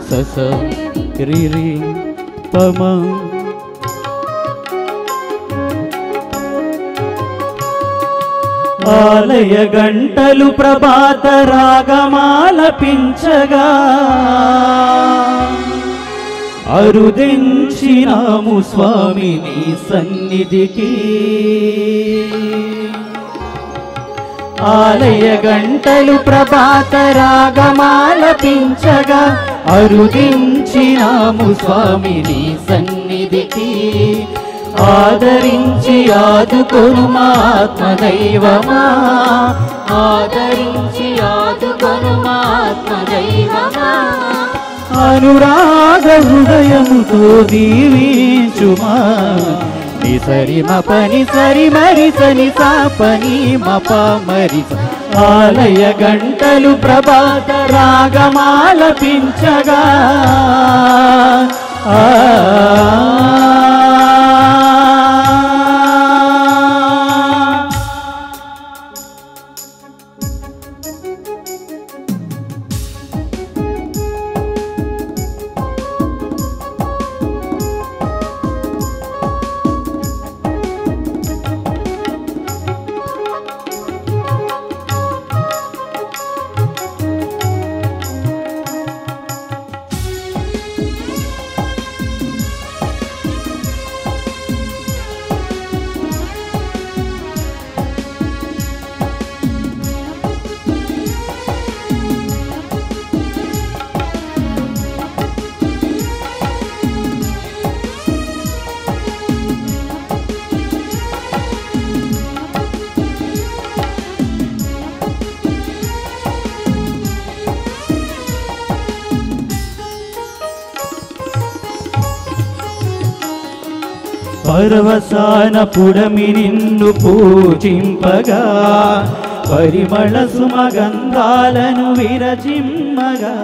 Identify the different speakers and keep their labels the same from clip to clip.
Speaker 1: సస రిరి పమ ఆలయ గంటలు ప్రభాత రాగమాలపించగా అరుదించినాము స్వామిని సన్నిధికి. ఆలయ గంటలు ప్రభాత రాగమాలపించగా అరుదించినాము స్వామిని సన్నిధికి. ఆదరించి ఆదుకొను మా ఆత్మదైవమా, ఆదరించి ఆదుకొను మా ఆత్మదైవమా. అనురాగ హృదయముతో దీవించుమా. నిసరి మపని సరి మరి సని సాపని మప మరి. ఆలయ గంటలు ప్రభాత రాగమాలపించగా పరవసాన పుడమి నిన్ను పూజింపగా పరిమళ సుమగంధాలను విరజిమ్మగా.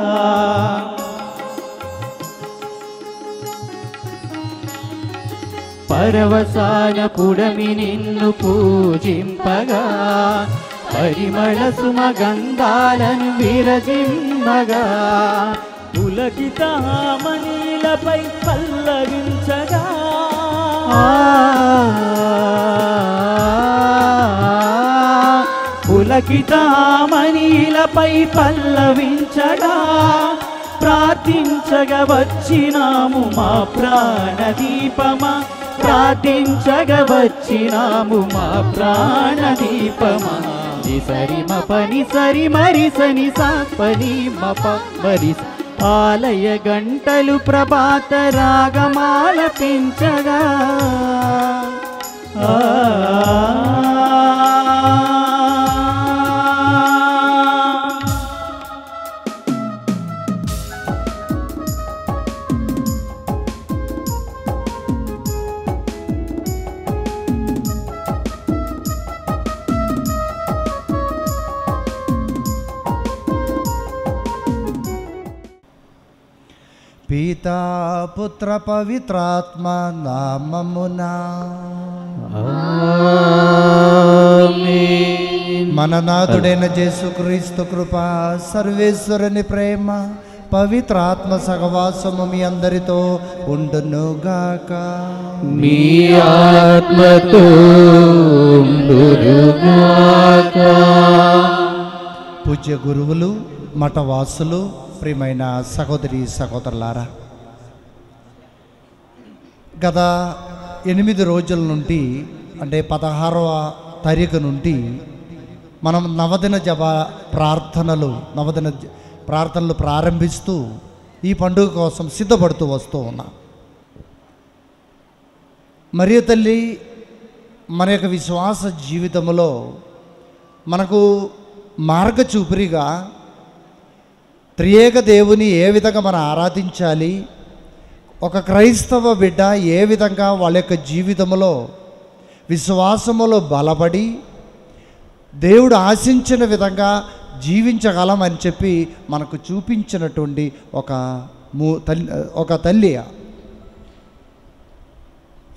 Speaker 1: పరవసాన పుడమి నిన్ను పూజింపగా పరిమళ సుమగంధాలను విరజిమ్మగా. పులకితామణిలపై పల్లవించగా పులకితామణిలపై పల్లవించగా ప్రార్థించగా వచ్చినాము మా ప్రాణదీపమా. ప్రార్థించగా వచ్చినాము మా ప్రాణదీపమా. సరి మపని సరి మరి సని సాపని మప మరి. ఆలయ గంటలు ప్రభాత రాగమాలపించగా
Speaker 2: పితా పుత్ర పవిత్రాత్మ నామమునా
Speaker 1: ఆమేన్.
Speaker 2: మన నాథుడైన యేసుక్రీస్తు కృప, సర్వేశ్వరుని ప్రేమ, పవిత్రాత్మ సహవాసము మీ అందరితో ఉండునుగాక.
Speaker 1: మీ ఆత్మతో ఉండునుగాక.
Speaker 2: పూజ్య గురువులు, మఠవాసులు, ప్రియమైన సహోదరి సహోదరులారా, గత 8 రోజుల నుండి అంటే 16వ తారీఖు నుండి మనం నవదిన ప్రార్థనలు ప్రారంభిస్తూ ఈ పండుగ కోసం సిద్ధపడుతూ వస్తూ ఉన్నాం. మరియ తల్లి మన యొక్క విశ్వాస జీవితంలో మనకు మార్గచూపిరిగా త్రియేక దేవుని ఏ విధంగా మనం ఆరాధించాలి, ఒక క్రైస్తవ బిడ్డ ఏ విధంగా వాళ్ళ యొక్క జీవితంలో విశ్వాసములో బలపడి దేవుడు ఆశించిన విధంగా జీవించగలం అని చెప్పి మనకు చూపించినటువంటి ఒక తల్లి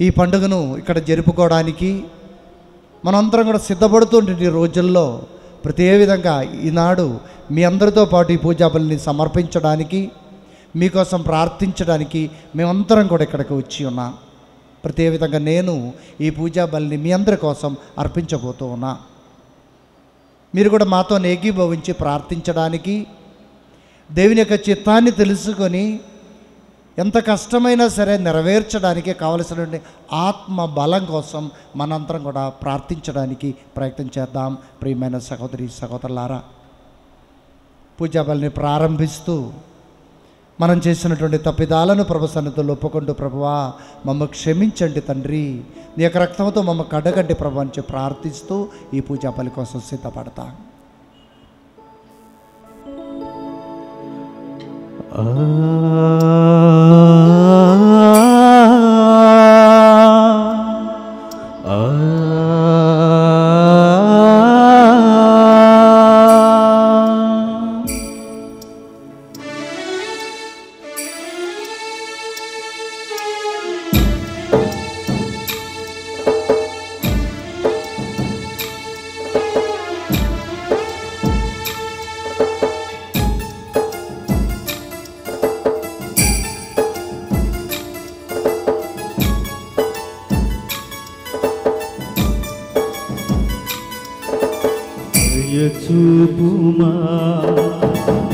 Speaker 2: ఈ పండుగను ఇక్కడ జరుపుకోవడానికి మనందరం కూడా సిద్ధపడుతుంటే ఈ రోజుల్లో ప్రతి ఏ విధంగా ఈనాడు మీ అందరితో పాటు ఈ పూజా బలిని సమర్పించడానికి, మీకోసం ప్రార్థించడానికి మేమందరం కూడా ఇక్కడికి వచ్చి ఉన్నాం. ప్రతి ఏ విధంగా నేను ఈ పూజా బలిని మీ అందరి కోసం అర్పించబోతూ ఉన్నా. మీరు కూడా మాతో ఏకీభవించి ప్రార్థించడానికి, దేవుని యొక్క చిత్తాన్ని తెలుసుకొని ఎంత కష్టమైనా సరే నెరవేర్చడానికి కావలసినటువంటి ఆత్మ బలం కోసం మనందరం కూడా ప్రార్థించడానికి ప్రయత్నం చేద్దాం. ప్రియమైన సహోదరి సహోదరులారా, పూజా బలిని ప్రారంభిస్తూ మనం చేసినటువంటి తప్పిదాలను ప్రభు సన్నిధిలో ఒప్పుకుంటూ, ప్రభువా మమ్మల్ని క్షమించండి తండ్రి, నీ యొక్క రక్తంతో మమ్మల్ని కడగండి ప్రభు అని ప్రార్థిస్తూ ఈ పూజా బలి కోసం సిద్ధపడతాం.
Speaker 1: చూపుమా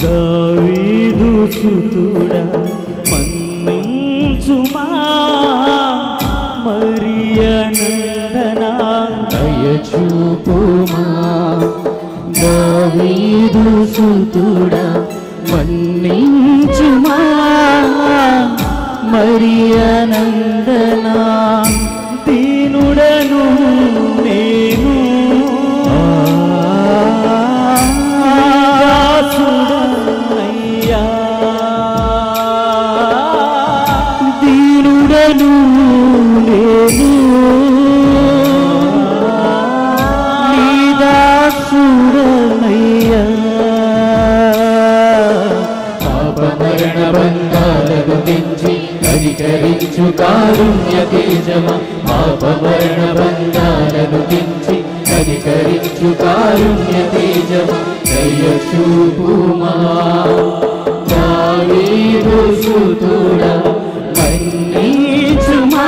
Speaker 1: దావీదు సుతుడా, మన్నించుమా మరియా నందనా. దయచూపుమా దావీదు సుతుడా, మన్నించుమా మరియా నందనా. దీనుడను నేను కరికరించు కారుణ్య తేజమా. పాపమరణ బంధాలను దించి కరికరించు కారుణ్య తేజమా. దయచూపుమా దావీదు సుతుడా, మన్నించుమా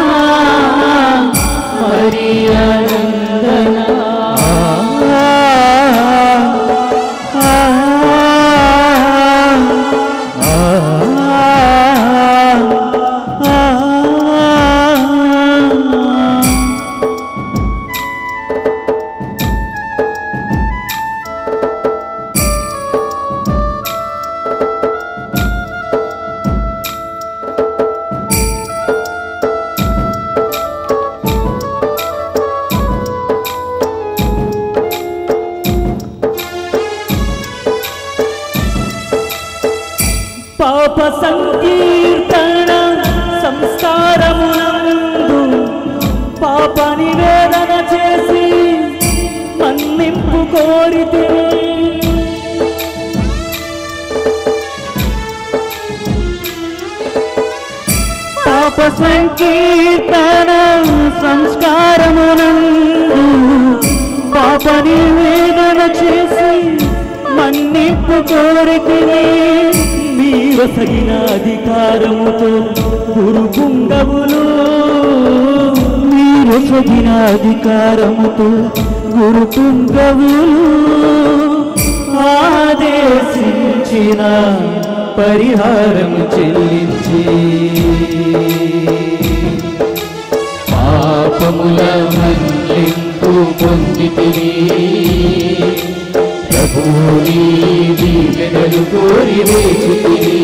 Speaker 1: మరియా నందనా. పాప సంకీర్తన సంస్కారమునందు పాప నివేదన చేసి మన్నింపు కోరితే. పాప సంకీర్తన సంస్కారమునందు పాప నివేదన చేసి మన్నింపు కోరితే. మీరసగిన అధికారముతో గురు పుంగవులు, మీరసగిన అధికారముతో గురు పుంగవులు ఆదేశించిన పరిహారము చెల్లించి పాపముల మన్నింపు పొందితివి. ప్రభుని దీవెనలు కోరి వేచితివి.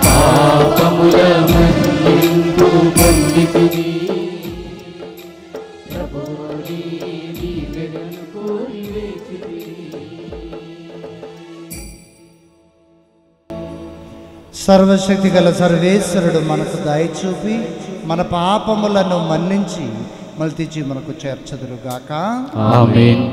Speaker 1: పాపముల మన్నింపు పొందితివి. ప్రభుని దీవెనలు కోరి వేచితివి.
Speaker 2: సర్వశక్తి గల సర్వేశ్వరుడు మనకు దయచూపి మన పాపములను మన్నించి మల్తిచి మనకు చేర్చదురుగాక.
Speaker 1: ఆమేన్.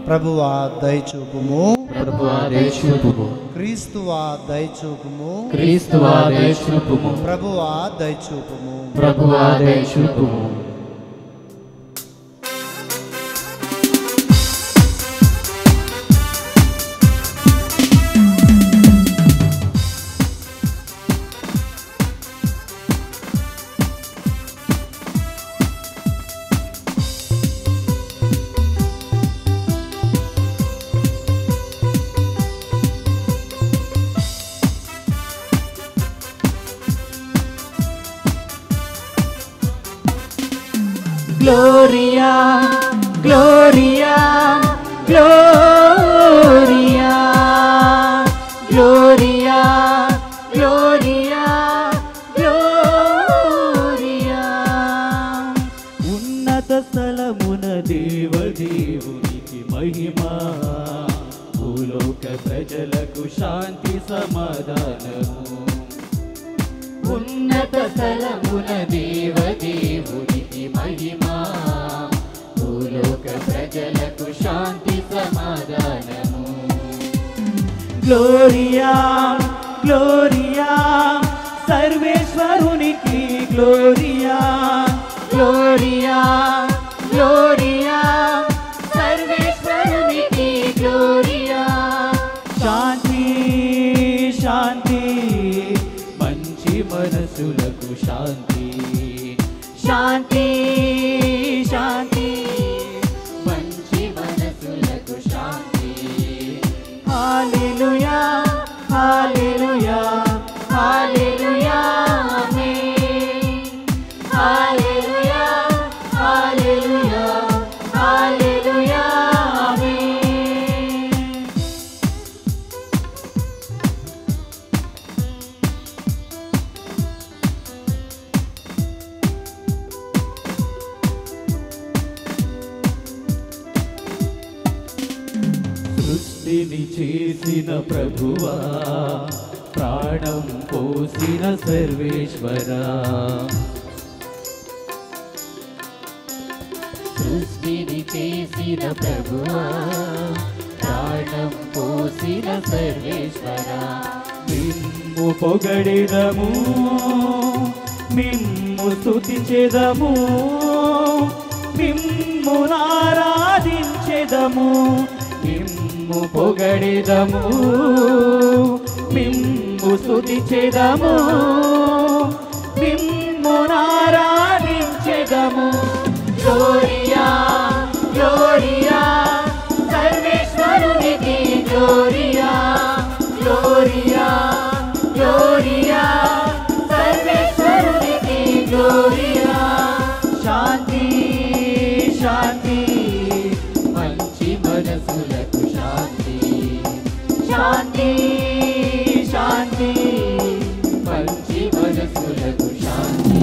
Speaker 2: ప్రభువా దయచూపుము,
Speaker 1: ప్రభువా దయచూపుము.
Speaker 2: క్రీస్తువా దయచూపుము,
Speaker 1: క్రీస్తువా దయచూపుము.
Speaker 2: ప్రభువా దయచూపుము.
Speaker 1: ప్రభువా దయచూపుము. గ్లోరియా గ్లోరియా గ్లోరియా గ్లోరియా గ్లోరియా గ్లోరియా. ఉన్నత స్థలమున దేవదేవునికి మహిమా, భూలోక ప్రజలకు శాంతి సమాధానము. ఉన్నత స్థలమున దేవదేవునికి మహిమా, భూలోక ప్రజలకు శాంతి సమాధానము. గ్లోరియా గ్లోరియా సర్వేశ్వరునికి గ్లోరియా గ్లోరియా గ్లోరియా సర్వేశ్వరునికి గ్లోరియా. శాంతి శాంతి మంచి మనసులకు శాంతి, శాంతి శాంతి మంచి మనసులకు శాంతి. హల్లెలూయా హల్లెలూయా హల్లెలూయా ఆమేన్. హల్లెలూయా హల్లెలూయా హల్లెలూయా ఆమేన్. సృష్టిని చేసిన ప్రభువా, ప్రాణం పోసిన సర్వేశ్వరా. సృష్టిని చేసిన ప్రభువా, ప్రాణం పోసిన సర్వేశ్వరా. మిమ్ము పొగడెదము, మిమ్ము స్తుతించెదము, మిమ్ము ఆరాధించెదము. మిమ్ము పొగడెదము, మిమ్ము స్తుతించెదము, మిమ్ము ఆరాధించెదము. గ్లోరియా గ్లోరియా సర్వేశ్వరునికి గ్లోరియా గ్లోరియా గ్లోరియా సర్వేశ్వరునికి గ్లోరియా. శాంతి శాంతి మంచి మనసులకు శాంతి, శాంతి శాంతి మంచి మనసులకు శాంతి.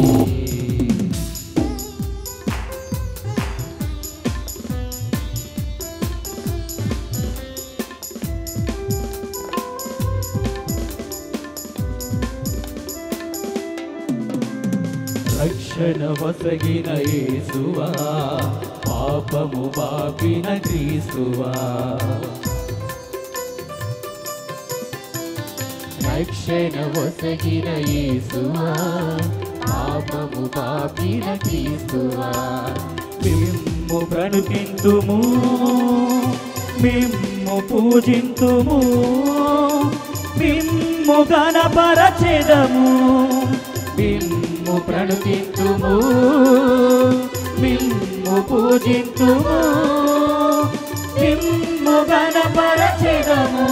Speaker 1: రక్షణ వసగిన యేసువా, పాపము బాపిన క్రీస్తువా. రక్షణ వసగిన యేసువా, పాపము బాపిన క్రీస్తువా. మిమ్ము ప్రణుతింతుము, మిమ్ము పూజింతుము, మిమ్ము గణపరచెదము. మిమ్ము ప్రణుతింతుము, మిమ్ము పూజింతుము, మిమ్ము గణపరచెదము.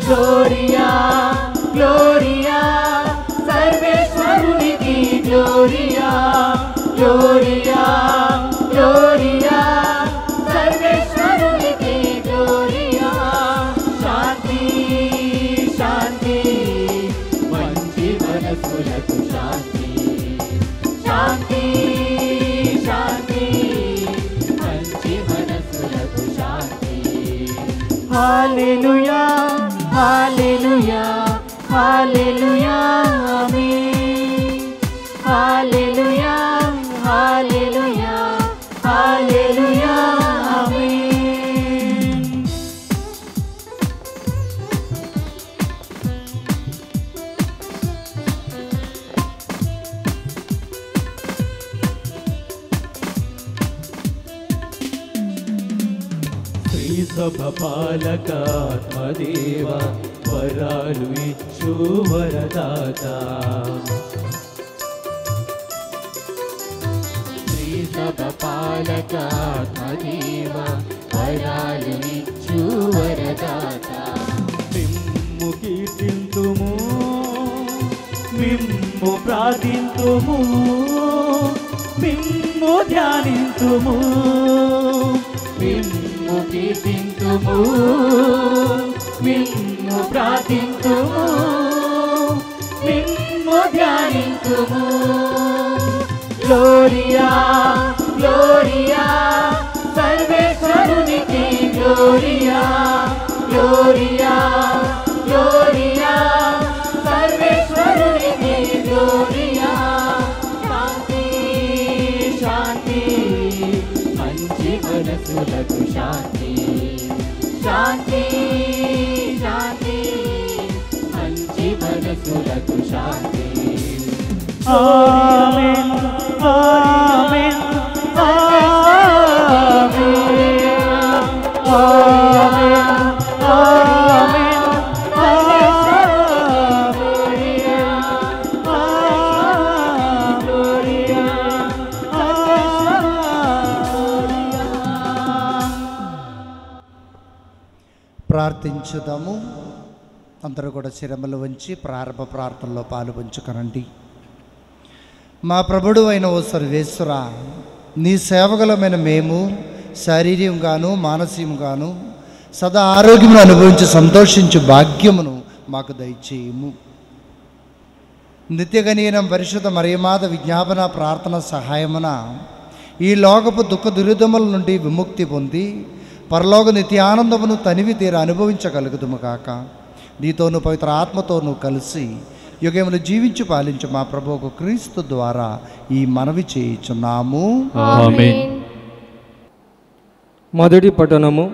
Speaker 1: గ్లోరియా గ్లోరియా సర్వేశ్వరునికి గ్లోరియా గ్లోరియా గ్లోరియా సర్వేశ్వరునికి గ్లోరియా. శాంతి శాంతి మంచి మనసులకు శాంతి, శాంతి శాంతి మంచి మనసులకు శాంతి. హల్లెలూయా హల్లెలూయా హల్లెలూయా ఆమేన్. హల్లెలూయా హల్లెలూయా హల్లెలూయా ఆమేన్. శ్రీ సభ పాలక ఆత్మదేవ, వరాలు ఇచ్చు వరదాత. శ్రీ సభ పాలక ఆత్మదేవ, వరాలు ఇచ్చు వరదాత. మిమ్ము కీర్తింతుము, మిమ్ము ప్రార్థింతుము, మిమ్ము ధ్యాన ప్రార్థింతుము మిమ్ము కీర్తింతుము మిమ్ము ప్రార్థింతుము మిమ్ము ధ్యానింతుము గ్లోరియా గ్లోరియా సర్వేశ్వరునికి గ్లోరియా గ్లోరియా గ్లోరియా సర్వేశ్వరునికి గ్లోరియా శాంతి శాంతి మంచి మనసులకు శాంతి శాంతి శాంతి మంచి మనసులకు శాంతి ఆమేన్ ఆమేన్
Speaker 2: ప్రార్థించుదాము. అందరూ కూడా శిరములు వంచి ప్రారంభ ప్రార్థనలో పాలుపంచుకొనండి. మా ప్రభుడు అయిన ఓ సర్వేశ్వరా, నీ సేవకులమైన మేము శారీరకంగాను మానసికంగాను సదా ఆరోగ్యమును అనుభవించి సంతోషించు భాగ్యమును మాకు దయచేయము. నిత్యగణీయం పరిశుద్ధ మరియమాత విజ్ఞాపన ప్రార్థన సహాయమున ఈ లోకపు దుఃఖ దురితముల నుండి విముక్తి పొంది పరలోక నిత్యానందమును తనివి తీర అనుభవించగలుగుదుము కాక. నీతోను పవిత్ర ఆత్మతోనూ కలిసి యుగములు జీవించి పాలించు మా ప్రభువు క్రీస్తు ద్వారా ఈ మనవి చేయుచున్నాము.
Speaker 1: ఆమేన్.
Speaker 3: మొదటి పఠనము.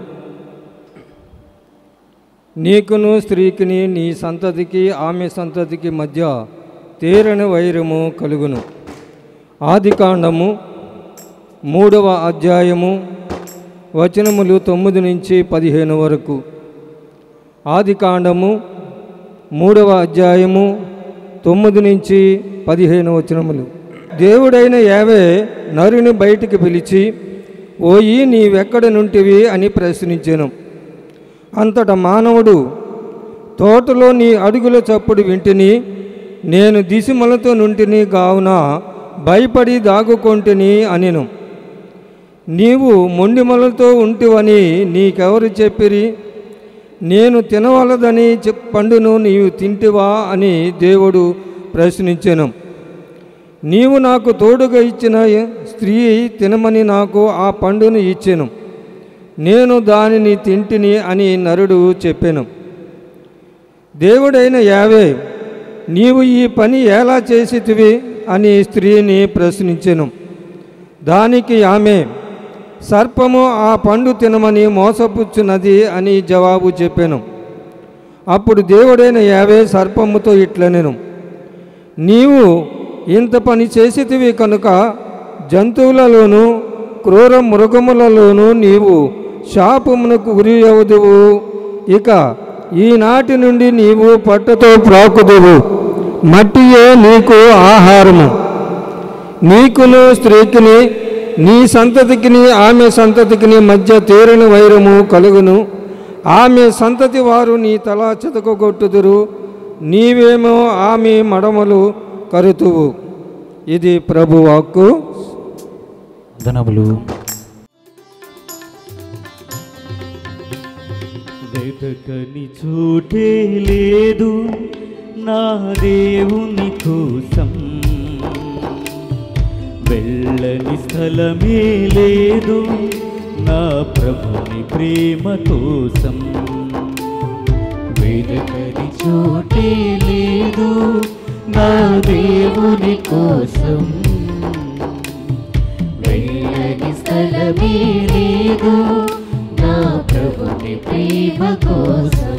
Speaker 3: నీకును స్త్రీకిని నీ సంతతికి ఆమె సంతతికి మధ్య తీరని వైరము కలుగును. ఆదికాండము 3వ అధ్యాయము వచనములు 9 నుంచి 15 వరకు. ఆదికాండము 3వ అధ్యాయము 9 నుంచి 15 వచనములు. దేవుడైన యావే నరుని బయటికి పిలిచి, ఓయి నీవెక్కడ నుంటివి అని ప్రశ్నించెను. అంతటా మానవుడు, తోటలో నీ అడుగుల చప్పుడు వింటిని, నేను దిశమలతో నుంటిని కావున భయపడి దాగుకొంటిని అనెను. నీవు మొండిమలతో ఉంటివని నీకెవరు చెప్పిరి? నేను తినవలదని పండును నీవు తింటివా అని దేవుడు ప్రశ్నించెను. నీవు నాకు తోడుగా ఇచ్చిన స్త్రీ తినమని నాకు ఆ పండును ఇచ్చెను, నేను దానిని తింటిని అని నరుడు చెప్పెను. దేవుడైన యావే, నీవు ఈ పని ఎలా చేసితివి అని స్త్రీని ప్రశ్నించెను. దానికి ఆమె, సర్పము ఆ పండు తినమని మోసపుచ్చున్నది అని జవాబు చెప్పాను. అప్పుడు దేవుడైన యావే సర్పముతో ఇట్లనెను, నీవు ఇంత పని చేసితివి కనుక జంతువులలోనూ క్రూర మృగములలోనూ నీవు శాపమునకు గురి అవుదువు. ఇక ఈనాటి నుండి నీవు పట్టతో ప్రాకుదువు, మట్టియే నీకు ఆహారము. నీకును స్త్రీకిని నీ సంతతికిని ఆమె సంతతికిని మధ్య తీరని వైరము కలుగును. ఆమె సంతతి వారు నీ తల చితకగొట్టుదురు, నీవేమో ఆమె మడమలు కరుతువు. ఇది ప్రభువాక్కు.
Speaker 1: ధనములు. వెతకని చోటే లేదు నా దేవుని కోసం, వెళ్ళని స్థలమే లేదు నా ప్రభుని ప్రేమ కోసం. వెతకని చోటే లేదు నా దేవుని కోసం, వెళ్ళని స్థలమే లేదు నా ప్రభుని ప్రేమ కోసం.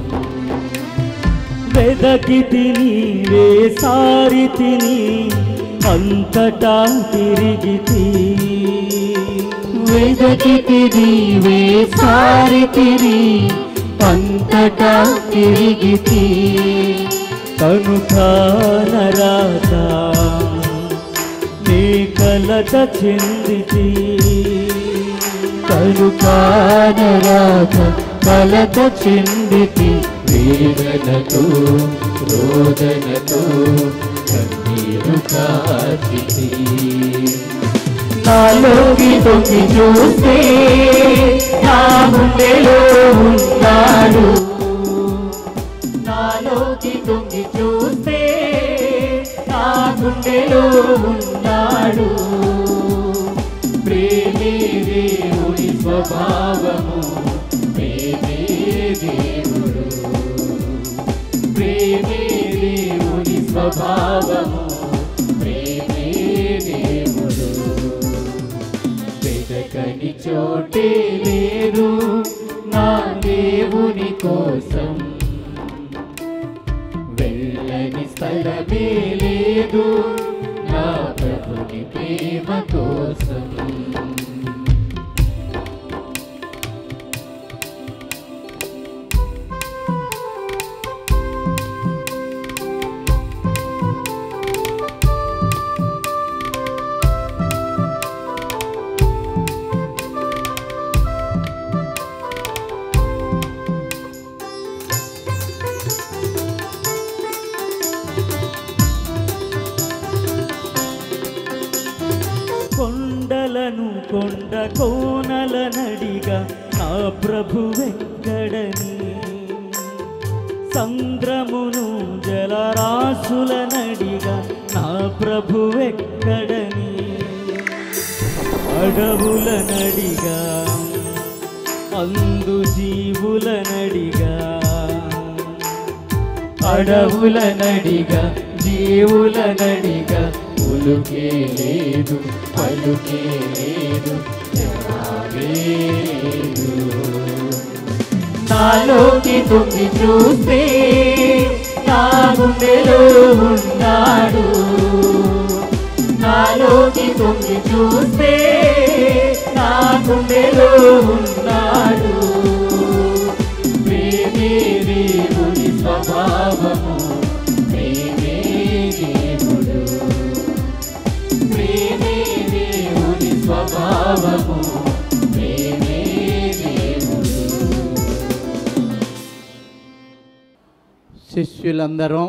Speaker 1: వెదకి తిని వేసారి తిని అంతటా తిరిగితి, వెదకి తిని వేసారి తిని అంతటా తిరిగితి. కనుక నరాతా నీ కలత చెందితి, కనుక నరాతా కలత చెందితి. వేదనతో రోదనతో కన్నీరు కార్చితి. నాలోకి తొంగి చూస్తే నా గుండెలో ఉన్నాడు. నాలోకి తొంగి చూస్తే నా గుండెలో ఉన్నాడు. ప్రేమే దేవుడి స్వభావము, ప్రేమే దేవుడు, ప్రేమే దేవుడి స్వభావము, ప్రేమే దేవుడు. వెతకని చోటే లేదు నా దేవుని కోసం, వెళ్ళని స్థలమే లేదు నా ప్రభుని ప్రేమ కోసం.
Speaker 4: కొండలను కొండ కోనల నడిగా నా ప్రభువెక్కడని, సంద్రమును జలరాశుల నడిగా నా ప్రభువెక్కడని, అడవుల నడిగా అందు జీవుల నడిగా,
Speaker 1: అడవుల నడిగా జీవుల నడిగా, ఉలుకే లేదు పలుకే లేదు జవాబే లేదు. నాలోకి తొంగి చూస్తే నా గుండెలో ఉన్నాడు. నాలోకి తొంగి చూస్తే నా గుండెలో ఉన్నాడు. ప్రేమే దేవుడి స్వభావము, ప్రేమే దేవుడు, ప్రేమే దేవుడి స్వభావము, ప్రేమే దేవుడు.
Speaker 5: శిష్యులందరూ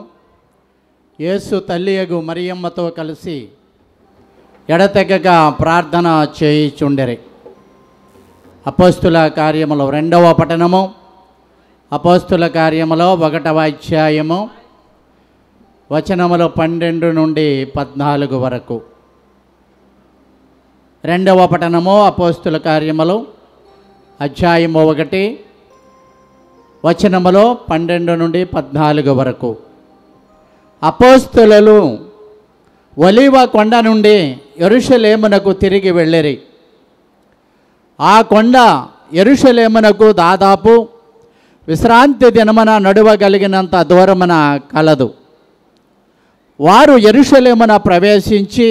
Speaker 5: యేసు తల్లియగు మరియమ్మతో కలిసి ఎడతెగక ప్రార్థన చేయుచుండెరి. అపోస్తుల కార్యములో 2వ పట్టణము, అపోస్తుల కార్యములో 1వ అధ్యాయము వచనములు 12 నుండి 14 వరకు. 2వ పట్టణము అపోస్తుల కార్యములు అధ్యాయము 1 వచనములో 12 నుండి 14 వరకు. అపోస్తులు ఒలీవ కొండ నుండి యెరూషలేమునకు తిరిగి వెళ్ళిరి. ఆ కొండ యెరూషలేమునకు దాదాపు విశ్రాంతి దినమున నడువగలిగినంత దూరమున కలదు. వారు యెరూషలేమున ప్రవేశించి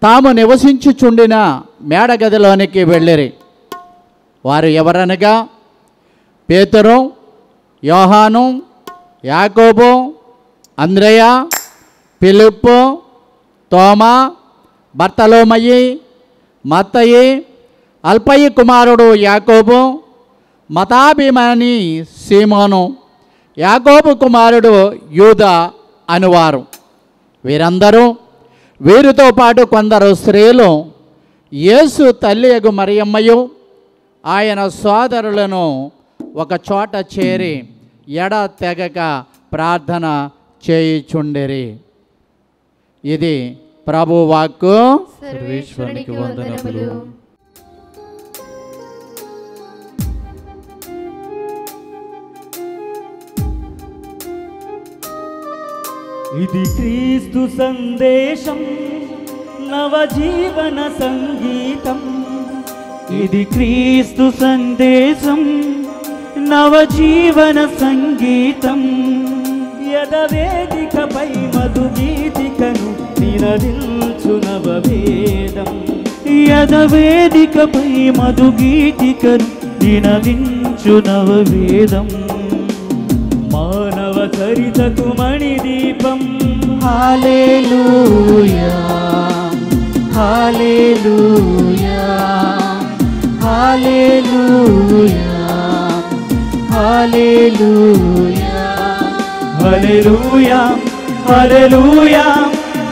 Speaker 5: తాము నివసించుచుండిన మేడగదిలోనికి వెళ్ళిరి. వారు ఎవరనగా పేతురు, యోహాను, యాకోబు, అంద్రెయ, ఫిలిప్పు, తోమా, బర్తలోమయి, మత్తయి, అల్ఫయి కుమారుడు యాకోబు, మతాభిమాని సీమోను, యాకోబు కుమారుడు యూదా అనువారు. వీరందరూ వీరితో పాటు కొందరు స్త్రీలు యేసు తల్లియగు మరియమ్మయు ఆయన సోదరులను ఒక చోట చేరి ఎడతెగక ప్రార్థన చేయుచుండిరి. ఇది ప్రభువాక్కు.
Speaker 1: సర్వేశ్వరునికి వందనములు.
Speaker 4: ఇది క్రీస్తు సందేశం, నవజీవన సంగీతం. ఇది క్రీస్తు సందేశం, నవజీవన సంగీతం. యదవేదికపై మధుగీతికను నినదించు నవవేదం. యదవేదికపై మధుగీతికను నినదించు నవవేదం. మానవ చరితకు మణిదీపం.
Speaker 1: హల్లెలూయా, హల్లెలూయా, హల్లెలూయా, హల్లెలూయా,
Speaker 4: హల్లెలూయా, హల్లెలూయా,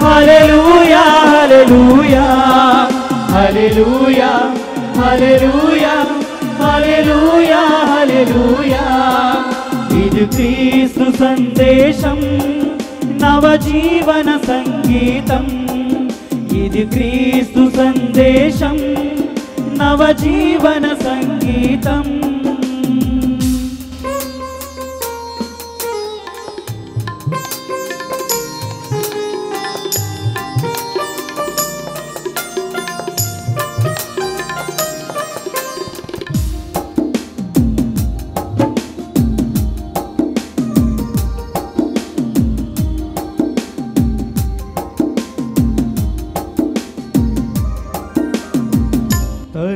Speaker 4: హల్లెలూయా, హల్లెలూయా హల్లెలూయా హల్లెలూయా హల్లెలూయా. ఇది క్రీస్తు సందేశం నవజీవన సంగీతం. ఇది క్రీస్తు సందేశం నవజీవన సంగీతం.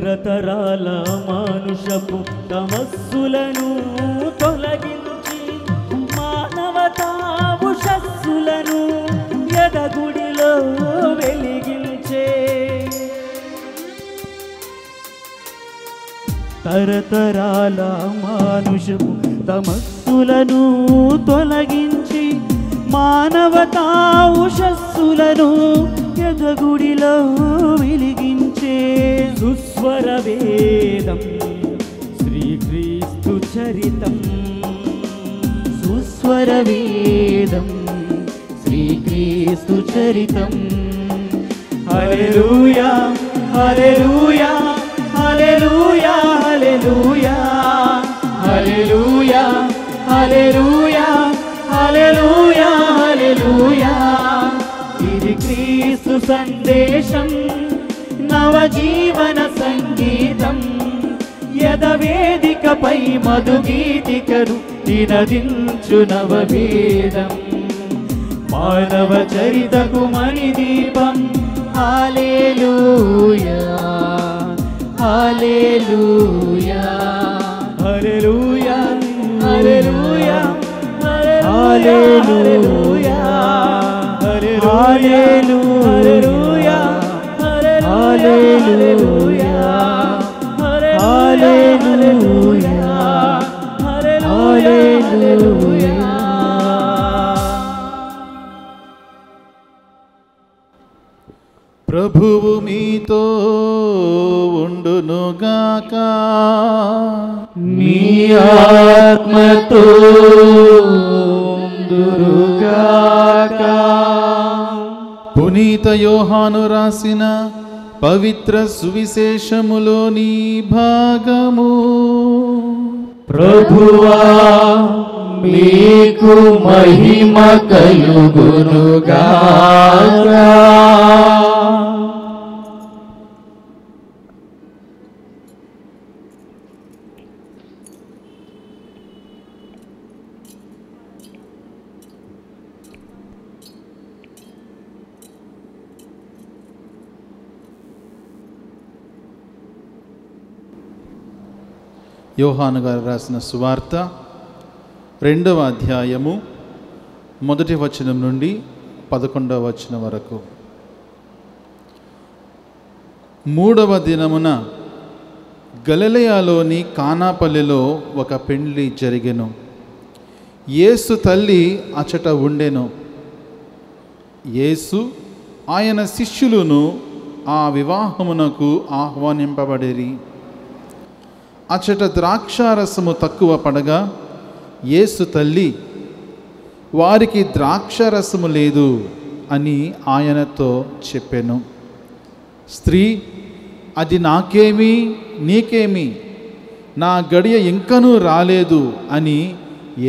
Speaker 4: తరతరాల మానుషపు తమస్సులను తొలగించి మానవతా ఉషస్సులను ఎదగుడిలో వెలిగించే. తరతరాల మానుషపు తమస్సులను తొలగించి మానవతా ఉషస్సులను ఎదగుడిలో వెలిగించే. సుస్వర వేదం శ్రీక్రీస్తు చరితం. సుస్వర వేదం శ్రీక్రీస్తు చరితం. హల్లెలూయా హల్లెలూయా హల్లెలూయా హల్లెలూయా హల్లెలూయా హల్లెలూయా హల్లెలూయా హల్లెలూయా. ఇది క్రీస్తు సందేశం నవజీవన సంగీతం. యదవేదికపై మధుగీతికను నినదించు నవవేదం. మానవ చరితకు మణిదీపం. హల్లెలూయా హల్లెలూయా హల్లెలూయా హల్లెలూయా హల్లెలూయా హల్లెలూయా హల్లెలూయా హల్లెలూయా హల్లెలూయా.
Speaker 6: ప్రభువు మీతో ఉండునుగాక.
Speaker 4: మీ ఆత్మతో ఉండునుగాక.
Speaker 6: పునీత యోహాను రాసిన పవిత్ర సువిశేషములోని భాగము.
Speaker 4: ప్రభువా మీకు మహిమ కలుగునుగాక.
Speaker 6: యోహాను గారు రాసిన సువార్త 2వ అధ్యాయము 1వ వచనం నుండి 11వ వచనం వరకు. 3వ దినమున గలిలయలోని కానాపల్లిలో ఒక పెండ్లి జరిగెను. యేసు తల్లి అచట ఉండెను. యేసు ఆయన శిష్యులను ఆ వివాహమునకు ఆహ్వానింపబడిరి. అచట ద్రాక్షారసము తక్కువ పడగా యేసు తల్లి వారికి ద్రాక్షారసము లేదు అని ఆయనతో చెప్పెను. స్త్రీ, అది నాకేమి నీకేమి, నా గడియ ఇంకనూ రాలేదు అని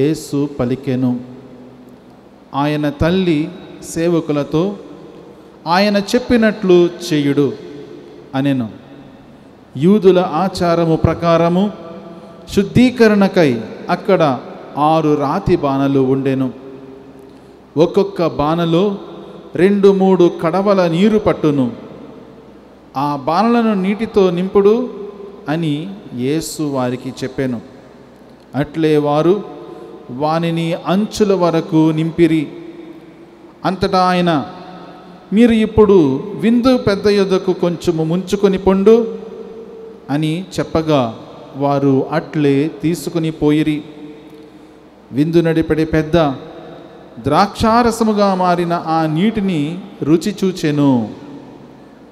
Speaker 6: యేసు పలికెను. ఆయన తల్లి సేవకులతో ఆయన చెప్పినట్లు చేయుడు అనెను. యూదుల ఆచారము ప్రకారము శుద్ధీకరణకై అక్కడ 6 రాతి బాణలు ఉండెను. ఒక్కొక్క బాణలో 2-3 కడవల నీరు పట్టును. ఆ బాణలను నీటితో నింపుడు అని యేసు వారికి చెప్పెను. అట్లే వారు వానిని అంచుల వరకు నింపిరి. అంతటా ఆయన, మీరు ఇప్పుడు విందు పెద్ద యొద్దకు కొంచెము ముంచుకొని పొండు అని చెప్పగా వారు అట్లే తీసుకుని పోయిరి. విందు నడిపడి పెద్ద ద్రాక్షారసముగా మారిన ఆ నీటిని రుచి చూచెను.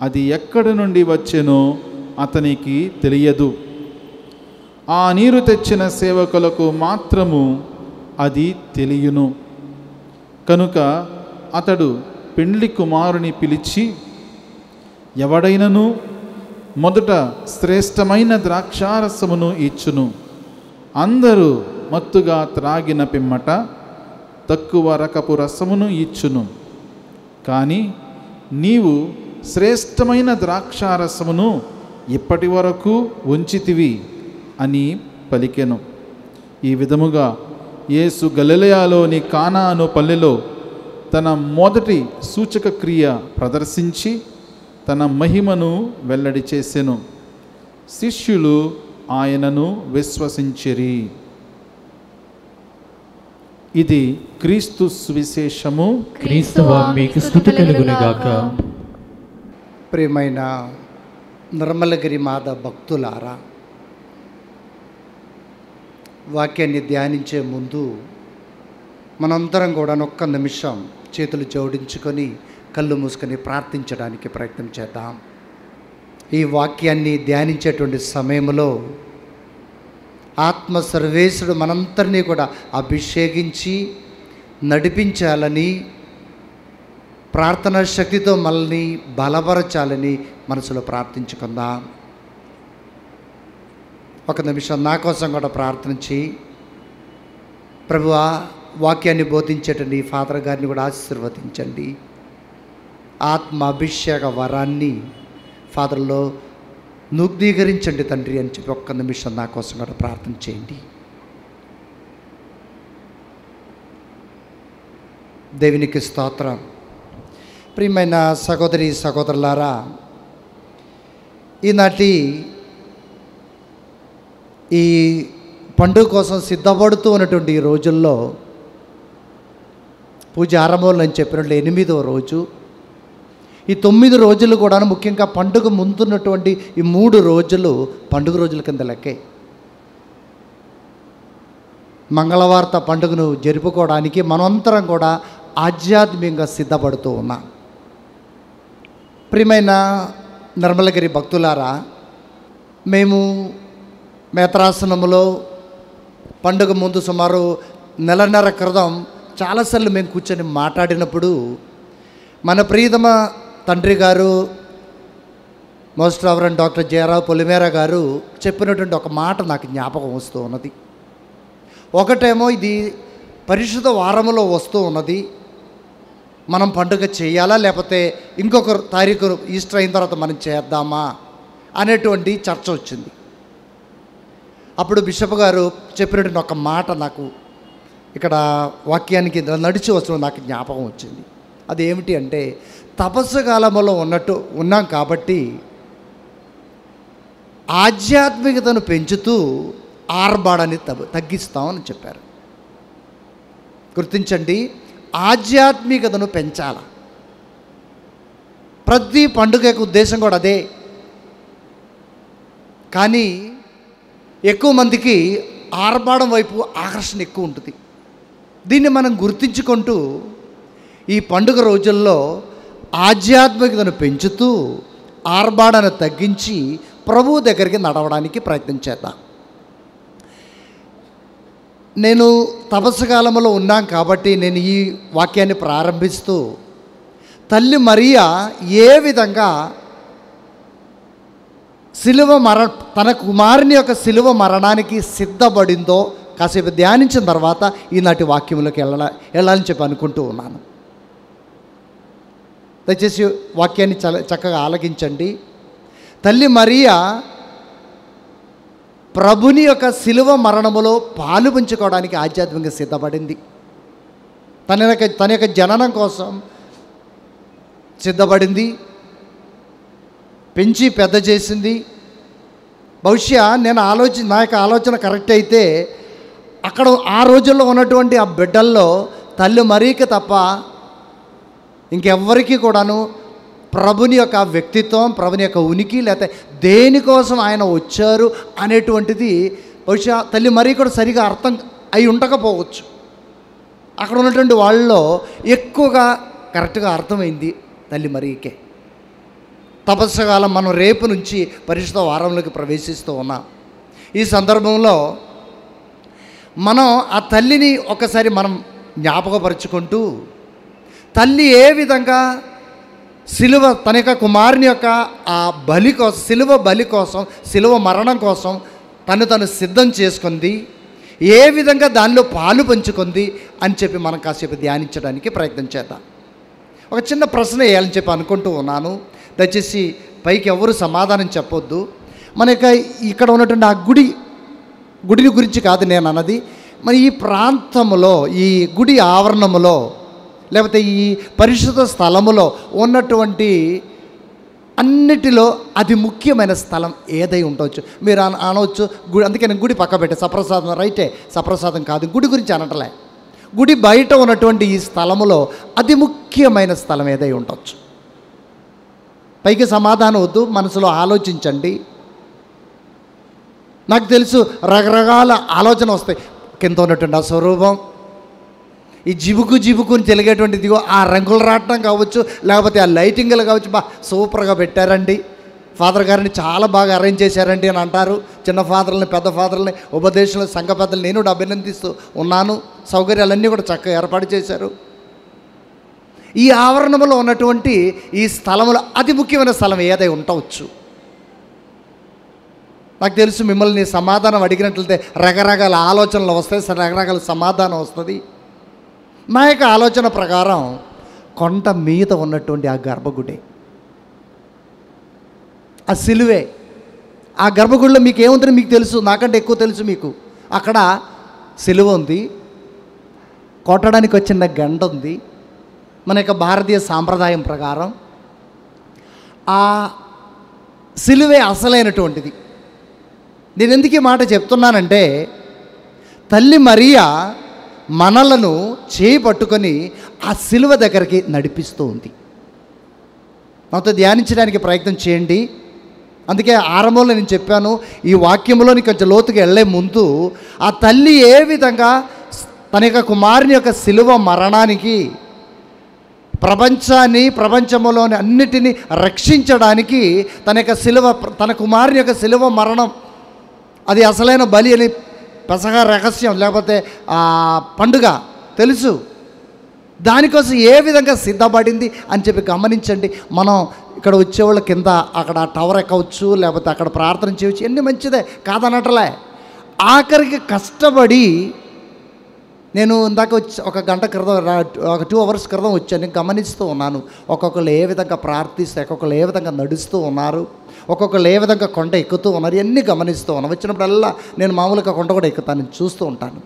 Speaker 6: అది ఎక్కడి నుండి వచ్చెనో అతనికి తెలియదు. ఆ నీరు తెచ్చిన సేవకులకు మాత్రము అది తెలియను. కనుక అతడు పెండ్లి కుమారుని పిలిచి, ఎవడైనను మొదట శ్రేష్టమైన ద్రాక్షారసమును ఇచ్చును, అందరూ మత్తుగా త్రాగిన పిమ్మట తక్కువ రకపు రసమును ఇచ్చును. కానీ నీవు శ్రేష్టమైన ద్రాక్షారసమును ఇప్పటి వరకు ఉంచితివి అని పలికెను. ఈ విధముగా యేసు గలిలయలోని కానాను పల్లెలో తన మొదటి సూచక క్రియ ప్రదర్శించి తన మహిమను వెల్లడి చేసెను. శిష్యులు ఆయనను విశ్వసించిరి. ఇది క్రీస్తు సువిశేషము.
Speaker 1: క్రీస్తువా మీకు స్తుతి కలుగునుగాక.
Speaker 2: ప్రియమైన నిర్మలగిరి మాత భక్తులారా, వాక్యాన్ని ధ్యానించే ముందు మనందరం కూడా ఒక్క నిమిషం చేతులు జోడించుకొని కళ్ళు మూసుకొని ప్రార్థించడానికి ప్రయత్నం చేద్దాం. ఈ వాక్యాన్ని ధ్యానించేటువంటి సమయంలో ఆత్మ సర్వేశ్వరుడు మనందరినీ కూడా అభిషేకించి నడిపించాలని, ప్రార్థనా శక్తితో మనల్ని బలపరచాలని మనసులో ప్రార్థించుకుందాం. ఒక నిమిషం నా కోసం కూడా ప్రార్థించి, ప్రభువా వాక్యాన్ని బోధించేటండి ఫాదర్ గారిని కూడా ఆశీర్వదించండి. ఆత్మ అభిషేక వరాన్ని ఫాదర్లో నూగ్ధీకరించండి తండ్రి అని చెప్పి ఒక్క నిమిషం నా కోసం కూడా ప్రార్థన చేయండి. దేవునికి స్తోత్రం. ప్రియమైన సహోదరి సహోదరులారా, ఈనాటి ఈ పండుగ కోసం సిద్ధపడుతూ ఉన్నటువంటి ఈ రోజుల్లో పూజ ఆరంభంలో నేను చెప్పినట్లు 8వ రోజు. ఈ 9 రోజులు కూడా ముఖ్యంగా పండుగ ముందున్నటువంటి ఈ 3 రోజులు పండుగ రోజుల కింద లెక్కే. మంగళవార్త పండుగను జరుపుకోవడానికి మనమంతరం కూడా ఆధ్యాత్మికంగా సిద్ధపడుతూ ఉన్నాం. ప్రియమైన నిర్మలగిరి భక్తులారా, మేము మేత్రాసనములో పండుగ ముందు సుమారు నెలన్నర క్రితం చాలాసార్లు మేము కూర్చొని మాట్లాడినప్పుడు మన ప్రియతమ తండ్రి గారు మోస్ట్ రెవరెండ్ డాక్టర్ జయరావు పొలిమేర గారు చెప్పినటువంటి ఒక మాట నాకు జ్ఞాపకం వస్తూ ఉన్నది. ఒకటేమో ఇది పరిశుద్ధ వారములో వస్తూ ఉన్నది, మనం పండుగ చేయాలా లేకపోతే ఇంకొక తారీఖు ఈస్టర్ అయిన తర్వాత మనం చేద్దామా అనేటువంటి చర్చ వచ్చింది. అప్పుడు బిషప్ గారు చెప్పినటువంటి ఒక మాట నాకు ఇక్కడ వాక్యానికి నడిచి వస్తున్న నాకు జ్ఞాపకం వచ్చింది. అది ఏమిటి అంటే, తపస్సు కాలంలో ఉన్నాం కాబట్టి ఆధ్యాత్మికతను పెంచుతూ ఆర్భాడాన్ని తగ్గిస్తామని చెప్పారు. గుర్తించండి, ఆధ్యాత్మికతను పెంచాల. ప్రతి పండుగ యొక్క ఉద్దేశం కూడా అదే. కానీ ఎక్కువ మందికి ఆర్భాడం వైపు ఆకర్షణ ఎక్కువ ఉంటుంది. దీన్ని మనం గుర్తించుకుంటూ ఈ పండుగ రోజుల్లో ఆధ్యాత్మికతను పెంచుతూ ఆర్భాడాన్ని తగ్గించి ప్రభువు దగ్గరికి నడవడానికి ప్రయత్నం చేద్దాం. నేను తపస్సు కాలంలో ఉన్నాం కాబట్టి నేను ఈ వాక్యాన్ని ప్రారంభిస్తూ తల్లి మరియా ఏ విధంగా తన కుమారుని యొక్క శిలువ మరణానికి సిద్ధపడిందో కాసేపు ధ్యానించిన తర్వాత ఈనాటి వాక్యంలోకి వెళ్ళాలని చెప్పి అనుకుంటూ ఉన్నాను. దయచేసి వాక్యాన్ని చక్కగా ఆలకించండి. తల్లి మరియా ప్రభుని యొక్క శిలువ మరణములో పాలు పంచుకోవడానికి ఆధ్యాత్మికంగా సిద్ధపడింది. తన యొక్క జననం కోసం సిద్ధపడింది, పెంచి పెద్ద చేసింది. బహుశా నా యొక్క ఆలోచన కరెక్ట్ అయితే అక్కడ ఆ రోజుల్లో ఉన్నటువంటి ఆ బిడ్డల్లో తల్లి మరీకి తప్ప ఇంకెవ్వరికి కూడాను ప్రభుని యొక్క వ్యక్తిత్వం, ప్రభుని యొక్క ఉనికి, లేకపోతే దేనికోసం ఆయన వచ్చారు అనేటువంటిది బహుశా తల్లి మరీ కూడా సరిగా అర్థం అయి ఉండకపోవచ్చు. అక్కడ ఉన్నటువంటి వాళ్ళలో ఎక్కువగా కరెక్ట్గా అర్థమైంది తల్లి మరీకే. తపస్సు కాలం మనం రేపు నుంచి పరిశుద్ధ వారంలోకి ప్రవేశిస్తూ ఉన్నాం. ఈ సందర్భంలో మనం ఆ తల్లిని ఒకసారి మనం జ్ఞాపకపరుచుకుంటూ, తల్లి ఏ విధంగా సిలువ తన యొక్క కుమారుని యొక్క ఆ బలి కోసం, సిలువ బలి కోసం, సిలువ మరణం కోసం తను సిద్ధం చేసుకుంది, ఏ విధంగా దానిలో పాలు పంచుకుంది అని చెప్పి మనం కాసేపు ధ్యానించడానికి ప్రయత్నం చేద్దాం. ఒక చిన్న ప్రశ్న వేయాలని చెప్పి అనుకుంటూ ఉన్నాను. దయచేసి పైకి ఎవరు సమాధానం చెప్పొద్దు. మన యొక్క ఇక్కడ ఉన్నటువంటి ఆ గుడిని గురించి కాదు నేను అన్నది. మరి ఈ ప్రాంతంలో, ఈ గుడి ఆవరణములో, లేకపోతే ఈ పరిశుద్ధ స్థలములో ఉన్నటువంటి అన్నిటిలో అతి ముఖ్యమైన స్థలం ఏదై ఉండవచ్చు. మీరు అనవచ్చు గుడి, అందుకే నేను గుడి పక్క పెట్టే సప్రసాదం, రైటే, సప్రసాదం కాదు, గుడి గురించి అనట్లే. గుడి బయట ఉన్నటువంటి ఈ స్థలములో అతి ముఖ్యమైన స్థలం ఏదై ఉండవచ్చు. పైకి సమాధానం వద్దు, మనసులో ఆలోచించండి. నాకు తెలుసు రకరకాల ఆలోచన వస్తాయి. కింద ఉన్నటువంటి ఆ స్వరూపం, ఈ జిబుకుని తెలిగేటువంటిది, ఆ రంగులు రావటం కావచ్చు, లేకపోతే ఆ లైటింగ్లు కావచ్చు, సూపర్గా పెట్టారండి, ఫాదర్ గారిని చాలా బాగా అరేంజ్ చేశారండి అని అంటారు. చిన్న ఫాదర్లని, పెద్ద ఫాదర్లని, ఉపదేశంలో సంఘ పెద్దలు నేను కూడా అభినందిస్తూ ఉన్నాను. సౌకర్యాలన్నీ కూడా చక్కగా ఏర్పాటు చేశారు. ఈ ఆవరణంలో ఉన్నటువంటి ఈ స్థలంలో అతి ముఖ్యమైన స్థలం ఏదై ఉండవచ్చు. నాకు తెలుసు మిమ్మల్ని సమాధానం అడిగినట్లయితే రకరకాల ఆలోచనలు వస్తాయి, రకరకాల సమాధానం వస్తుంది. నా యొక్క ఆలోచన ప్రకారం కొండ మీద ఉన్నటువంటి ఆ గర్భగుడి, ఆ సిలువే. ఆ గర్భగుడిలో మీకు ఏముందని మీకు తెలుసు, నాకంటే ఎక్కువ తెలుసు మీకు. అక్కడ సిలువ ఉంది, కొట్టడానికి వచ్చిన గంట ఉంది. మన యొక్క భారతీయ సాంప్రదాయం ప్రకారం ఆ సిలువే అసలైనటువంటిది. నేను ఎందుకు ఈ మాట చెప్తున్నానంటే, తల్లి మరియా మనలను చేయి పట్టుకొని ఆ సిలువ దగ్గరికి నడిపిస్తూ ఉంది. నాతో ధ్యానించడానికి ప్రయత్నం చేయండి. అందుకే ఆరంభంలో నేను చెప్పాను, ఈ వాక్యంలోని కొంచెం లోతుగా వెళ్ళే ముందు ఆ తల్లి ఏ విధంగా తన యొక్క కుమారుని యొక్క సిలువ మరణానికి, ప్రపంచంలోని అన్నిటినీ రక్షించడానికి తన కుమారుని యొక్క సిలువ మరణం అది అసలైన బలి అని పెసహా రహస్యం, లేకపోతే పండుగ తెలుసు. దానికోసం ఏ విధంగా సిద్ధపడింది అని చెప్పి గమనించండి. మనం ఇక్కడ వచ్చేవాళ్ళు కింద అక్కడ టవర్ ఎక్కవచ్చు, లేకపోతే అక్కడ ప్రార్థన చేయవచ్చు, ఎన్ని మంచిదే కాదనట్లే. ఆఖరికి కష్టపడి, నేను ఇందాక ఒక గంట క్రితం, ఒక 2 hours క్రితం వచ్చాను, గమనిస్తూ ఉన్నాను. ఒక్కొక్కరు ఏ విధంగా ప్రార్థిస్తూ, ఒక్కొక్కరు ఏ విధంగా నడుస్తూ ఉన్నారు, ఒక్కొక్కరు ఏ విధంగా కొండ ఎక్కుతూ ఉన్నారు, ఇవన్నీ గమనిస్తూ ఉన్నాను. వచ్చినప్పుడల్లా నేను మామూలుగా కొండ కూడా ఎక్కుతాను, చూస్తూ ఉంటాను.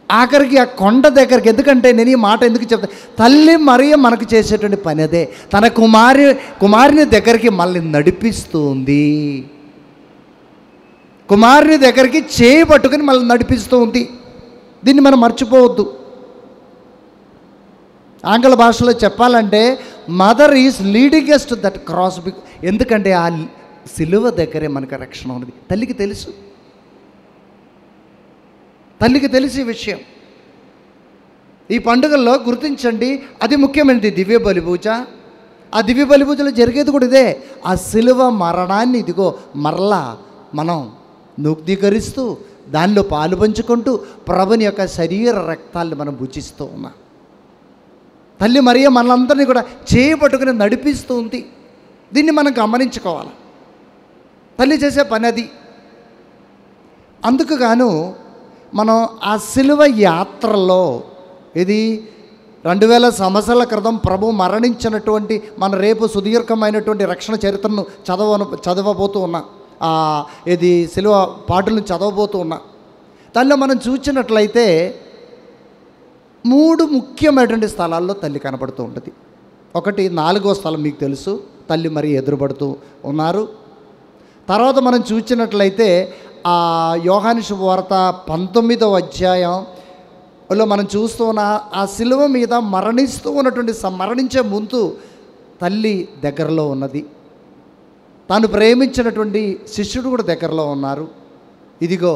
Speaker 2: ఆఖరికి ఆ కొండ దగ్గరికి, ఎందుకంటే నేను ఈ మాట ఎందుకు చెప్తాను, తల్లి మరియ మనకు చేసేటువంటి పని అదే. తన కుమారుని దగ్గరికి మళ్ళీ నడిపిస్తుంది, కుమారుని దగ్గరికి చేయి పట్టుకుని మళ్ళీ నడిపిస్తూ ఉంది. దీన్ని మనం మర్చిపోవద్దు. ఆంగ్ల భాషలో చెప్పాలంటే mother is leading us to that cross. ఎందుకంటే ఆ సిలువ దగ్గరే మనకు రక్షణ ఉన్నది. తల్లికి తెలుసు ఈ విషయం. ఈ పండుగల్లో గుర్తించండి, అది ముఖ్యమైనది దివ్య బలిపూజ. ఆ దివ్య బలిపూజలో జరిగేది కూడా ఇదే. ఆ సిలువ మరణాన్ని ఇదిగో మరలా మనం నూగ్ధీకరిస్తూ, దానిలో పాలు పంచుకుంటూ ప్రభుని యొక్క శరీర రక్తాలను మనం భుజిస్తూ ఉన్నాం. తల్లి మరియ మనలందరినీ కూడా చేయబట్టుకుని నడిపిస్తూ ఉంది. దీన్ని మనం గమనించుకోవాలి. తల్లి చేసే పని అది. అందుకు గాను మనం ఆ సిలువ యాత్రలో, ఇది 2000 సంవత్సరాల క్రితం ప్రభు మరణించినటువంటి మన రేపు సుదీర్ఘమైనటువంటి రక్షణ చరిత్రను చదవబోతూ ఉన్నాం. ఇది సిలువ పాటలను చదవబోతూ ఉన్నా. దానిలో మనం చూసినట్లయితే 3 ముఖ్యమైనటువంటి స్థలాల్లో తల్లి కనపడుతూ ఉంటుంది. ఒకటి 4వ స్థలం మీకు తెలుసు, తల్లి మరి ఎదురుపడుతూ ఉన్నారు. తర్వాత మనం చూసినట్లయితే యోహాను శుభవార్త 19వ అధ్యాయంలో మనం చూస్తూ ఉన్న ఆ సిలువ మీద మరణించే ముందు తల్లి దగ్గరలో ఉన్నది. తాను ప్రేమించినటువంటి శిష్యుడు కూడా దగ్గరలో ఉన్నారు. ఇదిగో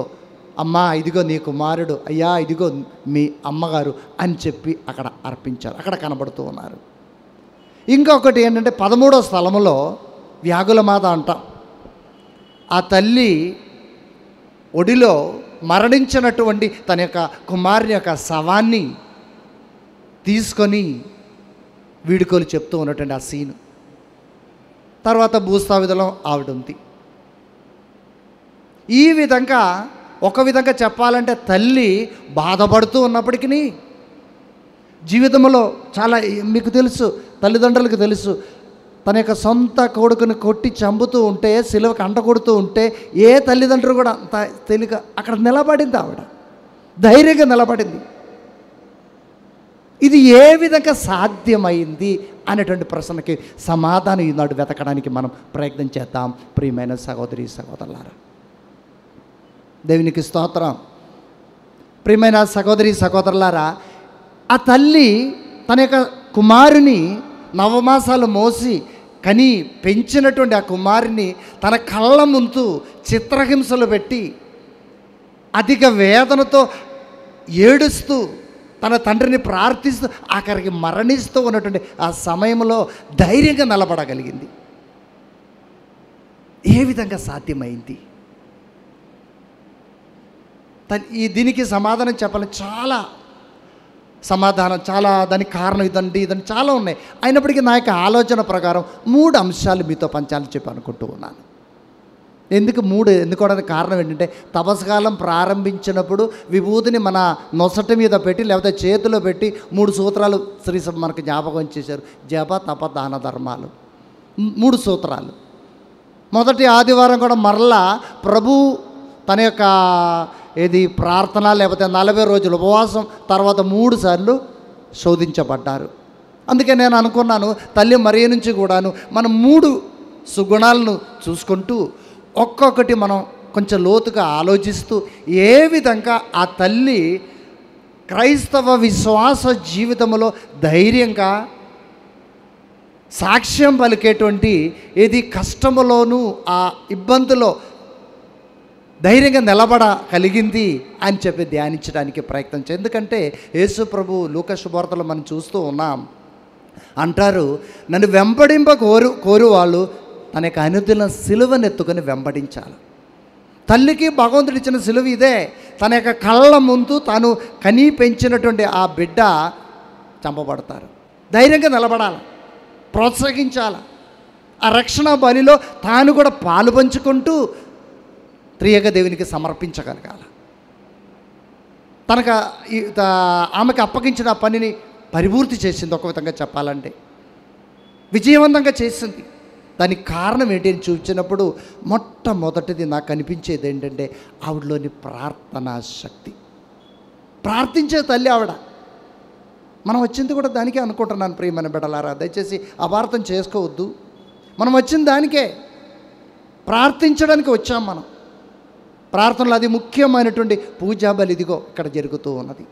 Speaker 2: అమ్మా, ఇదిగో నీ కుమారుడు, అయ్యా ఇదిగో మీ అమ్మగారు అని చెప్పి అక్కడ అర్పించారు, అక్కడ కనబడుతూ ఉన్నారు. ఇంకొకటి ఏంటంటే 13వ స్థలములో వ్యాగుల మాత అంటాం. ఆ తల్లి ఒడిలో మరణించినటువంటి తన యొక్క కుమారుని యొక్క శవాన్ని తీసుకొని వీడుకోలు చెప్తూ ఉన్నటువంటి ఆ సీను. తర్వాత భూస్థాపిదలో ఆవిడ ఉంది. ఈ విధంగా ఒక విధంగా చెప్పాలంటే తల్లి బాధపడుతూ ఉన్నప్పటికీ జీవితంలో చాలా, మీకు తెలుసు, తల్లిదండ్రులకు తెలుసు, తన యొక్క సొంత కొడుకుని కొట్టి చంపుతూ ఉంటే, సిలువకు అంట కొడుతూ ఉంటే ఏ తల్లిదండ్రులు కూడా అంత తెలియక అక్కడ నిలబడింది. ఆవిడ ధైర్యంగా నిలబడింది. ఇది ఏ విధంగా సాధ్యమైంది అనేటువంటి ప్రశ్నకి సమాధానం ఈనాడు వెతకడానికి మనం ప్రయత్నం చేద్దాం. ప్రియమైన సహోదరి సహోదరులారా, దేవునికి స్తోత్రం. ప్రియమైన సహోదరి సహోదరులారా, ఆ తల్లి తన యొక్క కుమారుని 9 మాసాలు మోసి కని పెంచినటువంటి ఆ కుమారుని తన కళ్ళ ముందు చిత్రహింసలు పెట్టి అధిక వేదనతో ఏడుస్తూ తన తండ్రిని ప్రార్థిస్తూ ఆఖరికి మరణిస్తూ ఉన్నటువంటి ఆ సమయంలో ధైర్యంగా నిలబడగలిగింది. ఏ విధంగా సాధ్యమైంది? దీనికి సమాధానం చెప్పాలి. చాలా దానికి కారణం ఇదండి చాలా ఉన్నాయి. అయినప్పటికీ నా యొక్క ఆలోచన ప్రకారం 3 అంశాలు మీతో పంచాలని చెప్పి అనుకుంటూ ఉన్నాను. ఎందుకోవడానికి కారణం ఏంటంటే, తపస్కాలం ప్రారంభించినప్పుడు విభూతిని మన నొసటి మీద పెట్టి లేకపోతే చేతిలో పెట్టి 3 సూత్రాలు శ్రీ మనకు జ్ఞాపకం చేశారు. జప, తప, దాన, ధర్మాలు, 3 సూత్రాలు. మొదటి ఆదివారం కూడా మరలా ప్రభు తన యొక్క ప్రార్థన లేకపోతే 40 రోజులు ఉపవాసం తర్వాత 3 సార్లు శోధించబడ్డారు. అందుకే నేను అనుకున్నాను, తల్లి మరియ నుంచి కూడాను మనం 3 సుగుణాలను చూసుకుంటూ ఒక్కొక్కటి మనం కొంచెం లోతుగా ఆలోచిస్తూ ఏ విధంగా ఆ తల్లి క్రైస్తవ విశ్వాస జీవితంలో ధైర్యంగా సాక్ష్యం పలికేటువంటి కష్టములోనూ ఆ ఇబ్బందిలో ధైర్యంగా నిలబడగలిగింది అని చెప్పి ధ్యానించడానికి ప్రయత్నం చేయండి. ఎందుకంటే యేసు ప్రభు లూకా శుభవార్తలో మనం చూస్తూ ఉన్నాం. అంటారు, నన్ను వెంబడింప కోరు వాళ్ళు తన యొక్క అనుదిన సిలువనెత్తుకొని వెంబడించాలి. తల్లికి భగవంతుడు ఇచ్చిన సిలువ ఇదే. తన యొక్క కళ్ళ ముందు తాను కనీ పెంచినటువంటి ఆ బిడ్డ చంపబడతారు. ధైర్యంగా నిలబడాలి, ప్రోత్సహించాలి. ఆ రక్షణ బలిలో తాను కూడా పాలు పంచుకుంటూ త్రియేక దేవునికి సమర్పించగలగాలి. ఆమెకు అప్పగించిన ఆ పనిని పరిపూర్తి చేసింది. ఒక విధంగా చెప్పాలంటే విజయవంతంగా చేసింది. దానికి కారణం ఏంటి అని చూపించినప్పుడు మొట్టమొదటిది నాకు అనిపించేది ఏంటంటే ఆవిడలోని ప్రార్థనా శక్తి. ప్రార్థించే తల్లి ఆవిడ. మనం వచ్చింది కూడా దానికే అనుకుంటున్నాను. ప్రియమైన బిడ్డలారా, దయచేసి అపార్థం చేసుకోవద్దు. మనం వచ్చిన దానికే, ప్రార్థించడానికి వచ్చాం. మనం ప్రార్థనలో అది ముఖ్యమైనటువంటి పూజా బలి ఇదిగో ఇక్కడ జరుగుతూ ఉన్నది.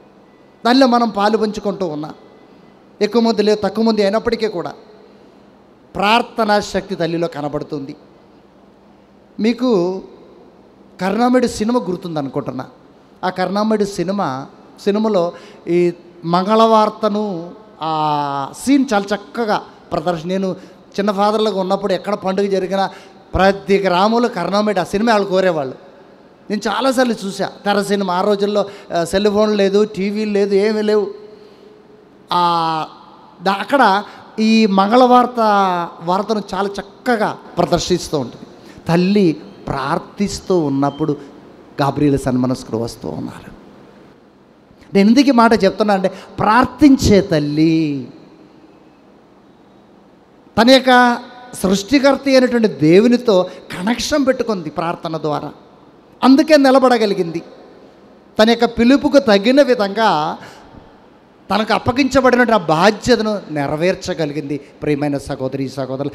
Speaker 2: దానిలో మనం పాలు పంచుకుంటూ ఉన్నాం. ఎక్కువ మంది లేదు, తక్కువ మంది అయినప్పటికీ కూడా ప్రార్థనా శక్తి తల్లిలో కనబడుతుంది. మీకు కరుణామయుడు సినిమా గుర్తుంది అనుకుంటున్నా. ఆ కరుణామయుడు సినిమాలో ఈ మంగళవార్తను ఆ సీన్ చాలా చక్కగా ప్రదర్శన. నేను చిన్న ఫాదర్లుగా ఉన్నప్పుడు ఎక్కడ పండుగ జరిగినా ప్రతి గ్రామంలో కరుణామయుడు ఆ సినిమా వాళ్ళు కోరేవాళ్ళు. నేను చాలాసార్లు చూసా తెర సినిమా. ఆ రోజుల్లో సెల్ ఫోన్ లేదు, టీవీలు లేదు, ఏమీ లేవు. అక్కడ ఈ వార్తను చాలా చక్కగా ప్రదర్శిస్తూ ఉంటుంది. తల్లి ప్రార్థిస్తూ ఉన్నప్పుడు గాబ్రియెల్ సన్మనస్కుడు వస్తూ ఉన్నారు. నేను ఎందుకు ఈ మాట చెప్తున్నా అంటే, ప్రార్థించే తల్లి తన యొక్క సృష్టికర్త అయినటువంటి దేవునితో కనెక్షన్ పెట్టుకుంది ప్రార్థన ద్వారా. అందుకే నిలబడగలిగింది. తన యొక్క పిలుపుకు తగిన విధంగా తనకు అప్పగించబడిన ఆ బాధ్యతను నెరవేర్చగలిగింది. ప్రియమైన సహోదరి సహోదరులు,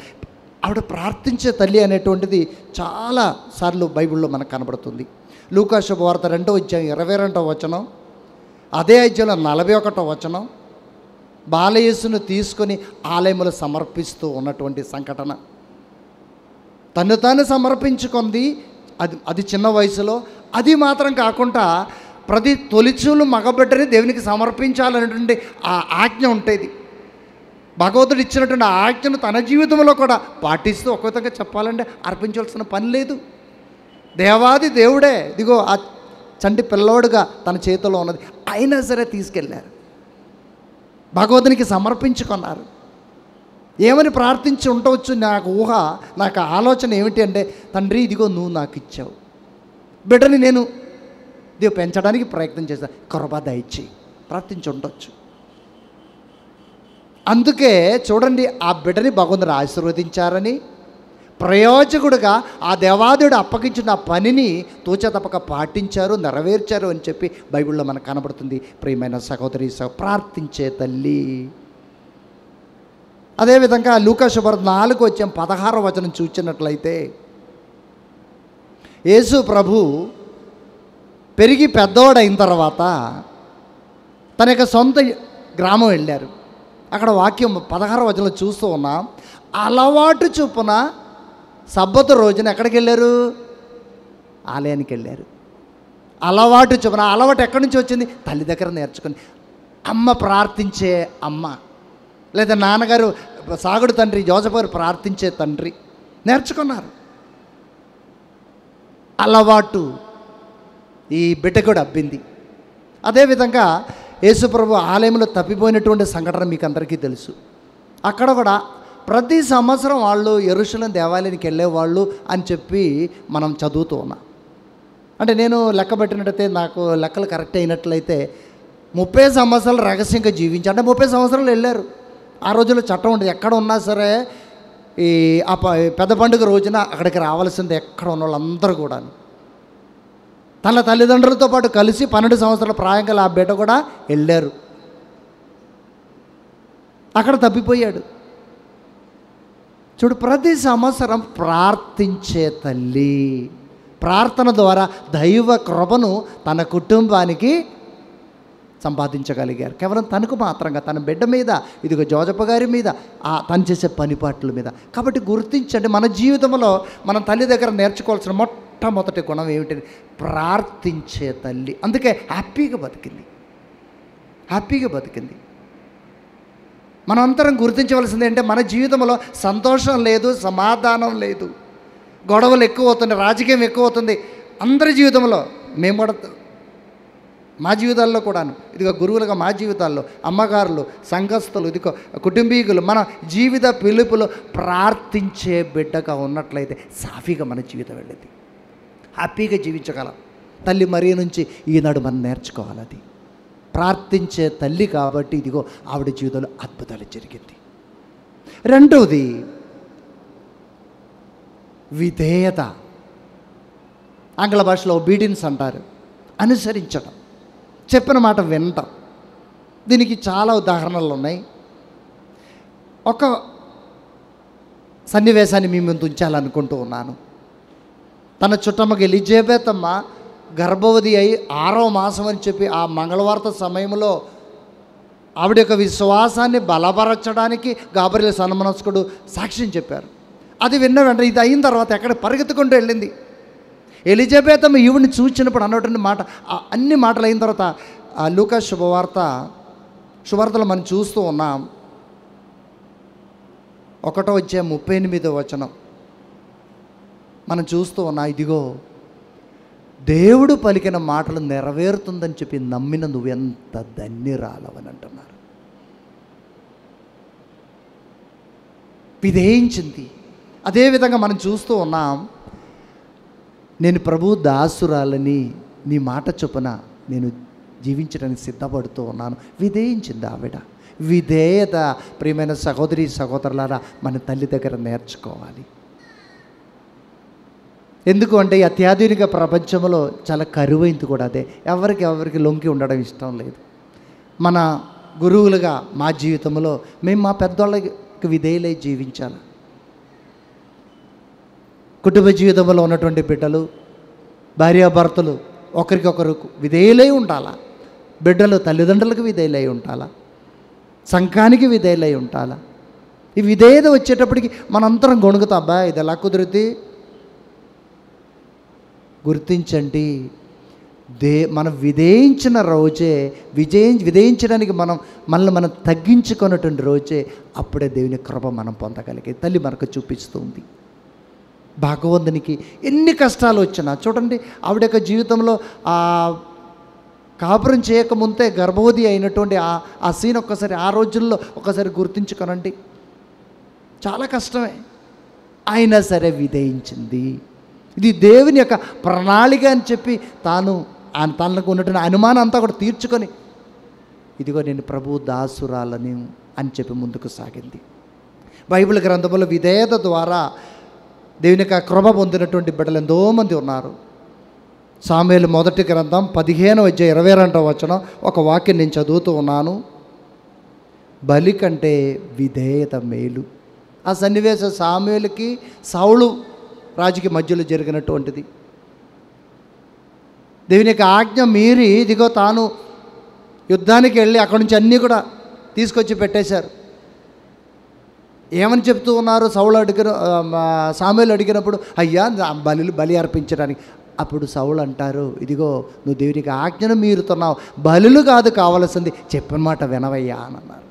Speaker 2: ఆవిడ ప్రార్థించే తల్లి అనేటువంటిది చాలా సార్లు బైబిల్లో మనకు కనబడుతుంది. లూకా శుభవార్త 2వ అధ్యాయం 22వ వచనం, అదే అధ్యాయంలో 41వ వచనం, బాలయేసును తీసుకొని ఆలయములు సమర్పిస్తూ ఉన్నటువంటి సంఘటన. తను తాను సమర్పించుకుంది. అది చిన్న వయసులో. అది మాత్రం కాకుండా ప్రతి తొలిచూలు మగబిడ్డని దేవునికి సమర్పించాలనేటువంటి ఆ ఆజ్ఞ ఉంటుంది. భగవంతుడు ఇచ్చినటువంటి ఆజ్ఞను తన జీవితంలో కూడా పాటిస్తూ ఒక విధంగా చెప్పాలంటే అర్పించాల్సిన పని లేదు. దేవాది దేవుడే ఇదిగో ఆ చంటి పిల్లోడుగా తన చేతిలో ఉన్నది అయినా సరే తీసుకెళ్ళారు, భగవంతునికి సమర్పించుకున్నారు. ఏమని ప్రార్థించి ఉండవచ్చు, నాకు ఊహ, నాకు ఆలోచన ఏమిటి అంటే, తండ్రి ఇదిగో నువ్వు నాకు ఇచ్చావు, బిడ్డని నేను ఇదిగో పెంచడానికి ప్రయత్నం చేస్తాను, కృప దయచేయి ప్రార్థించి ఉండొచ్చు. అందుకే చూడండి, ఆ బిడ్డని భగవంతుడు ఆశీర్వదించారని, ప్రయోజకుడుగా ఆ దేవాదేవుడు అప్పగించిన ఆ పనిని తూచ తప్పక పాటించారు, నెరవేర్చారు అని చెప్పి బైబిల్లో మనకు కనబడుతుంది. ప్రియమైన సహోదరి, ప్రార్థించే తల్లి. అదేవిధంగా లూకా శుభవార్త 4:16 చూచినట్లయితే, యేసు ప్రభు పెరిగి పెద్దవాడైన తర్వాత తన యొక్క సొంత గ్రామం వెళ్ళారు. అక్కడ వాక్యం 16 చూస్తూ ఉన్నాం. అలవాటు చొప్పున సబ్బతు రోజున ఎక్కడికి వెళ్ళారు? ఆలయానికి వెళ్ళారు. అలవాటు చొప్పున. అలవాటు ఎక్కడి నుంచి వచ్చింది? తల్లి దగ్గర నేర్చుకుని. అమ్మ ప్రార్థించే అమ్మ, లేదా నాన్నగారు సాగుడు తండ్రి జోసెఫ్ గారు ప్రార్థించే తండ్రి నేర్చుకున్నారు. అలవాటు ఈ బిడ్డ కూడా అబ్బింది. అదేవిధంగా యేసుప్రభు ఆలయంలో తప్పిపోయినటువంటి సంఘటన మీకు అందరికీ తెలుసు. అక్కడ కూడా ప్రతి సంవత్సరం వాళ్ళు యెరూషలేము దేవాలయానికి వెళ్ళేవాళ్ళు అని చెప్పి మనం చదువుతూ ఉన్నాం. అంటే నేను లెక్క పెట్టినట్టయితే, నాకు లెక్కలు కరెక్ట్ అయినట్లయితే 30 సంవత్సరాలు రహస్యంగా జీవించి, అంటే 30 సంవత్సరాలు వెళ్ళారు. ఆ రోజుల్లో చట్టం ఉంటుంది, ఎక్కడ ఉన్నా సరే ఈ పెద్ద పండుగ రోజున అక్కడికి రావాల్సిందే ఎక్కడ ఉన్న వాళ్ళందరూ కూడా. తన తల్లిదండ్రులతో పాటు కలిసి 12 సంవత్సరాల ప్రాయం గల ఆ బిడ్డ కూడా వెళ్ళారు. అక్కడ తప్పిపోయాడు. చూడు, ప్రతి సంవత్సరం ప్రార్థించే తల్లి ప్రార్థన ద్వారా దైవ కృపను తన కుటుంబానికి సంపాదించగలిగారు. కేవలం తనకు మాత్రంగా, తన బిడ్డ మీద, ఇదిగో జోజప్ప గారి మీద, తను చేసే పనిపాట్ల మీద. కాబట్టి గుర్తించండి, మన జీవితంలో మనం తల్లి దగ్గర నేర్చుకోవాల్సిన మొట్టమొదటి గుణం ఏమిటి? ప్రార్థించే తల్లి. అందుకే హ్యాపీగా బతికింది. మనం అందరం గుర్తించవలసింది ఏంటంటే, మన జీవితంలో సంతోషం లేదు, సమాధానం లేదు, గొడవలు ఎక్కువ అవుతుంది, రాజకీయం ఎక్కువ అవుతుంది అందరి జీవితంలో. మేము కూడా మా జీవితాల్లో కూడాను, ఇదిగో గురువులుగా మా జీవితాల్లో, అమ్మగారులు, సంఘస్థులు, ఇదిగో కుటుంబీకులు, మన జీవిత పిలుపులో ప్రార్థించే బిడ్డగా ఉన్నట్లయితే సాఫీగా మన జీవితం వెళ్ళేది, హ్యాపీగా జీవించగలం. తల్లి మరియ నుంచి ఈనాడు మనం నేర్చుకోవాలి. అది ప్రార్థించే తల్లి కాబట్టి ఇదిగో ఆవిడ జీవితంలో అద్భుతాలు జరిగింది. రెండవది విధేయత. ఆంగ్ల భాషలో ఒబీడియన్స్ అంటారు. అనుసరించడం, చెప్పిన మాట వినటం. దీనికి చాలా ఉదాహరణలు ఉన్నాయి. ఒక సన్నివేశాన్ని మీ ముందు ఉంచాలనుకుంటూ ఉన్నాను. తన చుట్టమ్మకి ఎలిజబెత్ అమ్మ గర్భవతి అయి 6వ మాసం అని చెప్పి ఆ మంగళవార్త సమయంలో ఆవిడ యొక్క విశ్వాసాన్ని బలపరచడానికి గాబ్రియెల్ సన్మనస్కుడు సాక్ష్యం చెప్పారు. అది విన్న వెంటనే ఇది అయిన తర్వాత ఎక్కడ పరిగెత్తుకుంటూ వెళ్ళింది. ఎలిజబెత్ అమ్మ ఈవిడిని చూచినప్పుడు అన్నటువంటి మాట, అన్ని మాటలు అయిన తర్వాత లూకా శుభవార్తలో మనం చూస్తూ ఉన్నాం. 1:38 మనం చూస్తూ ఉన్నా, ఇదిగో దేవుడు పలికిన మాటలు నెరవేరుతుందని చెప్పి నమ్మిన నువ్వెంత ధన్యురాలవని అంటున్నారు. విధేయించింది. అదేవిధంగా మనం చూస్తూ ఉన్నాం, నేను ప్రభు దాసురాలని నీ మాట చొప్పున నేను జీవించడానికి సిద్ధపడుతూ ఉన్నాను. విధేయించింది ఆవిడ. విధేయత ప్రియమైన సహోదరి సహోదరులారా మన తల్లి దగ్గర నేర్చుకోవాలి. ఎందుకు అంటే ఈ అత్యాధునిక ప్రపంచంలో చాలా కరువైంది కూడా అదే. ఎవరికి లొంగి ఉండడం ఇష్టం లేదు. మన గురువులుగా మా జీవితంలో మేము మా పెద్దవాళ్ళకి విధేయులై జీవించాలి. కుటుంబ జీవితంలో ఉన్నటువంటి బిడ్డలు, భార్యాభర్తలు ఒకరికొకరు విధేయులై ఉండాలా. బిడ్డలు తల్లిదండ్రులకు విధేయులై ఉండాలా, సంఘానికి విధేయులై ఉండాలా. ఈ విధేయత వచ్చేటప్పటికి మనంతరం గొణుగుతాం, అబ్బా ఇది ఎలా కుదిరితే. గుర్తించండి, మనం విధేయించిన రోజే విధేయించడానికి మనం తగ్గించుకున్నటువంటి రోజే అప్పుడే దేవుని కృప మనం పొందగలిగే తల్లి మనకు చూపిస్తుంది. భగవంతునికి ఎన్ని కష్టాలు వచ్చినా చూడండి, ఆవిడ యొక్క జీవితంలో కాపురం చేయకముందే గర్భవతి అయినటువంటి ఆ సీన్ ఒక్కసారి ఆ రోజుల్లో ఒకసారి గుర్తించుకోనండి. చాలా కష్టమే, అయినా సరే విధేయించింది. ఇది దేవుని యొక్క ప్రణాళిక అని చెప్పి తనకు ఉన్నటువంటి అనుమానం అంతా కూడా తీర్చుకొని, ఇదిగో నేను ప్రభు దాసురాలని అని చెప్పి ముందుకు సాగింది. బైబిల్ గ్రంథంలో విధేయత ద్వారా దేవుని యొక్క కృప పొందినటువంటి బిడ్డలు ఎంతోమంది ఉన్నారు. సామెలు మొదటి గ్రంథం 15:22 ఒక వాక్యం నేను చదువుతూ ఉన్నాను. బలి కంటే విధేయత మేలు. ఆ సన్నివేశ సామెలుకి సౌలు రాజుకి మధ్యలో జరిగినటువంటిది. దేవుని యొక్క ఆజ్ఞ మీరి ఇదిగో తాను యుద్ధానికి వెళ్ళి అక్కడి నుంచి అన్నీ కూడా తీసుకొచ్చి పెట్టేశారు. ఏమని చెప్తూ ఉన్నారు? సామెలు అడిగినప్పుడు అయ్యా బలి అర్పించడానికి. అప్పుడు సౌలు అంటారు, ఇదిగో నువ్వు దేవునికి ఆజ్ఞను మీరుతున్నావు, బలులు కాదు కావలసింది, చెప్పిన మాట వినవయ్యా అని అన్నారు.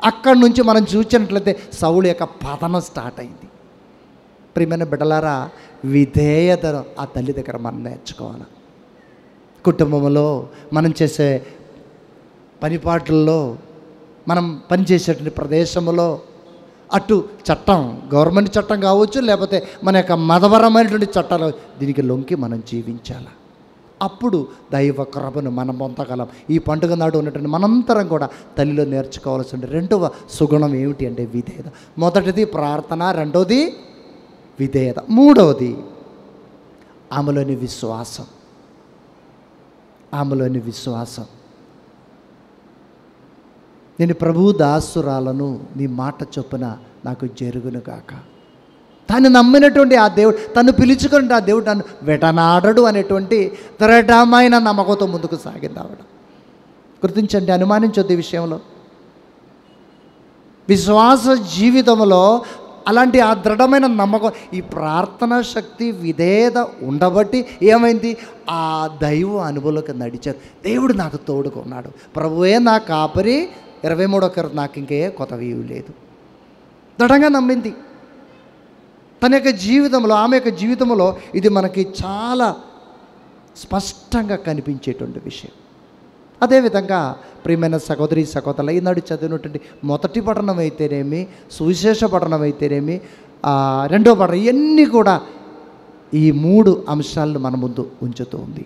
Speaker 2: అక్కడి నుంచి మనం చూసినట్లయితే సౌలు యొక్క పతనం స్టార్ట్ అయింది. ప్రియమైన బిడ్డలారా, విధేయతను ఆ తల్లి దగ్గర మనం నేర్చుకోవాలి. కుటుంబంలో మనం చేసే పనిపాట్లలో, మనం పనిచేసేటువంటి ప్రదేశంలో, అటు చట్టం, గవర్నమెంట్ చట్టం కావచ్చు, లేకపోతే మన యొక్క మతపరమైనటువంటి చట్టాలు, దీనికి లొంకి మనం జీవించాలి. అప్పుడు దైవ కృపను మనం పొందగలం. ఈ పండుగ నాడు ఉన్నటువంటి మనంతరం కూడా తల్లిలో నేర్చుకోవాల్సిన రెండవ సుగుణం ఏమిటి అంటే విధేయత. మొదటిది ప్రార్థన, రెండవది విధేయత, మూడవది ఆమెలోని విశ్వాసం. ఆమెలోని విశ్వాసం. నేను ప్రభు దాసురాలను, నీ మాట చొప్పున నాకు జరుగును గాక. తను నమ్మినటువంటి ఆ దేవుడు, తను పిలుచుకున్న ఆ దేవుడు నన్ను వెటనాడడు అనేటువంటి దృఢమైన నమ్మకంతో ముందుకు సాగింది ఆవిడ. గుర్తించండి, అనుమానించొద్దు ఈ విషయంలో. విశ్వాస జీవితంలో అలాంటి ఆ దృఢమైన నమ్మకం, ఈ ప్రార్థనా శక్తి, విధేయత ఉండబట్టి ఏమైంది? ఆ దైవ అనుభవంలోకి నడిచారు. దేవుడు నాకు తోడుకున్నాడు, ప్రభువే నా కాపరి, 23 నాకు ఇంకే కొత్తవి లేదు. దృఢంగా నమ్మింది. తన యొక్క జీవితంలో, ఆమె యొక్క జీవితంలో ఇది మనకి చాలా స్పష్టంగా కనిపించేటువంటి విషయం. అదేవిధంగా ప్రియమైన సహోదరి సహోదరులు, ఈనాడు చదివినటువంటి మొదటి పఠనం అయితేనేమి, సువిశేష పఠనం అయితేనేమి, రెండో పఠనం, ఇవన్నీ కూడా ఈ 3 అంశాలను మన ముందు ఉంచుతూ ఉంది.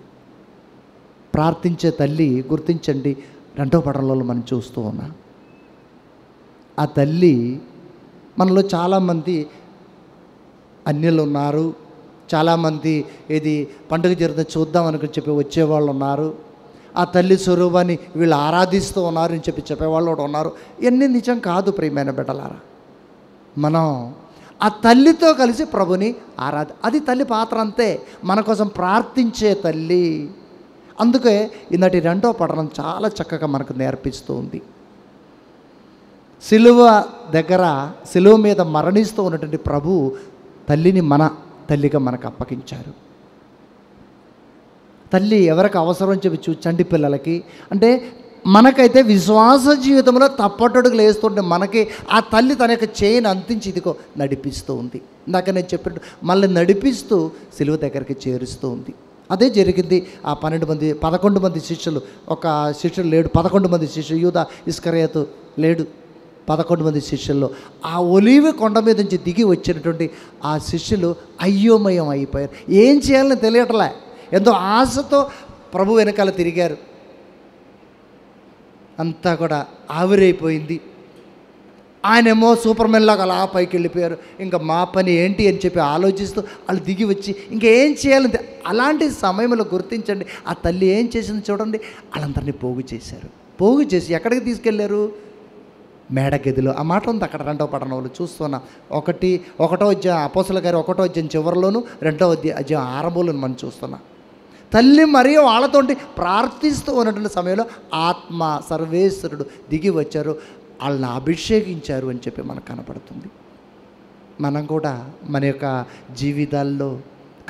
Speaker 2: ప్రార్థించే తల్లి, గుర్తించండి, రెండో పఠనంలో మనం చూస్తూ ఉన్నాం. ఆ తల్లి, మనలో చాలామంది అన్యులు ఉన్నారు, చాలామంది ఇది పండుగ జరుగుతుంది చూద్దాం అనుకుని చెప్పి వచ్చేవాళ్ళు ఉన్నారు. ఆ తల్లి స్వరూపాన్ని వీళ్ళు ఆరాధిస్తూ ఉన్నారు అని చెప్పి చెప్పేవాళ్ళు కూడా ఉన్నారు. ఇవన్నీ నిజం కాదు ప్రియమైన బిడ్డలారా. మనం ఆ తల్లితో కలిసి ప్రభుని అది తల్లి పాత్ర అంతే. మన కోసం ప్రార్థించే తల్లి. అందుకే ఈనాటి రెండో పఠనం చాలా చక్కగా మనకు నేర్పిస్తూ ఉంది. సిలువ దగ్గర, సిలువ మీద మరణిస్తూ ఉన్నటువంటి ప్రభు తల్లిని మన తల్లిగా మనకు అప్పగించారు. తల్లి ఎవరికి అవసరం చెప్పి చంటి పిల్లలకి, అంటే మనకైతే విశ్వాస జీవితంలో తప్పటడుగులు వేస్తుంటే మనకి ఆ తల్లి తన యొక్క చేయిని అందించి ఇదిగో నడిపిస్తూ ఉంది. ఇందాక నేను చెప్పినట్టు మళ్ళీ నడిపిస్తూ సిలువ దగ్గరికి చేరుస్తూ ఉంది. అదే జరిగింది. ఆ 11 మంది శిష్యులు, ఒక శిష్యుడు లేడు, 11 మంది శిష్యులు, యూదా ఇస్కరియోతు లేడు, 11 మంది శిష్యుల్లో ఆ ఒలీవ కొండ మీద నుంచి దిగి వచ్చినటువంటి ఆ శిష్యులు అయ్యోమయం అయిపోయారు. ఏం చేయాలని తెలియట్లే, ఎంతో ఆశతో ప్రభు వెనకాల తిరిగారు. అంతా కూడా ఆవిరైపోయింది. ఆయనేమో సూపర్మెన్ లాగా అలా పైకి వెళ్ళిపోయారు. ఇంకా మా పని ఏంటి అని చెప్పి ఆలోచిస్తూ వాళ్ళు దిగి వచ్చి ఇంకేం చేయాలంటే, అలాంటి సమయంలో గుర్తించండి ఆ తల్లి ఏం చేసింది చూడండి. వాళ్ళందరినీ పోగు చేశారు. పోగు చేసి ఎక్కడికి తీసుకెళ్లారు? మేడగదిలో. ఆ మాట ఉంది అక్కడ రెండవ పఠనంలో చూస్తున్నా. 1వ అధ్యాయం అపోస్తలుల గారి 1వ అధ్యాయం చివరిలోను, 2వ అధ్యాయం ఆరంభంలోను మనం చూస్తున్నాం. తల్లి మరియు వాళ్ళతోటి ప్రార్థిస్తూ ఉన్నటువంటి సమయంలో ఆత్మ సర్వేశ్వరుడు దిగి వచ్చారు, వాళ్ళని అభిషేకించారు అని చెప్పి మనకు కనపడుతుంది. మనం కూడా మన యొక్క జీవితాల్లో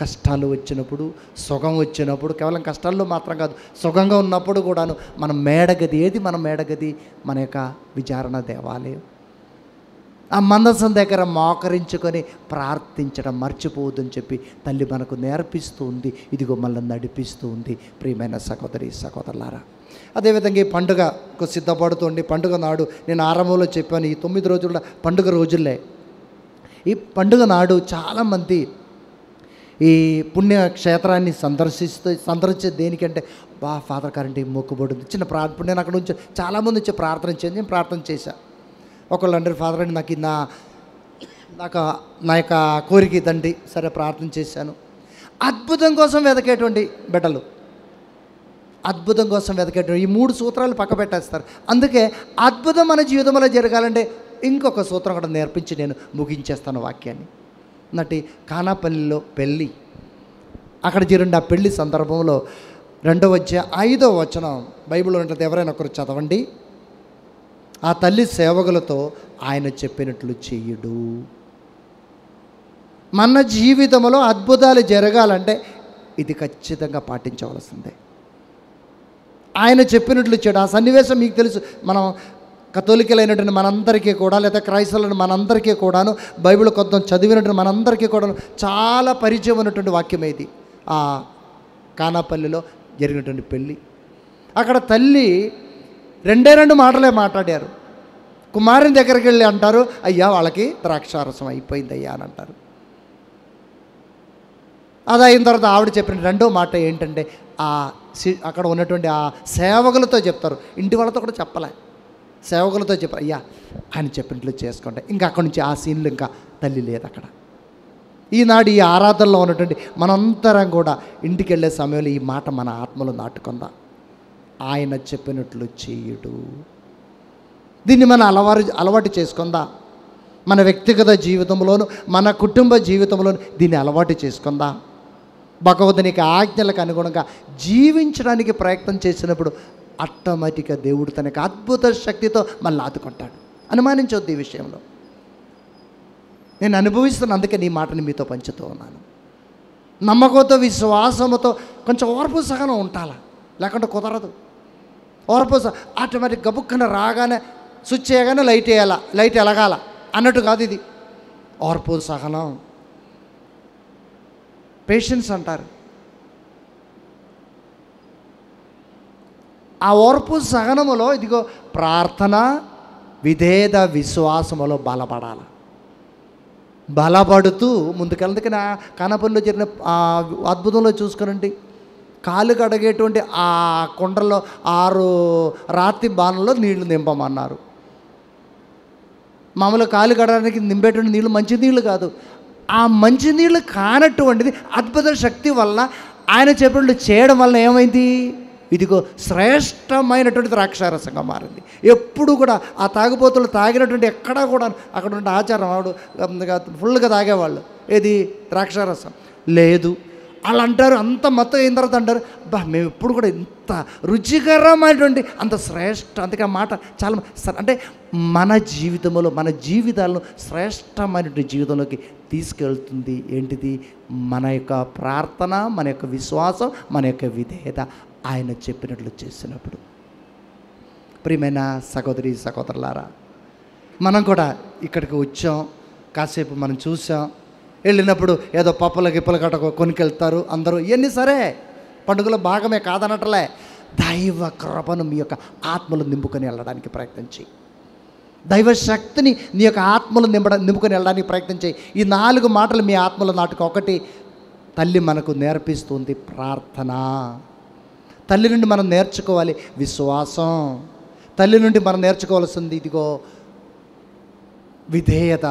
Speaker 2: కష్టాలు వచ్చినప్పుడు, సుఖం వచ్చినప్పుడు, కేవలం కష్టాల్లో మాత్రం కాదు, సుఖంగా ఉన్నప్పుడు కూడాను మన మేడగది ఏది? మన మేడగది మన యొక్క విచారణ దేవాలయం. ఆ మందసం దగ్గర మోకరించుకొని ప్రార్థించడం మర్చిపోవద్దని చెప్పి తల్లి మనకు నేర్పిస్తూ ఉంది. ఇదిగో మనల్ని నడిపిస్తూ ఉంది. ప్రియమైన సహోదరి సహోదరులారా, అదేవిధంగా ఈ పండుగకు సిద్ధపడుతుంది. పండుగ నాడు నేను ఆరంభంలో చెప్పాను, ఈ 9 రోజుల పండుగ రోజుల్లే. ఈ పండుగ నాడు చాలామంది ఈ పుణ్యక్షేత్రాన్ని సందర్శించే దేనికంటే ఫాదర్ గారంటే మొక్కుబడి ఉంది, చిన్న ప్రార్థన. నేను అక్కడ నుంచి చాలామంది వచ్చి ప్రార్థన చేయండి, నేను ప్రార్థన చేశాను. ఒకళ్ళు అంటే ఫాదర్ అండి నాకు నా యొక్క కోరిక ఇదండి. సరే ప్రార్థన చేశాను. అద్భుతం కోసం వెతకేటువంటి బిడ్డలు, అద్భుతం కోసం వెతకేటువంటి ఈ 3 సూత్రాలు పక్క పెట్టేస్తారు. అందుకే అద్భుతం మన జీవితంలో జరగాలంటే ఇంకొక సూత్రం కూడా నేర్పించి నేను ముగించేస్తాను వాక్యాన్ని. నటి కానాపల్లిలో పెళ్ళి, అక్కడ జరిగిన ఆ పెళ్లి సందర్భంలో 2వ అధ్యాయం 5వ వచనం బైబిల్లో ఉంటుంది. ఎవరైనా ఒకరు చదవండి. ఆ తల్లి సేవకులతో ఆయన చెప్పినట్లు చెయ్యడు. మన జీవితంలో అద్భుతాలు జరగాలంటే ఇది ఖచ్చితంగా పాటించవలసిందే. ఆయన చెప్పినట్లు చేయడు. ఆ సన్నివేశం మీకు తెలుసు. మనం కథోలికలైనటువంటి మనందరికీ కూడా, లేదా క్రైస్తవులైన మనందరికీ కూడాను, బైబిల్ కొంత చదివినటువంటి మనందరికీ కూడాను చాలా పరిచయం ఉన్నటువంటి వాక్యం ఇది. ఆ కానాపల్లిలో జరిగినటువంటి పెళ్ళి, అక్కడ తల్లి 2 మాటలే మాట్లాడారు. కుమారుని దగ్గరికి వెళ్ళి అంటారు, అయ్యా వాళ్ళకి ద్రాక్షారసం అయిపోయింది అయ్యా అని అంటారు. అది అయిన తర్వాత ఆవిడ చెప్పిన 2వ మాట ఏంటంటే అక్కడ ఉన్నటువంటి ఆ సేవకులతో చెప్తారు. ఇంటి వాళ్ళతో కూడా చెప్పలే, సేవకులతో చెప్పారు, అయ్యా ఆయన చెప్పినట్లు చేసుకుంటే. ఇంకా అక్కడి నుంచి ఆ సీన్లు ఇంకా తల్లి లేదు అక్కడ. ఈనాడు ఈ ఆరాధనలో ఉన్నటువంటి మనంతరం కూడా ఇంటికి వెళ్ళే సమయంలో ఈ మాట మన ఆత్మలో నాటుకుందా, ఆయన చెప్పినట్లు చేయుడు. దీన్ని మనం అలవాటు చేసుకుందా, మన వ్యక్తిగత జీవితంలోను మన కుటుంబ జీవితంలోను దీన్ని అలవాటు చేసుకుందా. భగవద్గీత ఆజ్ఞలకు అనుగుణంగా జీవించడానికి ప్రయత్నం చేసినప్పుడు ఆటోమేటిక్గా దేవుడు తన అద్భుత శక్తితో మనల్ని ఆదుకుంటాడు. అనుమానించవద్దు ఈ విషయంలో. నేను అనుభవిస్తున్న, అందుకే నీ మాటని మీతో పంచుతూ ఉన్నాను. నమ్మకంతో విశ్వాసంతో కొంచెం ఓర్పు సహనం ఉండాలా, లేకుంటే కుదరదు. ఓర్పు ఆటోమేటిక్ గబుక్కన రాగానే స్విచ్ చేయగానే లైట్ వేయాలా, లైట్ ఎలగాల అన్నట్టు కాదు ఇది. ఓర్పు సహనం, పేషెన్స్ అంటారు. ఆ ఓర్పు సహనములో ఇదిగో ప్రార్థన, విధేయత, విశ్వాసములో బలపడాలి. బలపడుతూ ముందుకెళ్ళదుకు నా కానాపల్లిలో జరిగిన అద్భుతంలో చూసుకునండి. కాలు కడిగేటువంటి ఆ కుండలో 6 రాతి బాణంలో నీళ్లు నింపమన్నారు. మామూలుగా కాలు కడగడానికి నింపేటువంటి నీళ్ళు మంచి నీళ్ళు కాదు. ఆ మంచి నీళ్ళు కానటువంటిది అద్భుత శక్తి వల్ల ఆయన చెప్పినట్లు చేయడం వల్ల ఏమైంది, ఇదిగో శ్రేష్టమైనటువంటి ద్రాక్షారసంగా మారింది. ఎప్పుడు కూడా ఆ తాగుబోతులు తాగినటువంటి ఎక్కడా కూడా అక్కడ ఉండే ఆచారం, వాడు ఫుల్గా తాగేవాళ్ళు ఏది ద్రాక్షారసం లేదు. వాళ్ళు అంటారు, అంత మొత్తం అయిన తర్వాత అంటారు, మేము ఎప్పుడు కూడా ఇంత రుచికరమైనటువంటి అంత శ్రేష్ట. అందుకే ఆ మాట చాలా అంటే మన జీవితంలో మన జీవితాలను శ్రేష్టమైనటువంటి జీవితంలోకి తీసుకెళ్తుంది. ఏంటిది? మన యొక్క ప్రార్థన, మన యొక్క విశ్వాసం, మన యొక్క విధేయత ఆయన చెప్పినట్లు చేసినప్పుడు. ప్రియమైన సహోదరి సహోదరులారా, మనం కూడా ఇక్కడికి వచ్చాం, కాసేపు మనం చూసాం. వెళ్ళినప్పుడు ఏదో పప్పుల గిప్పల గట్ట కొనుకెళ్తారు అందరూ, ఇవన్నీ సరే పండుగలో భాగమే కాదనట్లే. దైవ కృపను మీ యొక్క ఆత్మలు నింపుకొని వెళ్ళడానికి ప్రయత్నం చేయి. దైవ శక్తిని నీ యొక్క ఆత్మలు నింపుకొని వెళ్ళడానికి ప్రయత్నం చేయి. ఈ 4 మాటలు మీ ఆత్మలో నాటుకు. ఒకటి, తల్లి మనకు నేర్పిస్తుంది ప్రార్థన. తల్లి నుండి మనం నేర్చుకోవాలి విశ్వాసం. తల్లి నుండి మనం నేర్చుకోవాల్సింది ఇదిగో విధేయత.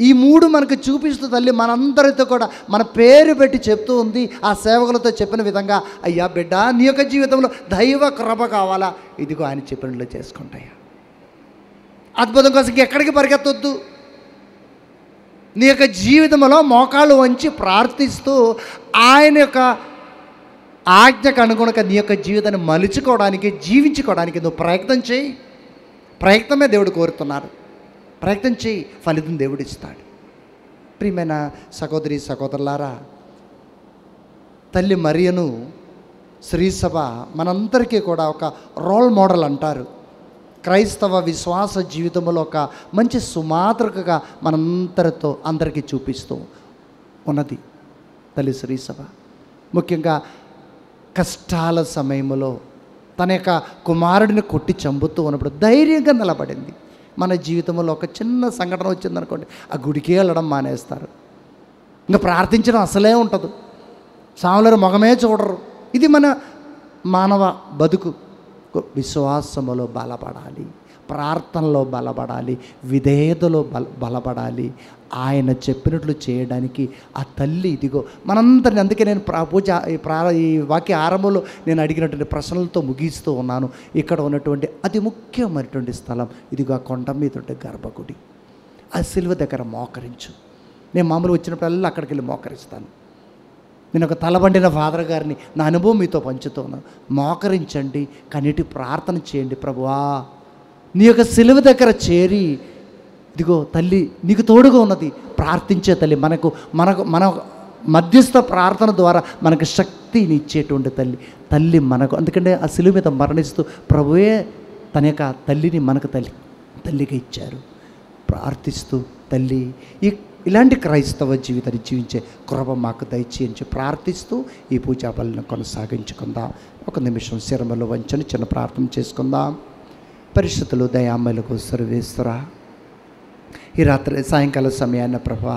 Speaker 2: ఈ 3 మనకు చూపిస్తూ తల్లి మనందరితో కూడా మన పేరు పెట్టి చెప్తూ ఉంది. ఆ సేవకులతో చెప్పిన విధంగా, అయ్యా బిడ్డ, నీ యొక్క జీవితంలో దైవ కృప కావాలా, ఇదిగో ఆయన చెప్పినట్లు చేసుకుంటాయా. అద్భుతం కోసం ఎక్కడికి పరిగెత్తొద్దు. నీ యొక్క జీవితంలో మోకాళ్ళు వంచి ప్రార్థిస్తూ ఆయన యొక్క ఆజ్ఞకు అనుగుణంగా నీ యొక్క జీవితాన్ని మలుచుకోవడానికి, జీవించుకోవడానికి నువ్వు ప్రయత్నం చేయి. ప్రయత్నమే దేవుడు కోరుతున్నారు. ప్రయత్నం చేయి, ఫలితం దేవుడు ఇస్తాడు. ప్రియమైన సహోదరి సహోదరులారా, తల్లి మరియను శ్రీసభ మనందరికీ కూడా ఒక రోల్ మోడల్ అంటారు. క్రైస్తవ విశ్వాస జీవితంలో ఒక మంచి సుమాతృకగా అందరికీ చూపిస్తూ ఉన్నది తల్లి శ్రీసభ. ముఖ్యంగా కష్టాల సమయంలో తన యొక్క కుమారుడిని కొట్టి చంపుతూ ఉన్నప్పుడు ధైర్యంగా నిలబడింది. మన జీవితంలో ఒక చిన్న సంఘటన వచ్చిందనుకోండి, ఆ గుడికే వెళ్ళడం మానేస్తారు, ఇంకా ప్రార్థించడం అసలే ఉంటుంది, సాములరు మొగమే చూడరు. ఇది మన మానవ బతుకు. విశ్వాసములో బలపడాలి, ప్రార్థనలో బలపడాలి, విధేయతలో బలపడాలి, ఆయన చెప్పినట్లు చేయడానికి ఆ తల్లి ఇదిగో మనందరిని. అందుకే నేను ఈ వాక్య ఆరంభంలో నేను అడిగినటువంటి ప్రశ్నలతో ముగిస్తూ ఉన్నాను. ఇక్కడ ఉన్నటువంటి అతి ముఖ్యమైనటువంటి స్థలం ఇదిగో ఆ కొండ మీద ఉండే గర్భగుడి. ఆ సిలువ దగ్గర మోకరించు. నేను మామూలు వచ్చినప్పుడల్లా అక్కడికి వెళ్ళి మోకరిస్తాను. నేను ఒక తలబండిన ఫాదర్ గారిని నా అనుభవం మీతో పంచుతున్నాను. మోకరించండి, కన్నీటి ప్రార్థన చేయండి. ప్రభువా, నీ యొక్క సిలువ దగ్గర చేరి ఇదిగో తల్లి నీకు తోడుగా ఉన్నది. ప్రార్థించే తల్లి మన మధ్యస్థ ప్రార్థన ద్వారా మనకు శక్తిని ఇచ్చేటువంటి తల్లి మనకు. అందుకంటే ఆ సిలువ మీద మరణిస్తూ ప్రభువే తన యొక్క తల్లిని మనకు తల్లిగా ఇచ్చారు. ప్రార్థిస్తూ తల్లి ఇలాంటి క్రైస్తవ జీవితాన్ని జీవించే కృప మాకు దయచేయించి ప్రార్థిస్తూ ఈ పూజా బలులను కొనసాగించుకుందాం. ఒక నిమిషం శిరమలో వంచని చిన్న ప్రార్థన చేసుకుందాం. పరిశుద్ధులు దయామయులకు సర్వేశ్వరా, ఈ రాత్రి సాయంకాల సమయాన్న ప్రభా,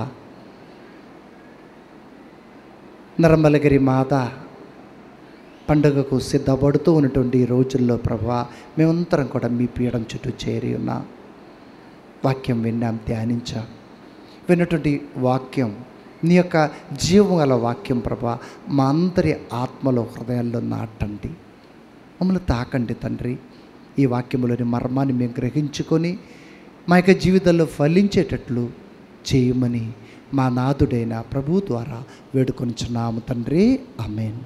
Speaker 2: నర్మలగిరి మాత పండుగకు సిద్ధపడుతూ ఉన్నటువంటి ఈ రోజుల్లో ప్రభా, మేమంతరం కూడా మీ పీఠం చుట్టూ చేరి ఉన్నాం. వాక్యం విన్నాం, ధ్యానించాం. విన్నటువంటి వాక్యం నీ యొక్క జీవం గల వాక్యం ప్రభా, మా అందరి ఆత్మలో హృదయాల్లో నాటండి, మమ్మల్ని తాకండి తండ్రి. ఈ వాక్యములోని మర్మాన్ని మేము గ్రహించుకొని మా యొక్క జీవితంలో ఫలించేటట్లు చేయమని మా నాథుడైన ప్రభు ద్వారా వేడుకొనిచున్నాము తండ్రి. ఆమేన్.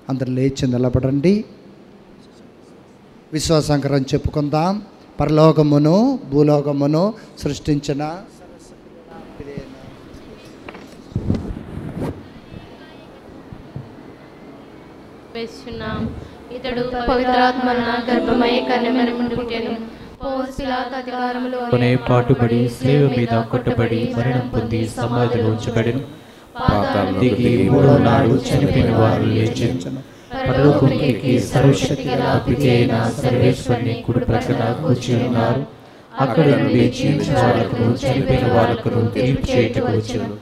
Speaker 2: అందరూ లేచి నిలబడండి. విశ్వాసాంకరం చెప్పుకుందాం. పరలోకమును భూలోకమును సృష్టించిన
Speaker 7: ఇతడు పవిత్రాత్మన గర్భమై కన్యమని పుట్టెను.
Speaker 1: కొనే పాటుబడి స్లేవ మీద కొట్టబడి మరణం పొంది సమాధిలో ఉంచబడెను. దిగి మూడో నాడు చనిపోయిన వారు లేచెను. పరలోకంకి సర్వశక్తి గల పిత అయిన సర్వేశ్వరుని కుడి ప్రక్కన కూర్చుని ఉన్నారు. అక్కడ నుండి జీవించిన వాళ్లకు చనిపోయిన వాళ్లకు తీర్పు చేయుటకు వచ్చెను.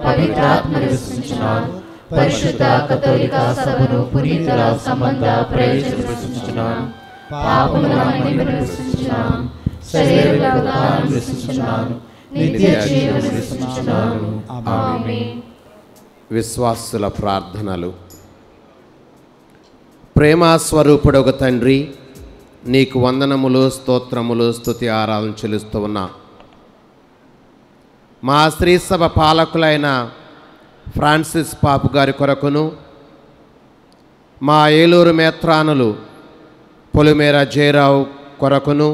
Speaker 1: పవిత్రాత్మను విశ్వసించున్నాను. పరిశుద్ధ కథోలిక సభను పునీతుల సంబంధ ప్రయోజనం విశ్వసించున్నాను. పాపముల మన్నికను విశ్వసించున్నాను. శరీర ఉద్ధానం విశ్వసించున్నాను. నిత్య జీవం విశ్వసించున్నాను. ఆమేన్.
Speaker 8: విశ్వాసుల ప్రార్థనలు. ప్రేమస్వరూపుడొక తండ్రి, నీకు వందనములు, స్తోత్రములు, స్తుతి ఆరాధన చెల్లిస్తూ ఉన్నా. మా శ్రీసభ పాలకులైన ఫ్రాన్సిస్ పాపు గారి కొరకును, మా ఏలూరు మేత్రానులు పొలిమేర జయరావు కొరకును,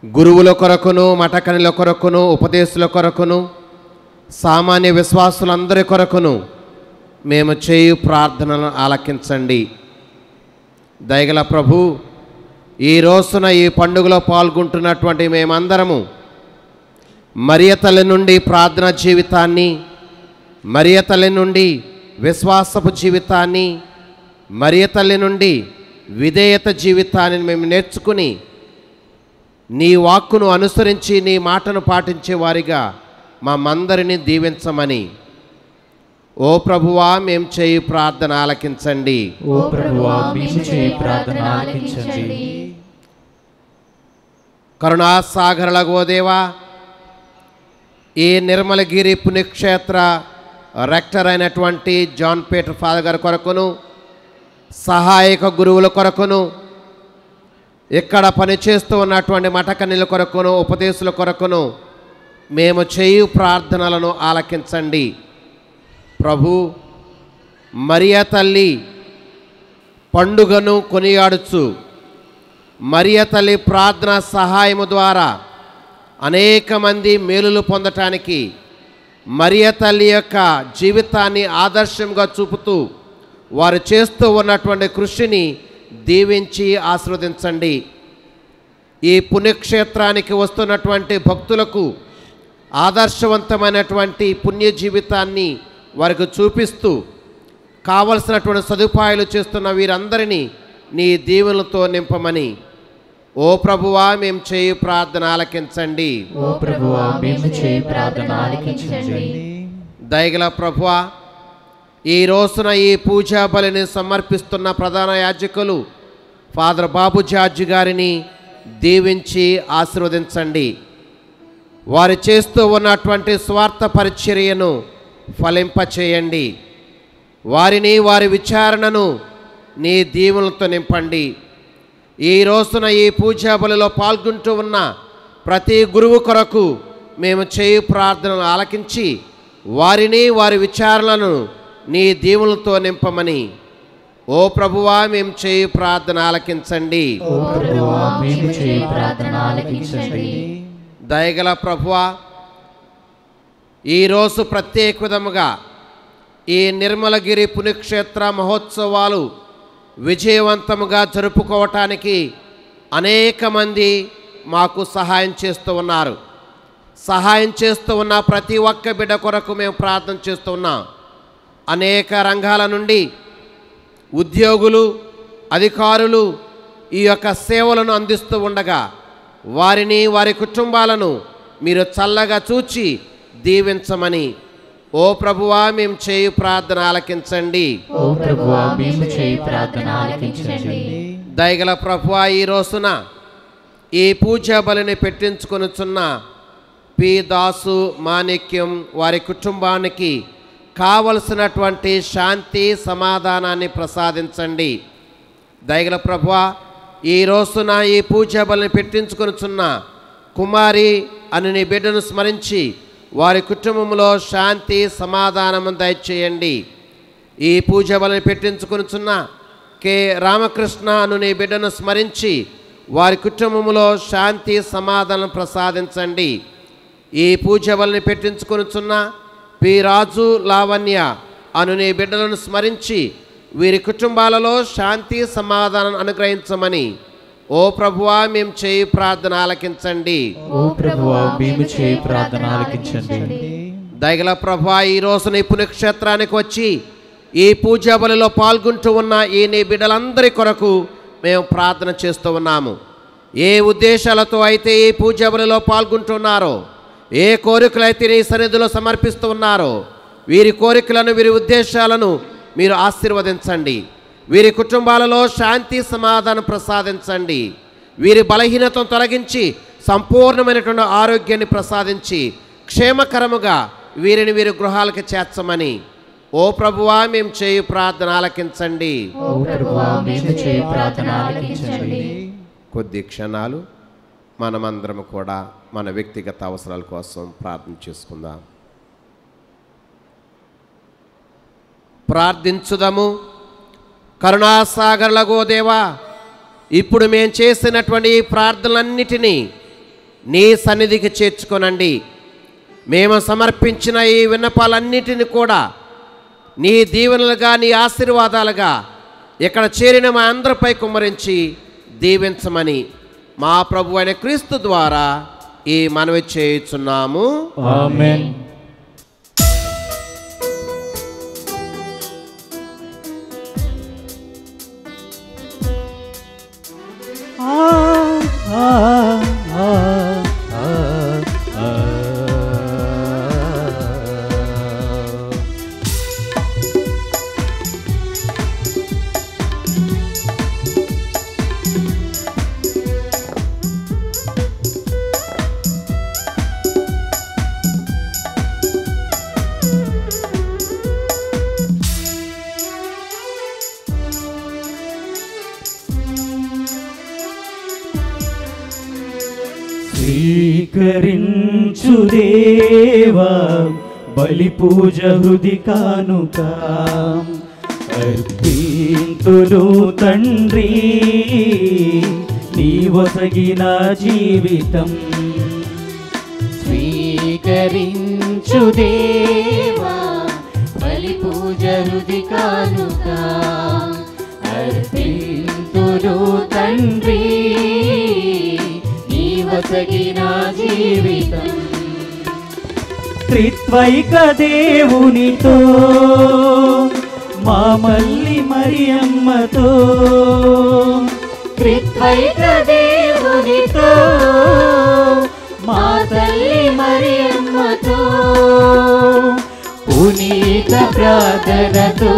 Speaker 8: గురువుల కొరకును, మఠకణుల కొరకును, ఉపదేశుల కొరకును, సామాన్య విశ్వాసులందరి కొరకును మేము చేయు ప్రార్థనలను ఆలకించండి. దయగల ప్రభు, ఈ రోజున ఈ పండుగలో పాల్గొంటున్నటువంటి మేమందరము మరియ తల్లి నుండి ప్రార్థన జీవితాన్ని, మరియ తల్లి నుండి విశ్వాసపు జీవితాన్ని, మరియ తల్లి నుండి విధేయత జీవితాన్ని మేము నేర్చుకుని నీ వాక్కును అనుసరించి నీ మాటను పాటించే వారిగా మమ్మందరినీ దీవించమని ఓ ప్రభువా మేము చేయు ప్రార్థన ఆలకించండి.
Speaker 1: ఓ ప్రభువా మేము చేయు ప్రార్థన ఆలకించండి.
Speaker 8: కరుణాసాగరల గోదేవా, ఈ నిర్మలగిరి పుణ్యక్షేత్ర రెక్టర్ అయినటువంటి జాన్ పీటర్ ఫాదర్ గారి కొరకును, సహాయక గురువుల కొరకును, ఇక్కడ పనిచేస్తూ ఉన్నటువంటి మఠకన్యల కొరకును, ఉపదేశుల కొరకును మేము చేయు ప్రార్థనలను ఆలకించండి. ప్రభు, మరియ తల్లి పండుగను కొనియాడుచు మరియ తల్లి ప్రార్థన సహాయము ద్వారా అనేక మంది మేలులు పొందటానికి మరియ తల్లి యొక్క జీవితాన్ని ఆదర్శంగా చూపుతూ వారు చేస్తూ ఉన్నటువంటి కృషిని దీవించి ఆశీర్వదించండి. ఈ పుణ్యక్షేత్రానికి వస్తున్నటువంటి భక్తులకు ఆదర్శవంతమైనటువంటి పుణ్య జీవితాన్ని వారికి చూపిస్తూ కావలసినటువంటి సదుపాయాలు చేస్తున్న వీరందరినీ నీ దీవెనలతో నింపమని ఓ ప్రభువా మేము చేయు ప్రార్థన ఆలకించండి.
Speaker 1: ఓ ప్రభువా మేము చేయు ప్రార్థన ఆలకించండి.
Speaker 8: దయగల ప్రభువా, ఈ రోజున ఈ పూజా బలిని సమర్పిస్తున్న ప్రధాన యాజకులు ఫాదర్ బాబు జార్జి గారిని దీవించి ఆశీర్వదించండి. వారు చేస్తూ ఉన్నటువంటి స్వార్థ పరిచర్యను ఫలింపచేయండి. వారిని వారి విచారణను నీ దీవెనలతో నింపండి. ఈ రోజున ఈ పూజా బలిలో పాల్గొంటూ ఉన్న ప్రతి గురువు కొరకు మేము చేయు ప్రార్థనలు ఆలకించి వారిని వారి విచారణలను నీ దీవెనలతో నింపమని ఓ ప్రభువా మేము చేయు ప్రార్థన ఆలకించండి.
Speaker 1: ఓ ప్రభువా మేము చేయు ప్రార్థన ఆలకించండి.
Speaker 8: దయగల ప్రభువా, ఈరోజు ప్రత్యేక విధముగా ఈ నిర్మలగిరి పుణ్యక్షేత్ర మహోత్సవాలు విజయవంతముగా జరుపుకోవటానికి అనేక మంది మాకు సహాయం చేస్తూ ఉన్నారు. సహాయం చేస్తూ ఉన్న ప్రతి ఒక్క బిడ్డ కొరకు మేము ప్రార్థన చేస్తూ ఉన్నాం. అనేక రంగాల నుండి ఉద్యోగులు, అధికారులు ఈ యొక్క సేవలను అందిస్తూ ఉండగా వారిని వారి కుటుంబాలను మీరు చల్లగా చూచి దీవించమని ఓ ప్రభువా మేము చేయు ప్రార్థన ఆలకించండి.
Speaker 1: ఓ ప్రభువా మేము చేయు ప్రార్థన ఆలకించండి.
Speaker 8: దయగల ప్రభువా, ఈ రోజున ఈ పూజా బలిని పెట్టించుకొనుచున్న పి దాసు మాణిక్యం వారి కుటుంబానికి కావలసినటువంటి శాంతి సమాధానాన్ని ప్రసాదించండి. దయగల ప్రభువా, ఈ రోజున ఈ పూజా బలిని పెట్టించుకొనుచున్న కుమారి అని నీ బిడ్డను స్మరించి వారి కుటుంబంలో శాంతి సమాధానము దయచేయండి. ఈ పూజా బలిని పెట్టించుకొనుచున్న కె రామకృష్ణ అను నీ బిడ్డను స్మరించి వారి కుటుంబంలో శాంతి సమాధానం ప్రసాదించండి. ఈ పూజా బలిని పెట్టించుకొనుచున్న పి రాజు లావణ్య అను నీ బిడ్డలను స్మరించి వీరి కుటుంబాలలో శాంతి సమాధానం అనుగ్రహించమని ఓ ప్రభువా మేము చేయు ప్రార్థన ఆలకించండి.
Speaker 1: ఓ ప్రభువా మేము చేయు ప్రార్థన ఆలకించండి.
Speaker 8: దయగల ప్రభువా, ఈ రోజున ఈ పుణ్యక్షేత్రానికి వచ్చి ఈ పూజా బలిలో పాల్గొంటూ ఉన్న ఈ నీ బిడ్డలందరి కొరకు మేము ప్రార్థన చేస్తూ ఉన్నాము. ఏ ఉద్దేశాలతో అయితే ఈ పూజా బలిలో పాల్గొంటున్నారో, ఏ కోరికలైతే నీ సన్నిధిలో సమర్పిస్తూ ఉన్నారో వీరి కోరికలను, వీరి ఉద్దేశాలను మీరు ఆశీర్వదించండి. వీరి కుటుంబాలలో శాంతి సమాధానం ప్రసాదించండి. వీరి బలహీనతను తొలగించి సంపూర్ణమైనటువంటి ఆరోగ్యాన్ని ప్రసాదించి క్షేమకరముగా వీరిని వీరి గృహాలకు చేర్చమని ఓ ప్రభువా మేము చేయు ప్రార్థన ఆలకించండి.
Speaker 1: ఓ ప్రభువా మేము చేయు ప్రార్థన ఆలకించండి.
Speaker 8: కొద్ది క్షణాలు మనమందరం కూడా మన వ్యక్తిగత అవసరాల కోసం ప్రార్థన చేసుకుందాం. ప్రార్థించుదాము. కరుణాసాగరులగో దేవా, ఇప్పుడు మేము చేసినటువంటి ఈ ప్రార్థనలన్నిటినీ నీ సన్నిధికి చేర్చుకొనండి. మేము సమర్పించిన ఈ విన్నపాలన్నిటిని కూడా నీ దీవెనలుగా, నీ ఆశీర్వాదాలుగా ఇక్కడ చేరిన మా అందరిపై కుమ్మరించి దీవించమని మా ప్రభు అయిన క్రీస్తు ద్వారా ఈ మనవి చేయుచున్నాము.
Speaker 1: ఆమేన్.
Speaker 4: స్వీకరించు దేవా బలి పూజ హృది కానుక అర్పింతులు తండ్రి నీ వసగిన జీవితం స్వీకరించు దేవా బలి పూజ హృది కానుక అర్పింతును తండ్రి నీవసగిన జీవితం. త్రిత్వైక దేవునితో మా మల్లి మరియమ్మతో త్రిత్వైక దేవునితో మా తల్లి మరియమ్మతో పునీత ప్రార్థనతో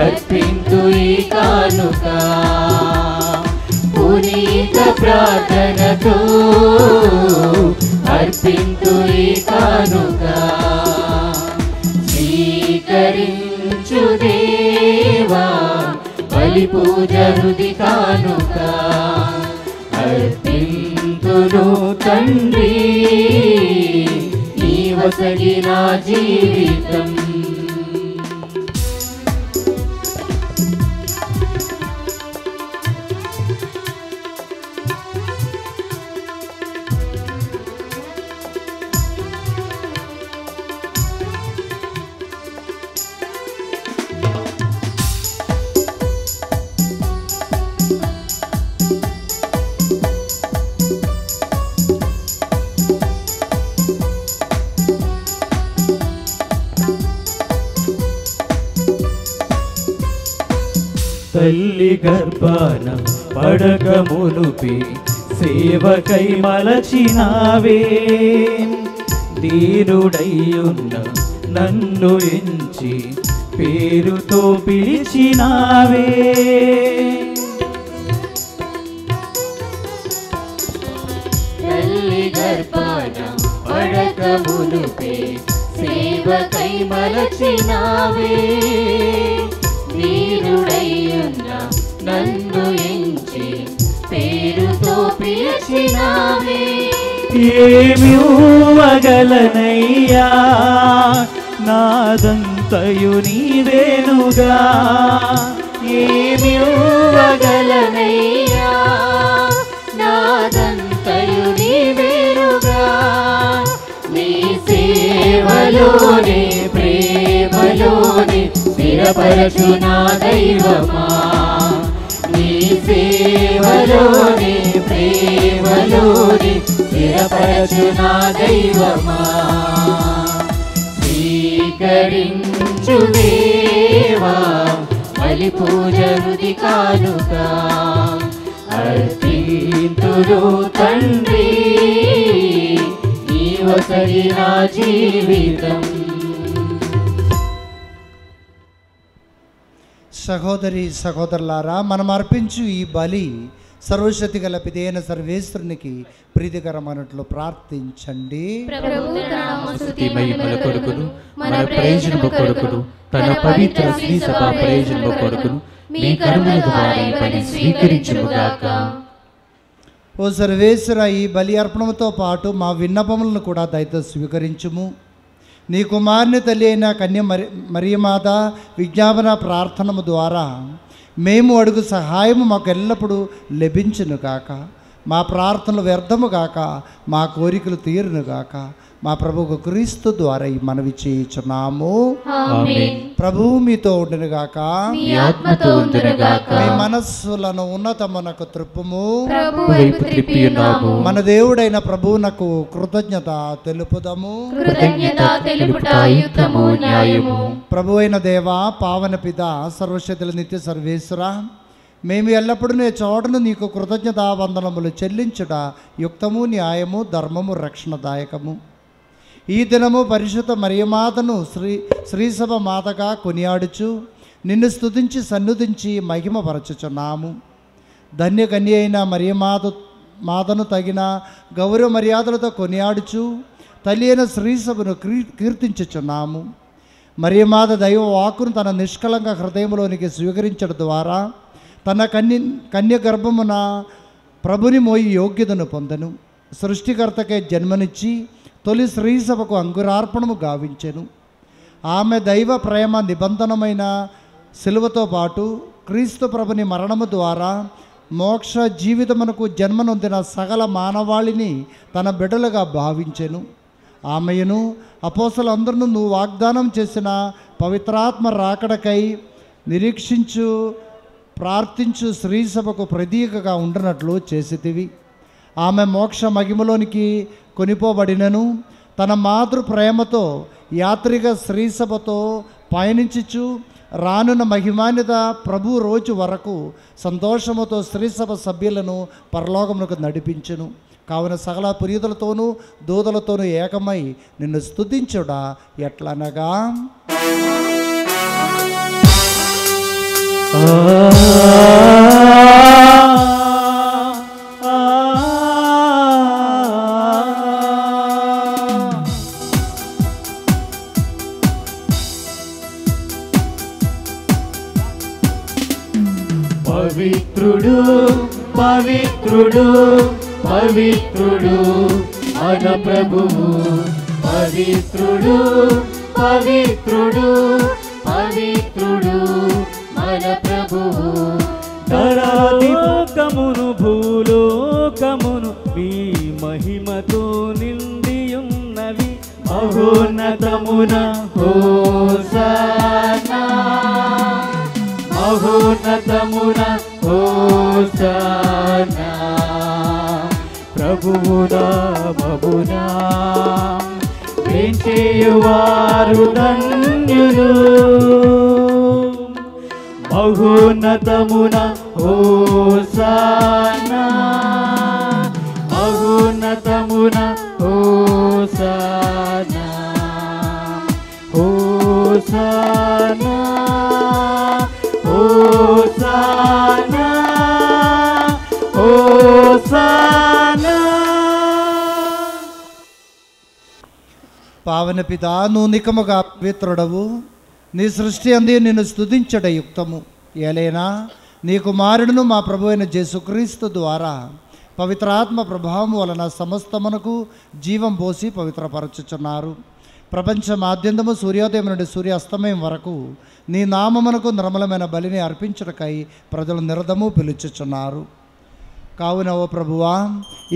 Speaker 4: అర్పింతు ఈ కానుక పునీత ప్రార్థనతో అర్పింతు ఈ కానుక స్వీకరించు దేవా బలి పూజ హృది కానుక అర్పింతును తండ్రి నీవసగిన జీవితం. తల్లి గర్భాన పడక మునుపి సేవకై మలచినావే దీనుడయ్యున్న నన్ను ఎంచి పేరుతో పిలిచినావే తల్లి గర్భాన పడక మునుపి సేవకై మలచినావే వీరుడయ్యున్న నన్ను ఎంచి పేరుతో పిలిచినావే ఏమి ఊవగలనయ్యా నాదంతయు నీవేనుగా ఏమి ఊవగలనయ్యా నాదంతయు నీవేనుగా నీ సేవలోనే ప్రేమలోనే స్థిరపరచు నా దైవమా నీ సేవలోనే ప్రేమలోనే స్థిరపరచు నా దైవమా స్వీకరించు దేవా బలి పూజ హృది కానుక అర్పింతును తండ్రి నీవసగిన జీవితం.
Speaker 2: సహోదరి సహోదరులారా, మనం అర్పించు ఈ బలి సర్వశక్తి గల పితైన సర్వేశ్వరునికి ప్రీతికరమైనట్లు ప్రార్థించండి.
Speaker 1: స్తుతి మహిమల కొరకును మన ప్రయోజనము కొరకును తన పవిత్ర శ్రీ సభ ప్రయోజనము కొరకును మీ కర్మల ద్వారా ఈ బలి స్వీకరించుగాక.
Speaker 2: ఓ సర్వేశ్వర, ఈ బలి అర్పణముతో పాటు మా విన్నపములను కూడా దయతో స్వీకరించుము. నీ కుమారుని తల్లి అయిన కన్య మరియమాత విజ్ఞాపన ప్రార్థనము ద్వారా మేము అడుగు సహాయము మాకు ఎల్లప్పుడూ లభించును గాక. మా ప్రార్థనలు వ్యర్థము గాక, మా కోరికలు తీరును గాక. మా ప్రభువు క్రీస్తు ద్వారా ఈ మనవి చేయుచున్నాము.
Speaker 7: ఆమేన్.
Speaker 2: ప్రభువు మీతో ఉండును గాక.
Speaker 7: మీ ఆత్మతో ఉండును గాక.
Speaker 2: మీ మనస్సులను ఉన్నతమునకు త్రిప్పుము.
Speaker 7: ప్రభు వైపు త్రిప్పి ఉన్నాము.
Speaker 2: మన దేవుడైన ప్రభువునకు కృతజ్ఞత తెలుపుదము.
Speaker 7: కృతజ్ఞత తెలుపుట యుక్తము న్యాయము.
Speaker 2: ప్రభు అయిన దేవా, పావన పిత, సర్వశక్తుల నిత్య సర్వేశ్వర, మేము ఎల్లప్పుడూ నీ చోటను నీకు కృతజ్ఞత వందనములు చెల్లించుట యుక్తము న్యాయము ధర్మము రక్షణదాయకము. ఈ దినము పరిశుద్ధ మరియమాతను శ్రీసభ మాతగా కొనియాడుచు నిన్ను స్తుతించి సన్నుతించి మహిమపరచుచున్నాము. ధన్యకన్య అయిన మరియమాతను తగిన గౌరవ మర్యాదలతో కొనియాడుచు తల్లి అయిన శ్రీసభను కీర్తించుచున్నాము. మరియమాత దైవ వాక్కును తన నిష్కలంక హృదయంలోనికి స్వీకరించడం ద్వారా తన కన్య గర్భమున ప్రభుని మోయి యోగ్యతను పొందను. సృష్టికర్తకే జన్మనిచ్చి తొలి శ్రీసభకు అంకురార్పణము గావించెను. ఆమె దైవ ప్రేమ నిబంధనమైన శిలువతో పాటు క్రీస్తు ప్రభుని మరణము ద్వారా మోక్ష జీవితమునకు జన్మనొందిన సకల మానవాళిని తన బిడ్డలుగా భావించెను. ఆమెను అపోస్తలులందరూ నువ్వు వాగ్దానం చేసిన పవిత్రాత్మ రాకడకై నిరీక్షించు ప్రార్థించు శ్రీసభకు ప్రతీకగా ఉండినట్లు చేసితివి. ఆమె మోక్ష మహిమలోనికి కొనిపోబడినను తన మాతృ ప్రేమతో యాత్రిక శ్రీసభతో పయనించుచు రానున్న మహిమాన్విత ప్రభు రోజు వరకు సంతోషముతో శ్రీసభ సభ్యులను పరలోకమునకు నడిపించును. కావున సకల పురీతులతోనూ దూతలతోనూ ఏకమై నిన్ను స్తుతించుడా ఎట్లనగా
Speaker 4: పవిత్రుడు పవిత్రుడు పవిత్రుడు మన ప్రభువు, పవిత్రుడు పవిత్రుడు పవిత్రుడు మన ప్రభువు.
Speaker 9: లోకమును భూలోకమును మీ మహిమతో నిండియున్నవి.
Speaker 4: మహోన్నతమున హోసన్నా, మహోన్నతమున హోసన్నా. ప్రభువు నామమున వేంచేయువారు ధన్యులు. మహోన్నతమున హోసన్నా, మహోన్నతమున హోసన్నా. హోసన్నా హోసన్నా హోసన్నా.
Speaker 2: పావన పితా, నువ్వు నికముగా పవిత్రుడవు. నీ సృష్టి అంది నిన్ను స్తుతించట యుక్తము. ఏలైనా నీ కుమారుడును మా ప్రభు అయిన యేసుక్రీస్తు ద్వారా పవిత్రాత్మ ప్రభావం వలన సమస్తమునకు జీవం పోసి పవిత్రపరచుచున్నారు. ప్రపంచ మాధ్యంతము సూర్యోదయం నుండి సూర్యాస్తమయం వరకు నీ నామమునకు నిర్మలమైన బలిని అర్పించుటకై ప్రజలు నిరదము పిలుచుచున్నారు. కావున ఓ ప్రభువా,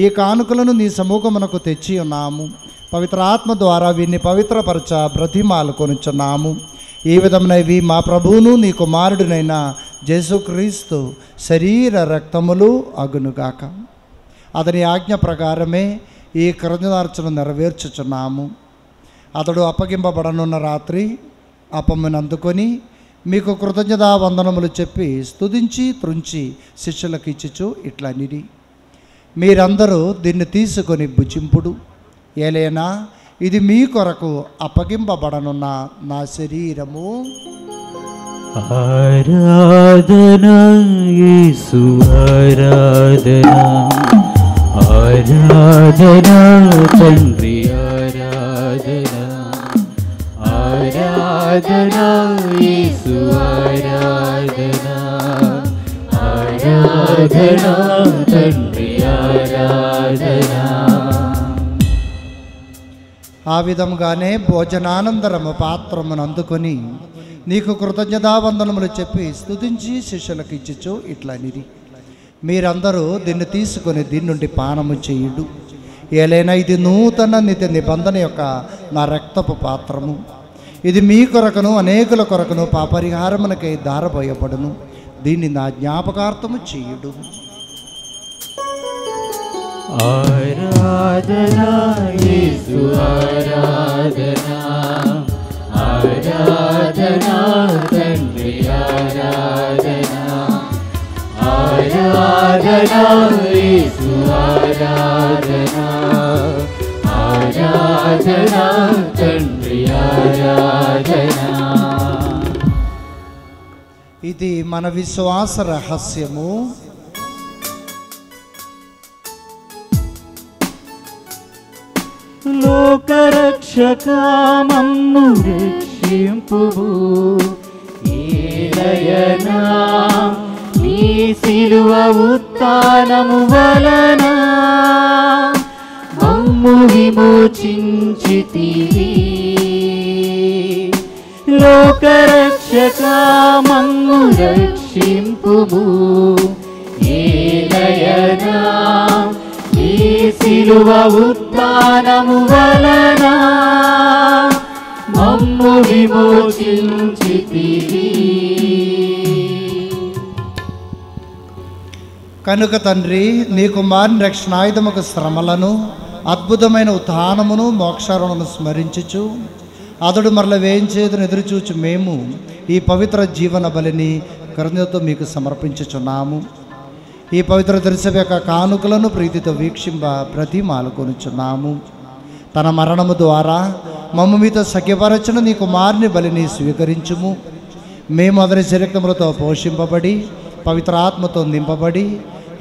Speaker 2: ఈ కానుకలను నీ సమూహమునకు తెచ్చి ఉన్నాము. పవిత్రాత్మ ద్వారా వీరిని పవిత్రపరచ బ్రతిమాలు కొనుచున్నాము. ఈ విధమునవి మా ప్రభువును నీ కుమారుడినైన యేసుక్రీస్తు శరీర రక్తములు అగునుగాక. అతని ఆజ్ఞ ప్రకారమే ఈ కృతజ్ఞతార్చన నెరవేర్చుచున్నాము. అతడు అప్పగింపబడనున్న రాత్రి అప్పమును అందుకొని మీకు కృతజ్ఞతా వందనములు చెప్పి స్తుతించి త్రుంచి శిష్యులకు ఇచ్చుచు ఇట్లా నిడి, మీరందరూ దీన్ని తీసుకొని భుజింపుడు. ఏలైనా ఇది మీ కొరకు అప్పగింపబడనున్న నా శరీరము.
Speaker 4: ఆరాధనా యేసు ఆరాధనా, ఆరాధనా తండ్రి ఆరాధనా, ఆరాధనా యేసు ఆరాధనా, ఆరాధనా తండ్రి ఆరాధనా.
Speaker 2: ఆ విధముగానే భోజనానంతరము పాత్రమును అందుకొని నీకు కృతజ్ఞతావందనములు చెప్పి స్తుతించి శిష్యులకు ఇచ్చుచు ఇట్లా నిరి, మీరందరూ దీన్ని తీసుకొని దీని నుండి పానము చేయుడు. ఏలైనా ఇది నూతన నిత్య నిబంధన యొక్క నా రక్తపు పాత్రము. ఇది మీ కొరకును అనేకుల కొరకును పాపరిహారమునకై దారబోయబడును. దీన్ని నా జ్ఞాపకార్థము చేయుడు.
Speaker 4: ఆరాధనా యేసు ఆరాధనా, ఆరాధనా తండ్రి ఆరాధనా, ఆరాధనా యేసు ఆరాధనా, ఆరాధనా తండ్రి ఆరాధనా.
Speaker 2: ఇది మన విశ్వాస రహస్యము.
Speaker 4: లోకరక్షకా మమ్ము రక్షింపువు. ఏలయనా నీ సిలువ ఉత్థానము వలన మమ్ము విమోచించితివి. లోకరక్షకా మమ్ము రక్షింపువు. సిలువ ఉత్థానము వలన మమ్ము విమోచించితివి.
Speaker 2: కనుక తండ్రి, నీ కుమారుని రక్షణాయుధముకు శ్రమలను, అద్భుతమైన ఉత్థానమును, మోక్షాలను స్మరించుచు అతడు మరల వేయించేదని ఎదురుచూచు మేము ఈ పవిత్ర జీవన బలిని కరుణతో మీకు సమర్పించుచున్నాము. ఈ పవిత్ర దర్శన యొక్క కానుకలను ప్రీతితో వీక్షింప బ్రతిమాలుకొనుచున్నాము. తన మరణము ద్వారా మమ్మ మీతో సఖ్యపరచిన నీ కుమారుని బలిని స్వీకరించుము. మేము అతని శరీరములతో పోషింపబడి పవిత్రాత్మతో నింపబడి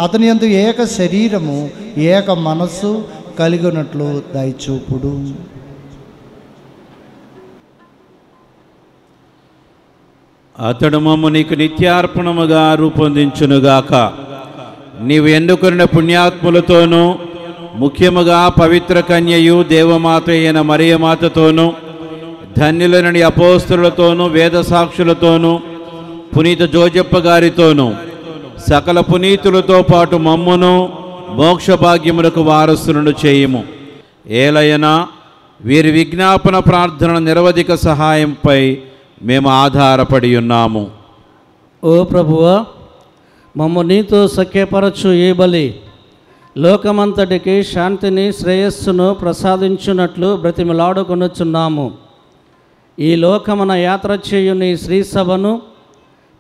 Speaker 2: అతని యందు ఏక శరీరము ఏక మనస్సు కలిగినట్లు దయచూపుడు.
Speaker 10: అతడు మమ్ము నీకు నిత్యార్పణముగా రూపొందించునుగాక. నీవు ఎన్నుకున్న పుణ్యాత్ములతోనూ, ముఖ్యముగా పవిత్ర కన్యయు దేవమాత అయిన మరియమాతతోనూ, ధన్యులని అపోస్తలులతోనూ, వేద సాక్షులతోనూ, పునీత జోజప్ప గారితోనూ, సకల పునీతులతో పాటు మమ్మును మోక్ష భాగ్యములకు వారసులను చేయుము. ఏలయనా వీరి విజ్ఞాపన ప్రార్థన నిరవధిక సహాయంపై మేము ఆధారపడి ఉన్నాము.
Speaker 11: ఓ ప్రభువా, మమ్ము నీతో సఖ్యపరచు ఈ బలి లోకమంతటికి శాంతిని, శ్రేయస్సును ప్రసాదించున్నట్లు బ్రతిమలాడుకొనుచున్నాము. ఈ లోకమున యాత్ర చేయు నీ శ్రీసభను,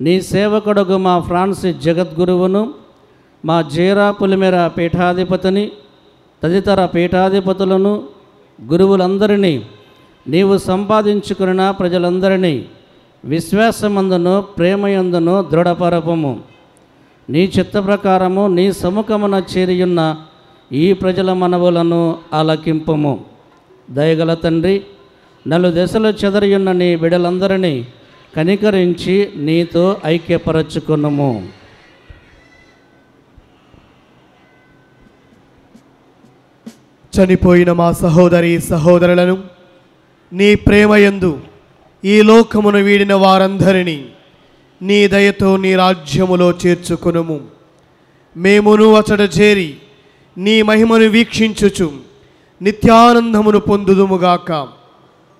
Speaker 11: నీ సేవకుడుగు మా ఫ్రాన్సిస్ జగద్గురువును, మా జీరా పులిమెర పీఠాధిపతిని, తదితర పీఠాధిపతులను, గురువులందరినీ, నీవు సంపాదించుకున్న ప్రజలందరినీ విశ్వాసమందును ప్రేమయందును దృఢపరపము. నీ చిత్త ప్రకారము నీ సముఖమున చేరియున్న ఈ ప్రజల మనవులను ఆలకింపము. దయగల తండ్రి, నలుదెసలు చెదరియున్న నీ బిడలందరినీ కనికరించి నీతో ఐక్యపరచుకొనుము.
Speaker 12: చనిపోయిన మా సహోదరి సహోదరులను నీ ప్రేమయందు ఈ లోకమును వీడిన వారందరినీ నీ దయతో నీ రాజ్యములో చేర్చుకొనుము. మేమును అతడు చేరి నీ మహిమను వీక్షించుచు నిత్యానందమును పొందుదుముగాక.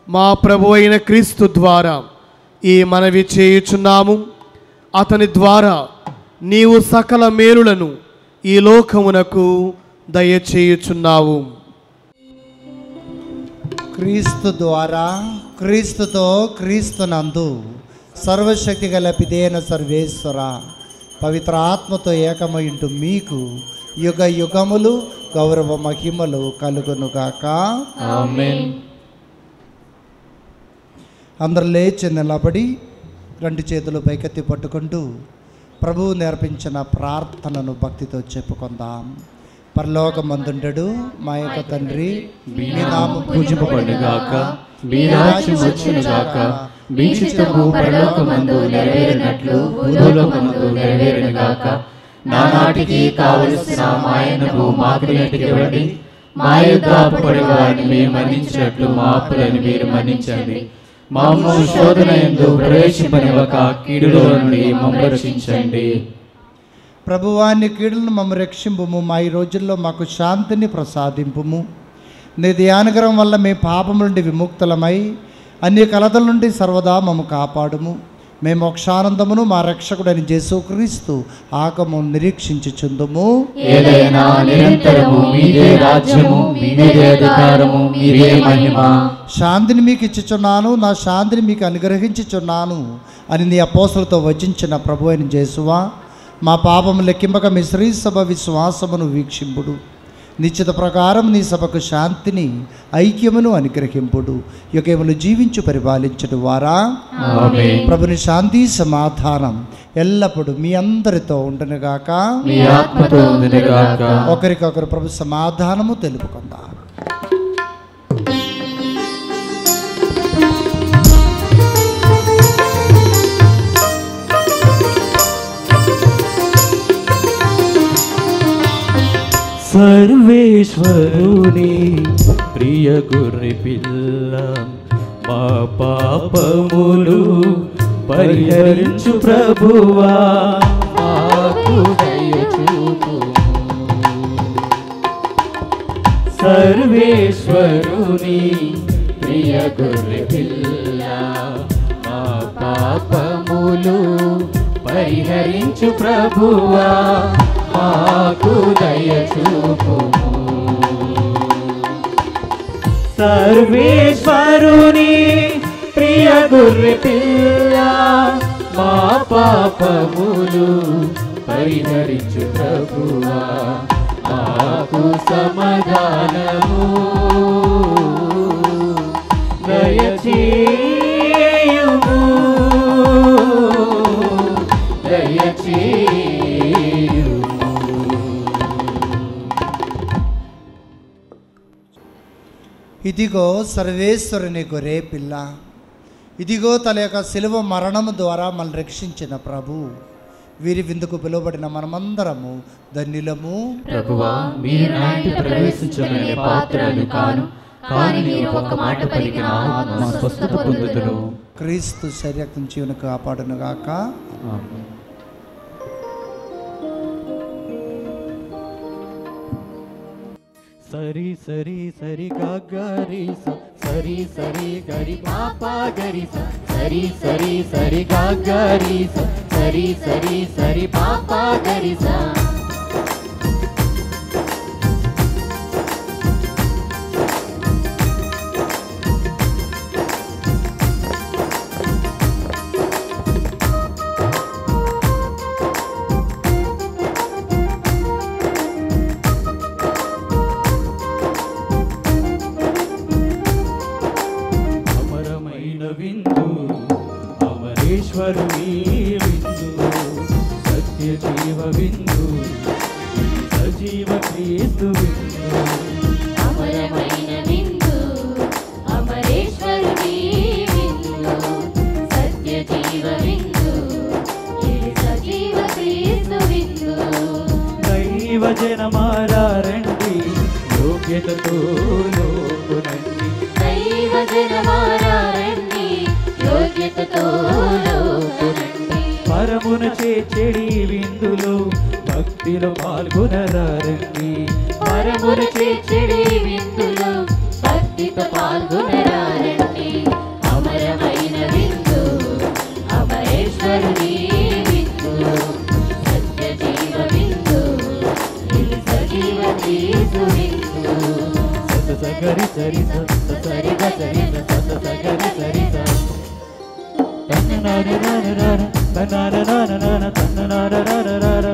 Speaker 12: మా ప్రభు అయిన క్రీస్తు ద్వారా ఈ మనవి చేయుచున్నాము. అతని ద్వారా నీవు సకల మేలులను ఈ లోకమునకు దయచేయుచున్నావు.
Speaker 2: క్రీస్తు ద్వారా, క్రీస్తుతో, క్రీస్తునందు సర్వశక్తి గల పితైన సర్వేశ్వర పవిత్ర ఆత్మతో ఏకమైంటూ మీకు యుగ యుగములు గౌరవ మహిమలు కలుగునుగాక.
Speaker 1: ఆమేన్.
Speaker 2: అందరూ లేచి నిలబడి రెండు చేతులు పైకెత్తి పట్టుకుంటూ ప్రభువు నేర్పించిన ప్రార్థనను భక్తితో చెప్పుకుందాం. పరలోకమందుండెడు మా యొక్క తండ్రి,
Speaker 1: మీ నామము పూజింపబడుగాక, మీ రాజ్యం వచ్చునుగాక, మీ చిత్తము పరలోకమందు నెరవేరినట్లు భూలోకమందు నెరవేరునుగాక. నానాటికి కావలసిన మాయనము మాకు నేటికి ఇవ్వండి. మా యొద్ద అప్పుపడి వారిని మేము మన్నించినట్లు మా అప్పులను మీరు మన్నించండి. మమ్ము శోధన యందు ప్రవేశింపనివ్వక కీడులో నుండి మమ్ము రక్షించండి.
Speaker 2: ప్రభువాన్ని కీడులను మమ్మ రక్షింపుము. మా ఈ రోజుల్లో మాకు శాంతిని ప్రసాదింపుము. నీ ధ్యానగ్రహం వల్ల మీ పాపం నుండి విముక్తులమై అన్ని కలతల నుండి సర్వదా మమ్ము కాపాడుము. మేము మోక్షానందమును మా రక్షకుడని యేసుక్రీస్తు ఆగము నిరీక్షించుచుందుము.
Speaker 1: ఏదైనా నిరంతరము మీదే రాజ్యము, మీదే అధికారము, మీదే మహిమ.
Speaker 2: శాంతిని మీకు ఇచ్చుచున్నాను, నా శాంతిని మీకు అనుగ్రహించుచున్నాను అని నీ అపోస్తలులతో వచించిన ప్రభు అయిన యేసువా, మా పాపము లెక్కింపక మీ శ్రీ సభ విశ్వాసమును వీక్షింపుడు. నిశ్చిత ప్రకారం నీ సభకు శాంతిని, ఐక్యమును అనుగ్రహింపుడు. యుగములు జీవించు పరిపాలించడు వారా.
Speaker 1: ఆమేన్.
Speaker 2: ప్రభుని శాంతి సమాధానం ఎల్లప్పుడూ మీ అందరితో ఉండునుగాక,
Speaker 1: మీ ఆత్మతో ఉండునుగాక.
Speaker 2: ఒకరికొకరు ప్రభు సమాధానము తెలుపుకుందాం.
Speaker 4: సర్వేశ్వరుని ప్రియ గొర్రె పిల్ల, మా పాపములు పరిహరించు ప్రభువా, మాకు దయ చూపుము. సర్వేశ్వరుని ప్రియ గొర్రె పిల్ల మా పాపములు పరిహరించు ప్రభువా మాకు దయ చూపుము. సర్వేశ్వరుని ప్రియ గొర్రె పిల్ల మా పాపములు పరిహరించు ప్రభువా మాకు సమాధానము దయచేయుము దయచేయుము.
Speaker 2: ఇదిగో సర్వేశ్వరుని గొర్రె పిల్ల, ఇదిగో తన యొక్క శిలువ మరణము ద్వారా మనల్ని రక్షించిన ప్రభు. వీరి విందుకు పిలువబడిన మనమందరము ధన్యులము.
Speaker 4: ప్రభువా, మీరు నా ఇంటి ప్రవేశించమనే పాత్రలు కాను, కానీ మీరు ఒక మాట పలికిన ఆత్మ స్వస్థత పొందుదును.
Speaker 2: క్రీస్తు శరీరం జీవన కాపాడును గాక.
Speaker 4: సరి సరి సరి గరి సరి సరి గరి పాపా గరి సరి సరి సరి గరి సరి సరి సరి పాపా గరి అమరేశ్వరుని విందు సత్య జీవ విందు సజీవ క్రీస్తు విందు.
Speaker 7: అమరమైన విందు అమరేశ్వరుని విందు సత్య జీవ విందు ఇది సజీవ క్రీస్తు విందు.
Speaker 4: దైవ జనమారండి యోగ్యతతో లోపునండి.
Speaker 7: దైవ జనమారండి యోగ్యతతో లోపునండి.
Speaker 4: పరమున చేచెడి విందులో భక్తిలో పాల్గొనరండి.
Speaker 7: పరమున చేచెడి విందులో భక్తితో పాల్గొనరండి. అమరమైన విందు అమరేశ్వరుని విందు సత్య జీవ విందు ఇది సజీవ క్రీస్తు విందు.
Speaker 4: సత సగరి సరి సత సరి గరి సత సగరి సరి తన్ననారనారనార తన్ననారనారనార తన్ననారనారనార.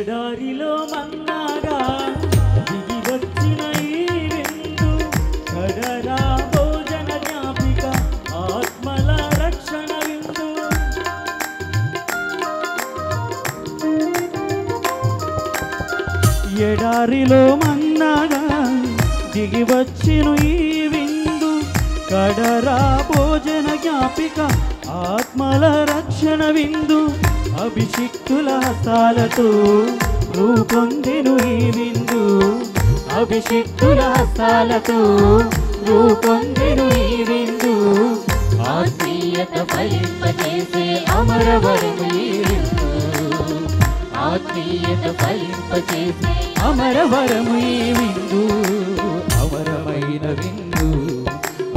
Speaker 4: ఎడారిలో మన్నాగా దిగి వచ్చిన ఈ విందు కడరా భోజన జ్ఞాపిక ఆత్మల రక్షణ విందు. ఎడారిలో మన్నాగా దిగి వచ్చిన ఈ విందు కడరా భోజన జ్ఞాపిక ఆత్మల రక్షణ విందు. అభిషిక్తుల హస్తాలతో రూపొందెను ఈ విందు. అభిషిక్తుల హస్తాలతో రూపొందెను ఈ విందు.
Speaker 7: ఆత్మీయత ఫలింపజేసే అమరవరము ఈ విందు. ఆత్మీయత ఫలింపజేసే
Speaker 4: అమరవరము ఈ విందు. అమరమైన విందు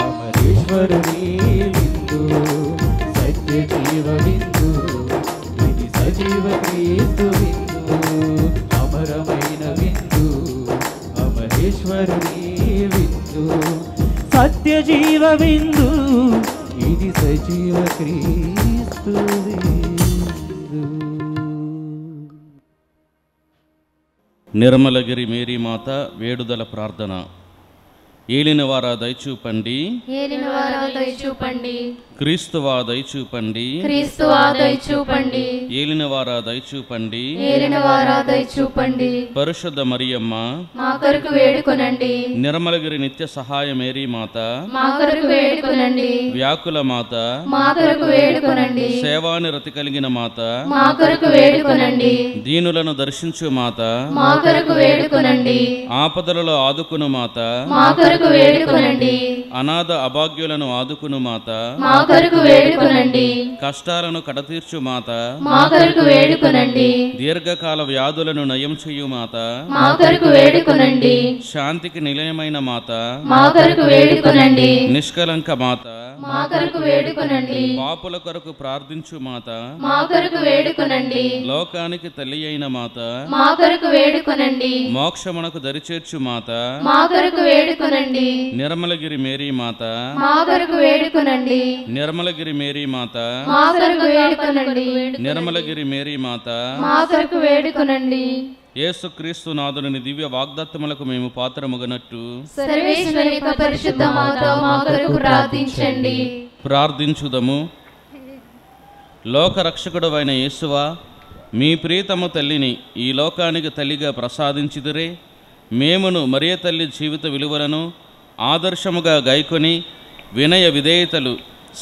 Speaker 4: అమరేశ్వరుని విందు సత్య జీవ విందు ఇది సజీవ క్రీస్తు విందు. అమరమైన విందు అమరేశ్వరుని విందు సత్య జీవ విందు ఇది సజీవ క్రీస్తు విందు.
Speaker 13: నిర్మలగిరి మేరీ మాత వేడుదల ప్రార్థన. ఏలినవారా దయచూపండి,
Speaker 7: ఏలినవారా దయచూపండి,
Speaker 13: క్రీస్తువా దయచూపండి,
Speaker 7: క్రీస్తువా దయచూపండి,
Speaker 13: ఏలినవారా దయచూపండి,
Speaker 7: ఏలినవారా దయచూపండి.
Speaker 13: పరిశుద్ధ మరియమ్మ
Speaker 7: మా కొరకు వేడుకొనండి,
Speaker 13: నిర్మలగిరి నిత్య సహాయ మేరీ మాత,
Speaker 7: మా కొరకు వేడుకొనండి,
Speaker 13: వ్యాకుల మాత,
Speaker 7: మా కొరకు వేడుకొనండి,
Speaker 13: సేవానిరతి కలిగిన మాత,
Speaker 7: మా కొరకు వేడుకొనండి,
Speaker 13: దీనులను దర్శించు మాత,
Speaker 7: మా కొరకు వేడుకొనండి,
Speaker 13: ఆపదలలో ఆదుకును మాత,
Speaker 7: మా కొరకు వేడుకొనండి,
Speaker 13: అనాథ అభాగ్యులను ఆదుకును మాత,
Speaker 7: మా కొరకు వేడుకొనండి,
Speaker 13: కష్టాలను కడతీర్చు మాత,
Speaker 7: మా కొరకు వేడుకొనండి,
Speaker 13: దీర్ఘకాల వ్యాధులను నయం చేయు మాత,
Speaker 7: మా కొరకు వేడుకొనండి,
Speaker 13: శాంతికి నిలయమైన మాత,
Speaker 7: మా కొరకు వేడుకొనండి,
Speaker 13: నిష్కలంక మాత,
Speaker 7: మా కొరకు వేడుకొనండి,
Speaker 13: పాపుల కొరకు ప్రార్థించు మాత,
Speaker 7: మా కొరకు వేడుకొనండి,
Speaker 13: లోకానికి తల్లి అయిన మాత,
Speaker 7: మా కొరకు వేడుకొనండి,
Speaker 13: మోక్షమునకు దరిచేర్చు మాత,
Speaker 7: మా కొరకు వేడుకొనండి,
Speaker 13: నిర్మలగిరి మేరీ మాత,
Speaker 7: మా కొరకు వేడుకొనండి,
Speaker 13: నిర్మలగిరి మేరీ మాత,
Speaker 7: మా కొరకు వేడుకొనండి,
Speaker 13: నిర్మలగిరి మేరీ మాత,
Speaker 7: మా కొరకు వేడుకొనండి.
Speaker 13: యేసుక్రీస్తు నాథుని దివ్య వాగ్దత్తములకు మేము పాత్రముగనట్టు
Speaker 7: సర్వేశ్వరి యొక్క పరిశుద్ధ మాత మా కొరకు ప్రార్థించండి.
Speaker 13: ప్రార్థించుదము. లోకరక్షకుడవైన యేసువా, మీ ప్రియతమ తల్లిని ఈ లోకానికి తల్లిగా ప్రసాదించిదిరే. మేమును మరియ తల్లి జీవిత విలువలను ఆదర్శముగా గైకొని వినయ విధేయతలు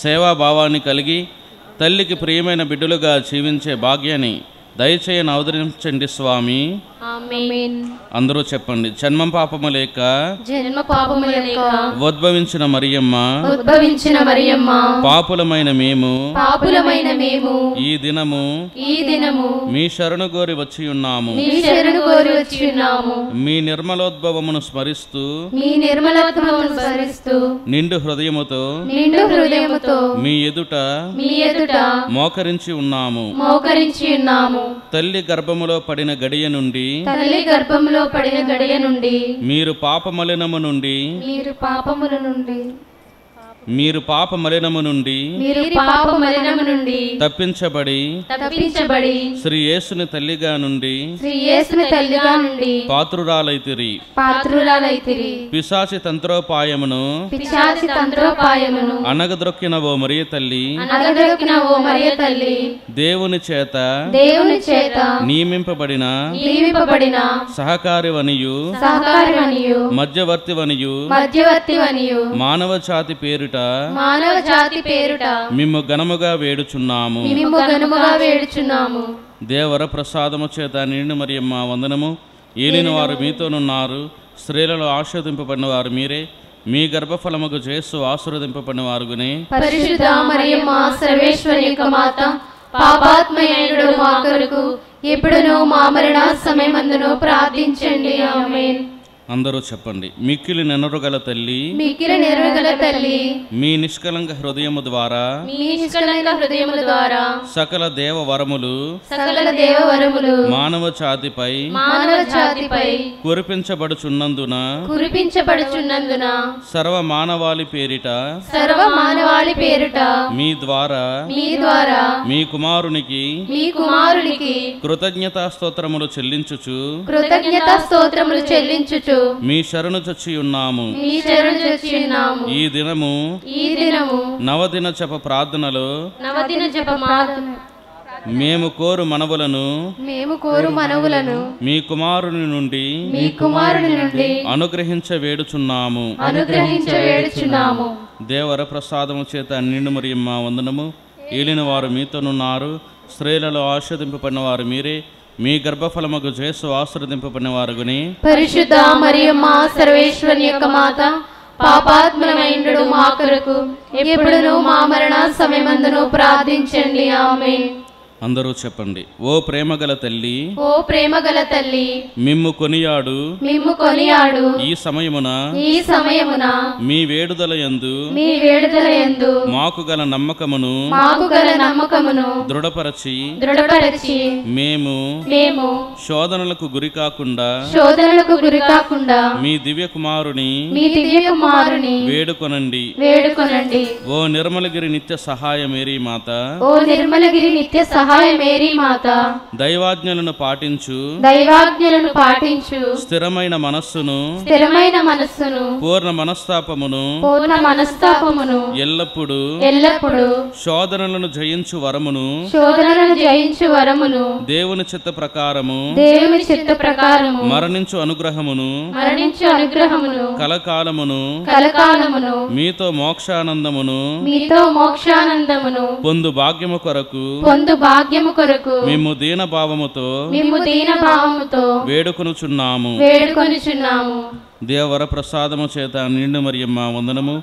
Speaker 13: సేవాభావాన్ని కలిగి తల్లికి ప్రియమైన బిడ్డలుగా జీవించే భాగ్యాన్ని దయచేయని అవతరించండి స్వామి.
Speaker 7: ఆమేన్.
Speaker 13: అందరూ చెప్పండి. జన్మం పాపము లేక,
Speaker 7: జన్మ పాపము లేక,
Speaker 13: ఉద్భవించిన మరియమ్మ,
Speaker 7: ఉద్భవించిన మరియమ్మ,
Speaker 13: పాపులమైన మేము,
Speaker 7: పాపులమైన మేము,
Speaker 13: ఈ దినము
Speaker 7: మీ
Speaker 13: శరణు కోరి వచ్చి ఉన్నాము.
Speaker 7: మీ శరణు కోరి వచ్చి ఉన్నాము.
Speaker 13: మీ నిర్మలోద్భవమును స్మరిస్తూ,
Speaker 7: మీ నిర్మలత్వమును స్మరిస్తూ,
Speaker 13: నిండు హృదయముతో మీ ఎదుట మోకరించి ఉన్నాము. తల్లి గర్భములో పడిన గడియ నుండి, మీరు పాపమలినము నుండి, మీరు పాపమలినము నుండి తప్పించబడి శ్రీ యేసుని తల్లిగా నుండి పాత్రురాలైతిరి. పిశాచి తంత్రోపాయమును అనగద్రొక్కిన ఓ మరియ తల్లి, దేవుని చేత నియమింపబడిన సహకారివనియు మధ్యవర్తివనియు మానవ జాతి పేరుట మిమ్ము ఘనముగా వేడుచున్నాము. దేవర ప్రసాదము చేత నిండు మరియమ్మ వందనము. ఏలిన వారు మీతోనున్నారు, స్త్రీలలో ఆశీర్వదింపబడిన వారు మీరే. మీ గర్భఫలముకు యేసు ఆశీర్వదింపబడిన వారుగునే.
Speaker 7: పరిశుద్ధ మరియమ్మ సర్వేశ్వరి యొక్క మాత, పాపాత్మయుడు మా కొరకు ఎప్పుడును మా మరణ సమయమందును ప్రార్థించండి. ఆమేన్.
Speaker 13: అందరూ చెప్పండి. మిక్కిలి నెనరుగల తల్లి, మీ నిష్కలంక హృదయము ద్వారా సకల దేవ వరములు మానవ జాతిపై కురిపించబడుచున్నందున సర్వ మానవాళి పేరిట మీ ద్వారా మీ కుమారునికి కృతజ్ఞతా స్తోత్రములు చెల్లించుచు మీ శరణు చొచ్చి ఉన్నాము. ఈ దినము నవదిన జప ప్రార్థనలో మేము కోరు మనవులను మీ కుమారుని నుండి అనుగ్రహించ వేడుచున్నాము. దేవర ప్రసాదము చేత నిండు మరియమ్మ వందనము. ఏలిన వారు మీతోనున్నారు, స్త్రీలలో ఆశీర్వదింపబడిన వారు మీరే. మీ గర్భఫలముకు యేసు ఆశీర్వదింపబడిన వారుగుని.
Speaker 7: పరిశుద్ధ మరియమ్మ సర్వేశ్వరి యొక్క మాత, పాపాత్మయుడు మా కొరకు ఎప్పుడును మా మరణ సమయమందును ప్రార్థించండి. ఆమేన్.
Speaker 13: అందరూ చెప్పండి. ఓ ప్రేమగల తల్లి, మిమ్ము కొనియాడు ఈ సమయమున మీ వేడుదల యందు మాకు గల నమ్మకమును దృఢపరచి మేము శోధనలకు గురి కాకుండా మీ దివ్య కుమారుని వేడుకొనండి. ఓ నిర్మలగిరి నిత్య సహాయ మేరీ మాత,
Speaker 7: సహాయ మేరీ మాత,
Speaker 13: దైవాజ్ఞలను పాటించు స్థిరమైన మనస్సును పూర్ణ మనస్తాపమును ఎల్లప్పుడూ శోధనలను జయించు వరమును దేవుని చిత్త ప్రకారము మరణించు అనుగ్రహమును కలకాలమును మీతో మోక్షానందమును పొందు భాగ్యము కొరకు మేము దీన భావముతో వేడుకొనుచున్నాము. దేవర ప్రసాదము చేత నిండు మరియమ్మ వందనము.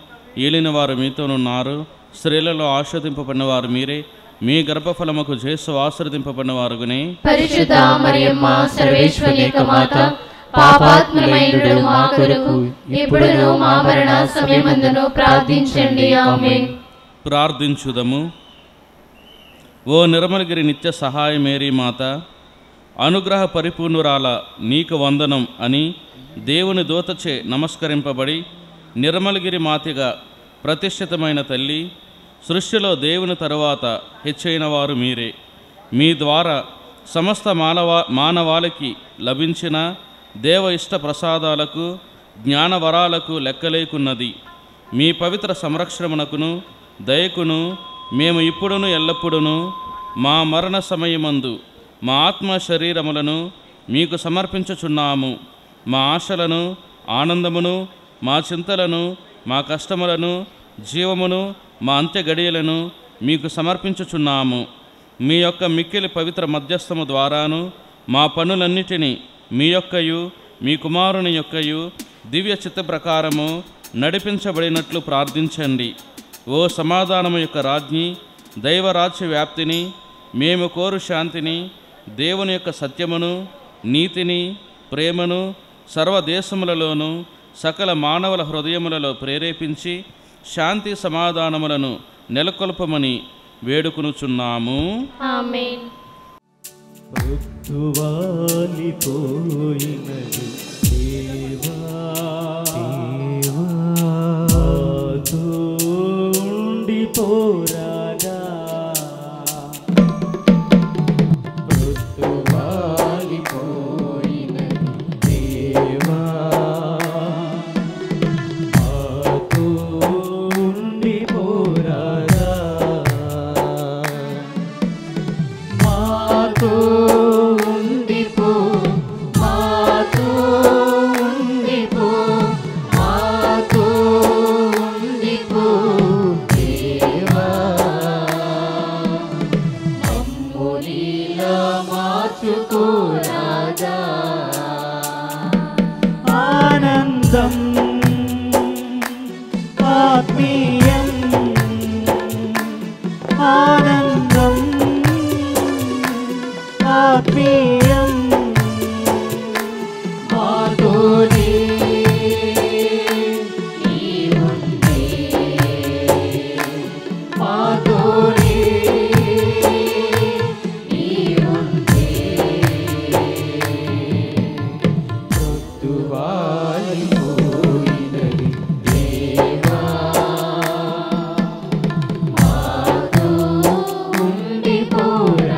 Speaker 13: ఏలిన వారు మీతోనున్నారు, స్త్రీలలో ఆశ్రదింపబడిన వారు మీరే, మీ గర్భఫలముకు జేసు ఆశ్రదింపబడినవారుగునే.
Speaker 7: పరిశుద్ధ మరియమ్మ సర్వేశ్వరి యొక్క మాత, పాపాత్ములమైనడు మా కొరకు ఇప్పుడును మా మరణ సమయమందును ప్రార్థించండి. ఆమేన్.
Speaker 13: ప్రార్థించుదము. ఓ నిర్మలగిరి నిత్య సహాయ మేరీ మాత, అనుగ్రహ పరిపూర్ణురాల నీకు వందనం అని దేవుని దూతచే నమస్కరింపబడి నిర్మలగిరి మాతగా ప్రతిష్ఠితమైన తల్లి, సృష్టిలో దేవుని తరువాత హెచ్చైన వారు మీరే. మీ ద్వారా సమస్త మానవాళికి లభించిన దేవ ఇష్ట ప్రసాదాలకు జ్ఞానవరాలకు లెక్కలేకున్నది. మీ పవిత్ర సంరక్షణమునకును దయకును మేము ఇప్పుడును ఎల్లప్పుడూ మా మరణ సమయమందు మా ఆత్మ శరీరములను మీకు సమర్పించుచున్నాము. మా ఆశలను, ఆనందమును, మా చింతలను, మా కష్టములను, జీవమును, మా అంత్య గడియలను మీకు సమర్పించుచున్నాము. మీ యొక్క మిక్కిలి పవిత్ర మధ్యస్థము ద్వారాను మా పనులన్నిటినీ మీ యొక్కయు మీ కుమారుని యొక్కయు దివ్య చిత్త ప్రకారము నడిపించబడినట్లు ప్రార్థించండి. ఓ సమాధానము యొక్క రాజ్ఞి, దైవరాజ్య వ్యాప్తిని, మేము కోరు శాంతిని, దేవుని యొక్క సత్యమును, నీతిని, ప్రేమను సర్వదేశములలోనూ సకల మానవుల హృదయములలో ప్రేరేపించి శాంతి సమాధానములను నెలకొల్పమని వేడుకొనుచున్నాము.
Speaker 7: ఆమేన్.
Speaker 9: మృత్యువాలిపోయినది దేవా, మాతో ఉండిపోరాదా. మృత్యువాలిపోయినది దేవా, మాతో ఉండిపోరాదా. మాతో ఉండిపో, మాతో ఉండిపో, మాతో ఉండిపో దేవా. మమ్ము నీలా మార్చుకో రాజా. ఆనందం ఆత్మీయం, ఆనందం ఆత్మీయం మాతోనే నీవుండే, మాతోనే నీవుండే. మృత్యువాలిపోయినది దేవా, మాతో ఉండిపోరాదా.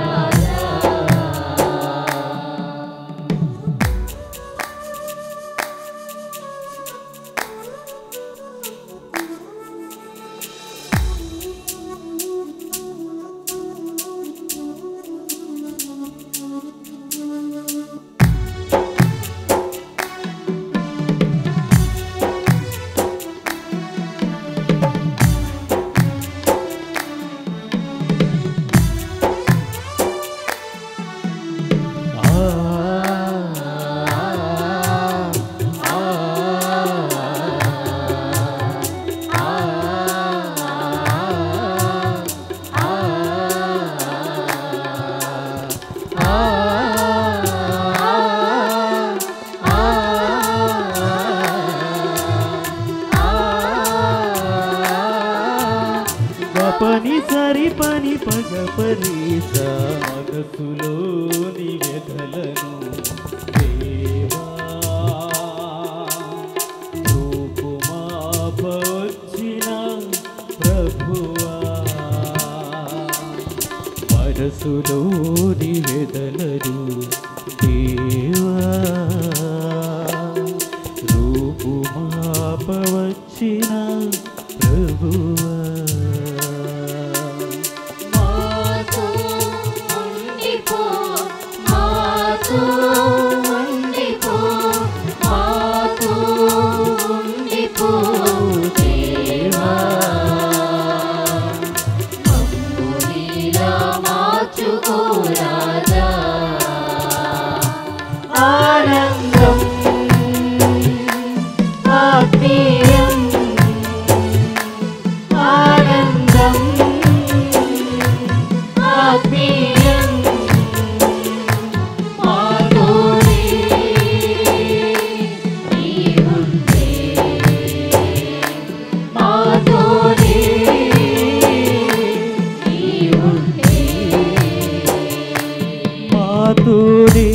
Speaker 9: పని సరి పని పగ పరీస మనసులోని వ్యధలను దేవా రూపుమాపొచ్చిన ప్రభువా.
Speaker 4: శిరసులోని వెదలరు దేవా రూపుమాపవచ్చిన ప్రభువా
Speaker 7: మాతో ఉండిపో మాతో ఉండిపో మాతో ఉండిపో దేవా మమ్మునిలా మార్చుకో రాజా ఆనందం ఆత్మీయం ఆనందం ఆత్మీయం మాతోనే నీవుంటే మాతోనే నీవుంటే
Speaker 4: మాతోనే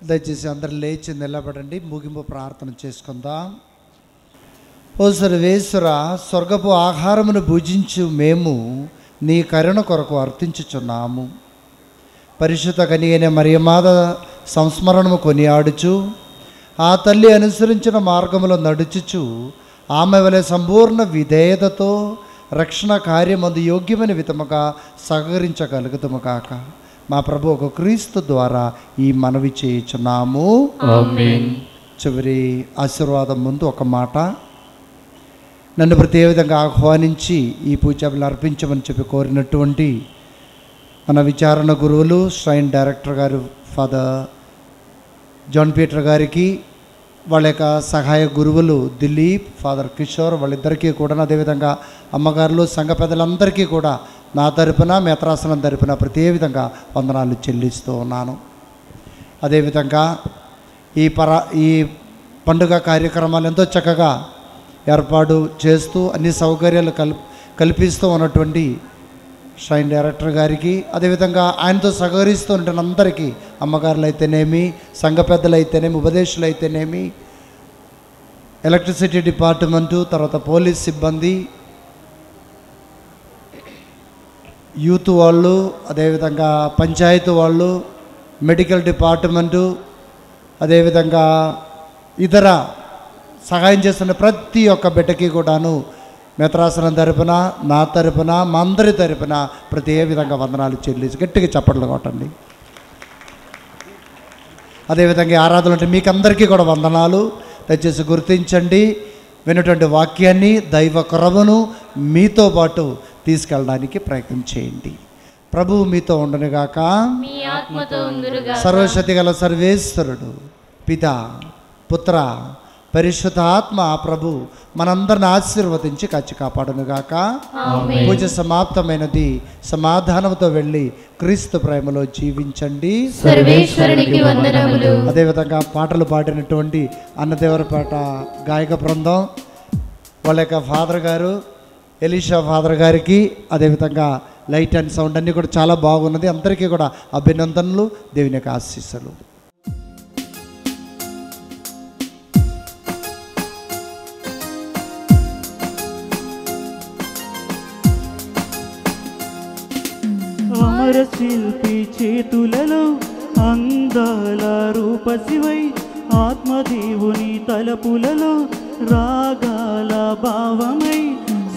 Speaker 2: దయచేసి అందరు లేచి నిలబడండి. ముగింపు ప్రార్థన చేసుకుందాం. ఓ సర్వేశ్వర, స్వర్గపు ఆహారమును భుజించు మేము నీ కరుణ కొరకు అర్థించుచున్నాము. పరిశుద్ధ కనియైన మరియమాత సంస్మరణము కొనియాడుచు ఆ తల్లి అనుసరించిన మార్గములో నడుచుచు ఆమె వలె సంపూర్ణ విధేయతతో రక్షణ కార్యమందు యోగ్యమైన విధముగా సహకరించగలుగుతాము కాక మా ప్రభు ఒక క్రీస్తు ద్వారా ఈ మనవి చేయుచున్నాము.
Speaker 1: ఆమేన్.
Speaker 2: చివరి ఆశీర్వాదం ముందు ఒక మాట. నన్ను ప్రత్యేక విధంగా ఆహ్వానించి ఈ పూజలు అర్పించమని చెప్పి కోరినటువంటి మన విచారణ గురువులు శ్రైన్ డైరెక్టర్ గారు ఫాదర్ జాన్ పీటర్ గారికి, వాళ్ళ యొక్క సహాయ గురువులు దిలీప్, ఫాదర్ కిషోర్, వాళ్ళిద్దరికీ కూడా, అదేవిధంగా అమ్మగారులు, సంఘ పెద్దలందరికీ కూడా నా తరపున మేత్రాసనం తరపున ప్రత్యేక విధంగా వందనాలు చెల్లిస్తూ ఉన్నాను. అదేవిధంగా ఈ పండుగ కార్యక్రమాలు ఎంతో చక్కగా ఏర్పాటు చేస్తూ అన్ని సౌకర్యాలు కల్పిస్తూ ఉన్నటువంటి షైన్ డైరెక్టర్ గారికి, అదేవిధంగా ఆయనతో సహకరిస్తూ ఉంటున్న అందరికీ, అమ్మగారులు అయితేనేమి, సంఘ పెద్దలు అయితేనేమి, ఉపదేశాలు అయితేనేమి, ఎలక్ట్రిసిటీ డిపార్ట్మెంటు, తర్వాత పోలీస్ సిబ్బంది, యూత్ వాళ్ళు, అదేవిధంగా పంచాయతీ వాళ్ళు, మెడికల్ డిపార్ట్మెంటు, అదేవిధంగా ఇతర సహాయం చేస్తున్న ప్రతి ఒక్క బిడ్డకి కూడాను మేత్రాసనం తరపున, నా తరపున, మా అందరి తరపున ప్రతి విధంగా వందనాలు చెల్లించి గట్టిగా చప్పట్లు కొట్టండి. అదేవిధంగా ఆరాధనలు అంటే మీకు అందరికీ కూడా వందనాలు. దయచేసి గుర్తించండి, విన్నటువంటి వాక్యాన్ని, దైవ కృపను మీతో పాటు తీసుకెళ్ళడానికి ప్రయత్నం చేయండి. ప్రభువు మీతో ఉండనుగాక.
Speaker 7: మీ ఆత్మతో ఉండునుగాక.
Speaker 2: సర్వశక్తి గల సర్వేశ్వరుడు పితా, పుత్ర, పరిశుద్ధ ఆత్మ ప్రభు మనందరిని ఆశీర్వదించి కాచి కాపాడునుగాక.
Speaker 7: ఆమేన్.
Speaker 2: పూజ సమాప్తమైనది. సమాధానంతో వెళ్ళి క్రీస్తు ప్రేమలో జీవించండి.
Speaker 7: సర్వేశ్వరునికి వందనములు.
Speaker 2: అదేవిధంగా పాటలు పాడినటువంటి అన్నదేవరపేట గాయక బృందం, వాళ్ళ యొక్క ఫాదర్ గారు ఎలీషా ఫాదర్ గారికి, అదేవిధంగా లైట్ అండ్ సౌండ్ అన్నీ కూడా చాలా బాగున్నది. అందరికీ కూడా అభినందనలు, దేవుని యొక్క ఆశీస్సులు.
Speaker 4: అమర శిల్పి చేతులలో అందాల రూపశివై, ఆత్మదేవుని తలపులలో రాగాల భావమై,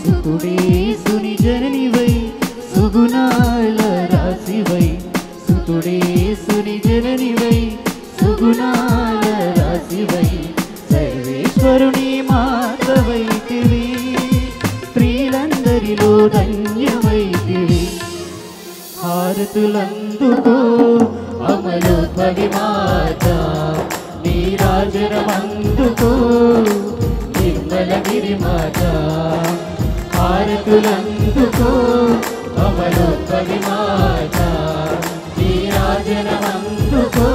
Speaker 4: సుతుడేసుని జననివై సుగుణాల రాశివై, సుతుడేసుని జననివై సుగుణాల రాశివై, సర్వేశ్వరుని మాతవైతివి, స్త్రీలందరిలో ధన్యమైతివి. హారతులందుకో అమలోద్భవి మాత, నీరాజనమందుకో నిర్మలగిరి మాత. హారతులందుకో అమలోద్భవి మాత, నీరాజనమందుకో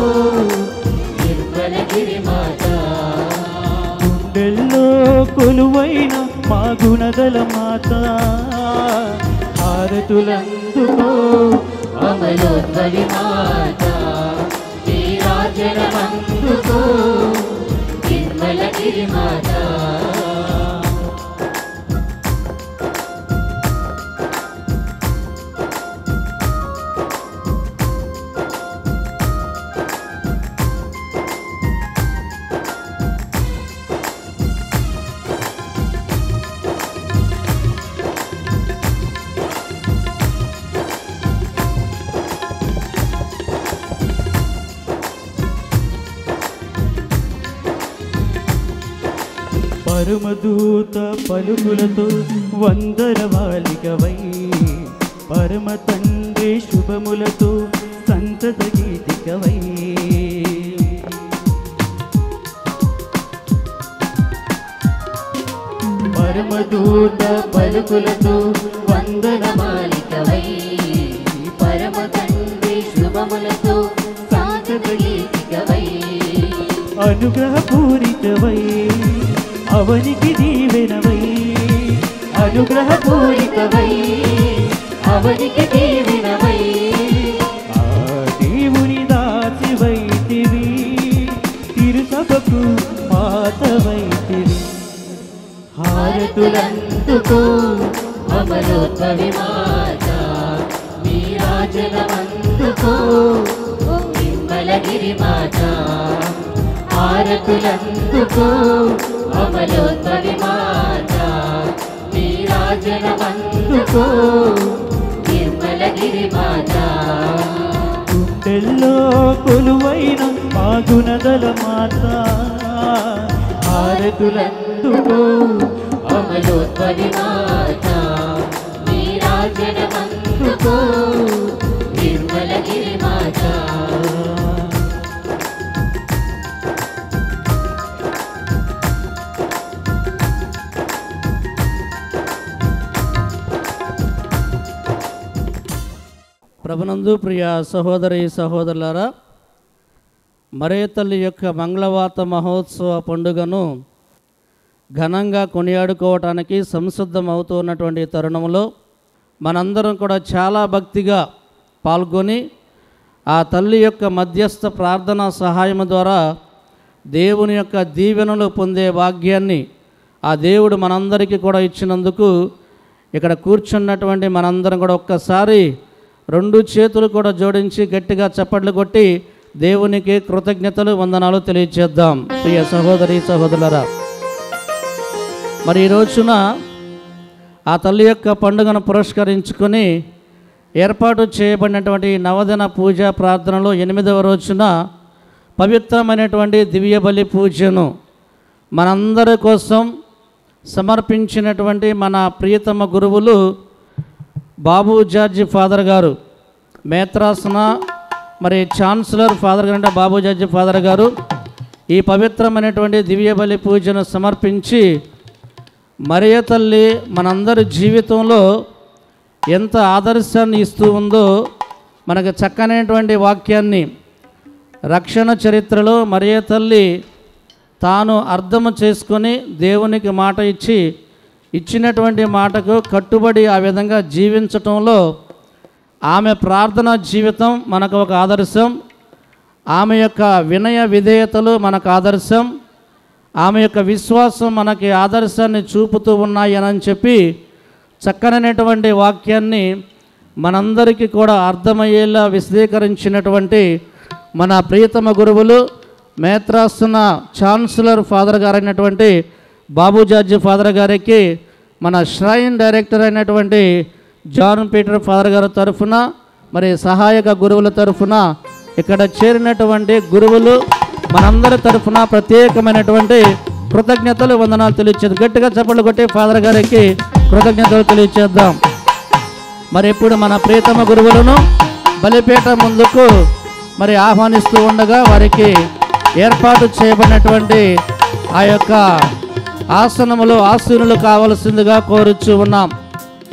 Speaker 4: నిర్మలగిరి మాత. గుండెల్లో కొలువైన మా గుణదల మాత, హారతులందుకో అమలోద్భవి మాత, నీరాజనమందుకో అందుకో నిర్మలగిరి మాత.
Speaker 9: పరమదూత పలుకులతో వందరవాలికవై, పరమ తండ్రి శుభములతో సంతత గీతికవై.
Speaker 4: పరమదూత పలుకులతో వందనమాలికవై, పరమ తండ్రి శుభములతో సంతత గీతికవై.
Speaker 9: అనుగ్రహపూరితవై అవనికి దీవెనవై,
Speaker 4: అనుగ్రహపూరితవై అవనికి దీవెనవై.
Speaker 9: ఆ దేవుని దాసివైతివి, తిరుసభకు మాతవైతివి.
Speaker 4: హారతులందుకో అమరోద్భవి మాత, నీరాజనమందుకో ఓ నిర్మలగిరి మాత. హారతులందుకో అమరోద్భవి మాత, నీరాజనమందుకో నిర్మలగిరి మాత.
Speaker 9: గుండెల్లో కొలువైన మా గుణదల మాత,
Speaker 4: హారతులందుకో అమరోద్భవి మాత, నీరాజనమందుకో నిర్మలగిరి మాత.
Speaker 11: ప్రభునందు ప్రియ సహోదరి సహోదరులారా, మరియ తల్లి యొక్క మంగళవార్త మహోత్సవ పండుగను ఘనంగా కొనియాడుకోవటానికి సంసిద్ధమవుతున్నటువంటి తరుణంలో మనందరం కూడా చాలా భక్తిగా పాల్గొని ఆ తల్లి యొక్క మధ్యస్థ ప్రార్థనా సహాయం ద్వారా దేవుని యొక్క దీవెనలు పొందే భాగ్యాన్ని ఆ దేవుడు మనందరికీ కూడా ఇచ్చినందుకు ఇక్కడ కూర్చున్నటువంటి మనందరం కూడా ఒక్కసారి రెండు చేతులు కూడా జోడించి గట్టిగా చప్పట్లు కొట్టి దేవునికి కృతజ్ఞతలు వందనాలు తెలియజేద్దాం. ప్రియ సహోదరి సహోదరులారా, మరి ఈ రోజున ఆ తల్లి యొక్క పండుగను పురస్కరించుకొని ఏర్పాటు చేయబడినటువంటి నవదిన పూజ ప్రార్థనలో 8వ రోజున పవిత్రమైనటువంటి దివ్య బలి పూజను మనందరి కోసం సమర్పించినటువంటి మన ప్రియతమ గురువులు బాబు జార్జి ఫాదర్ గారు, మేత్రాసన మరి ఛాన్సలర్ ఫాదర్ గారు అంటే బాబు జార్జి ఫాదర్ గారు ఈ పవిత్రమైనటువంటి దివ్య బలి పూజను సమర్పించి మరియ తల్లి మనందరి జీవితంలో ఎంత ఆదర్శాన్ని ఇస్తూ ఉందో మనకు చక్కనైనటువంటి వాక్యాన్ని రక్షణ చరిత్రలో మరియ తల్లి తాను అర్థము చేసుకొని దేవునికి మాట ఇచ్చినటువంటి మాటకు కట్టుబడి ఆ విధంగా జీవించటంలో ఆమె ప్రార్థనా జీవితం మనకు ఒక ఆదర్శం, ఆమె యొక్క వినయ విధేయతలు మనకు ఆదర్శం, ఆమె యొక్క విశ్వాసం మనకి ఆదర్శాన్ని చూపుతూ ఉన్నాయని చెప్పి చక్కనైనటువంటి వాక్యాన్ని మనందరికీ కూడా అర్థమయ్యేలా విశదీకరించినటువంటి మన ప్రియతమ గురువులు మేత్రాసన ఛాన్సలర్ ఫాదర్ గారైనటువంటి బాబు జార్జి ఫాదర్ గారికి మన ష్రైన్ డైరెక్టర్ అయినటువంటి జాన్ పీటర్ ఫాదర్ గారి తరఫున మరి సహాయక గురువుల తరఫున ఇక్కడ చేరినటువంటి గురువులు మనందరి తరఫున ప్రత్యేకమైనటువంటి కృతజ్ఞతలు వందనాలు తెలియచేద్దాం. గట్టిగా చప్పట్లు కొట్టి ఫాదర్ గారికి కృతజ్ఞతలు తెలియచేద్దాం. మరి ఇప్పుడు మన ప్రియతమ గురువులను బలిపీఠ ముందుకు మరి ఆహ్వానిస్తూ ఉండగా వారికి ఏర్పాటు చేయబడినటువంటి ఆ యొక్క ఆసనములు ఆసీనులు కావలసిందిగా కోరుచూ ఉన్నాం.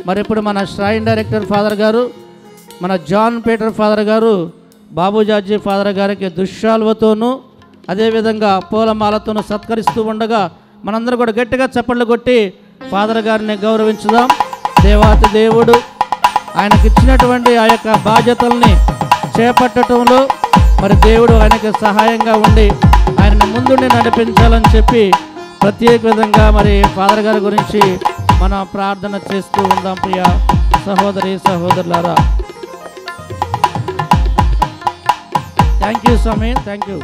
Speaker 11: మరి ఇప్పుడు మన ష్రైన్ డైరెక్టర్ ఫాదర్ గారు, మన జాన్ పీటర్ ఫాదర్ గారు బాబు జార్జి ఫాదర్ గారికి దుశ్శాలువతోనూ అదేవిధంగా పూలమాలతోనూ సత్కరిస్తూ ఉండగా మనందరూ కూడా గట్టిగా చప్పట్లు కొట్టి ఫాదర్ గారిని గౌరవించుదాం. దేవాతి దేవుడు ఆయనకిచ్చినటువంటి ఆ యొక్క బాధ్యతల్ని చేపట్టడంలో మరి దేవుడు ఆయనకు సహాయంగా ఉండి ఆయనను ముందుండి నడిపించాలని చెప్పి ప్రత్యేక విధంగా మరి ఫాదర్ గారి గురించి మనం ప్రార్థన చేస్తూ ఉందాం. ప్రియ సహోదరి సహోదరులారా, థ్యాంక్ యూ స్వామి, థ్యాంక్ యూ.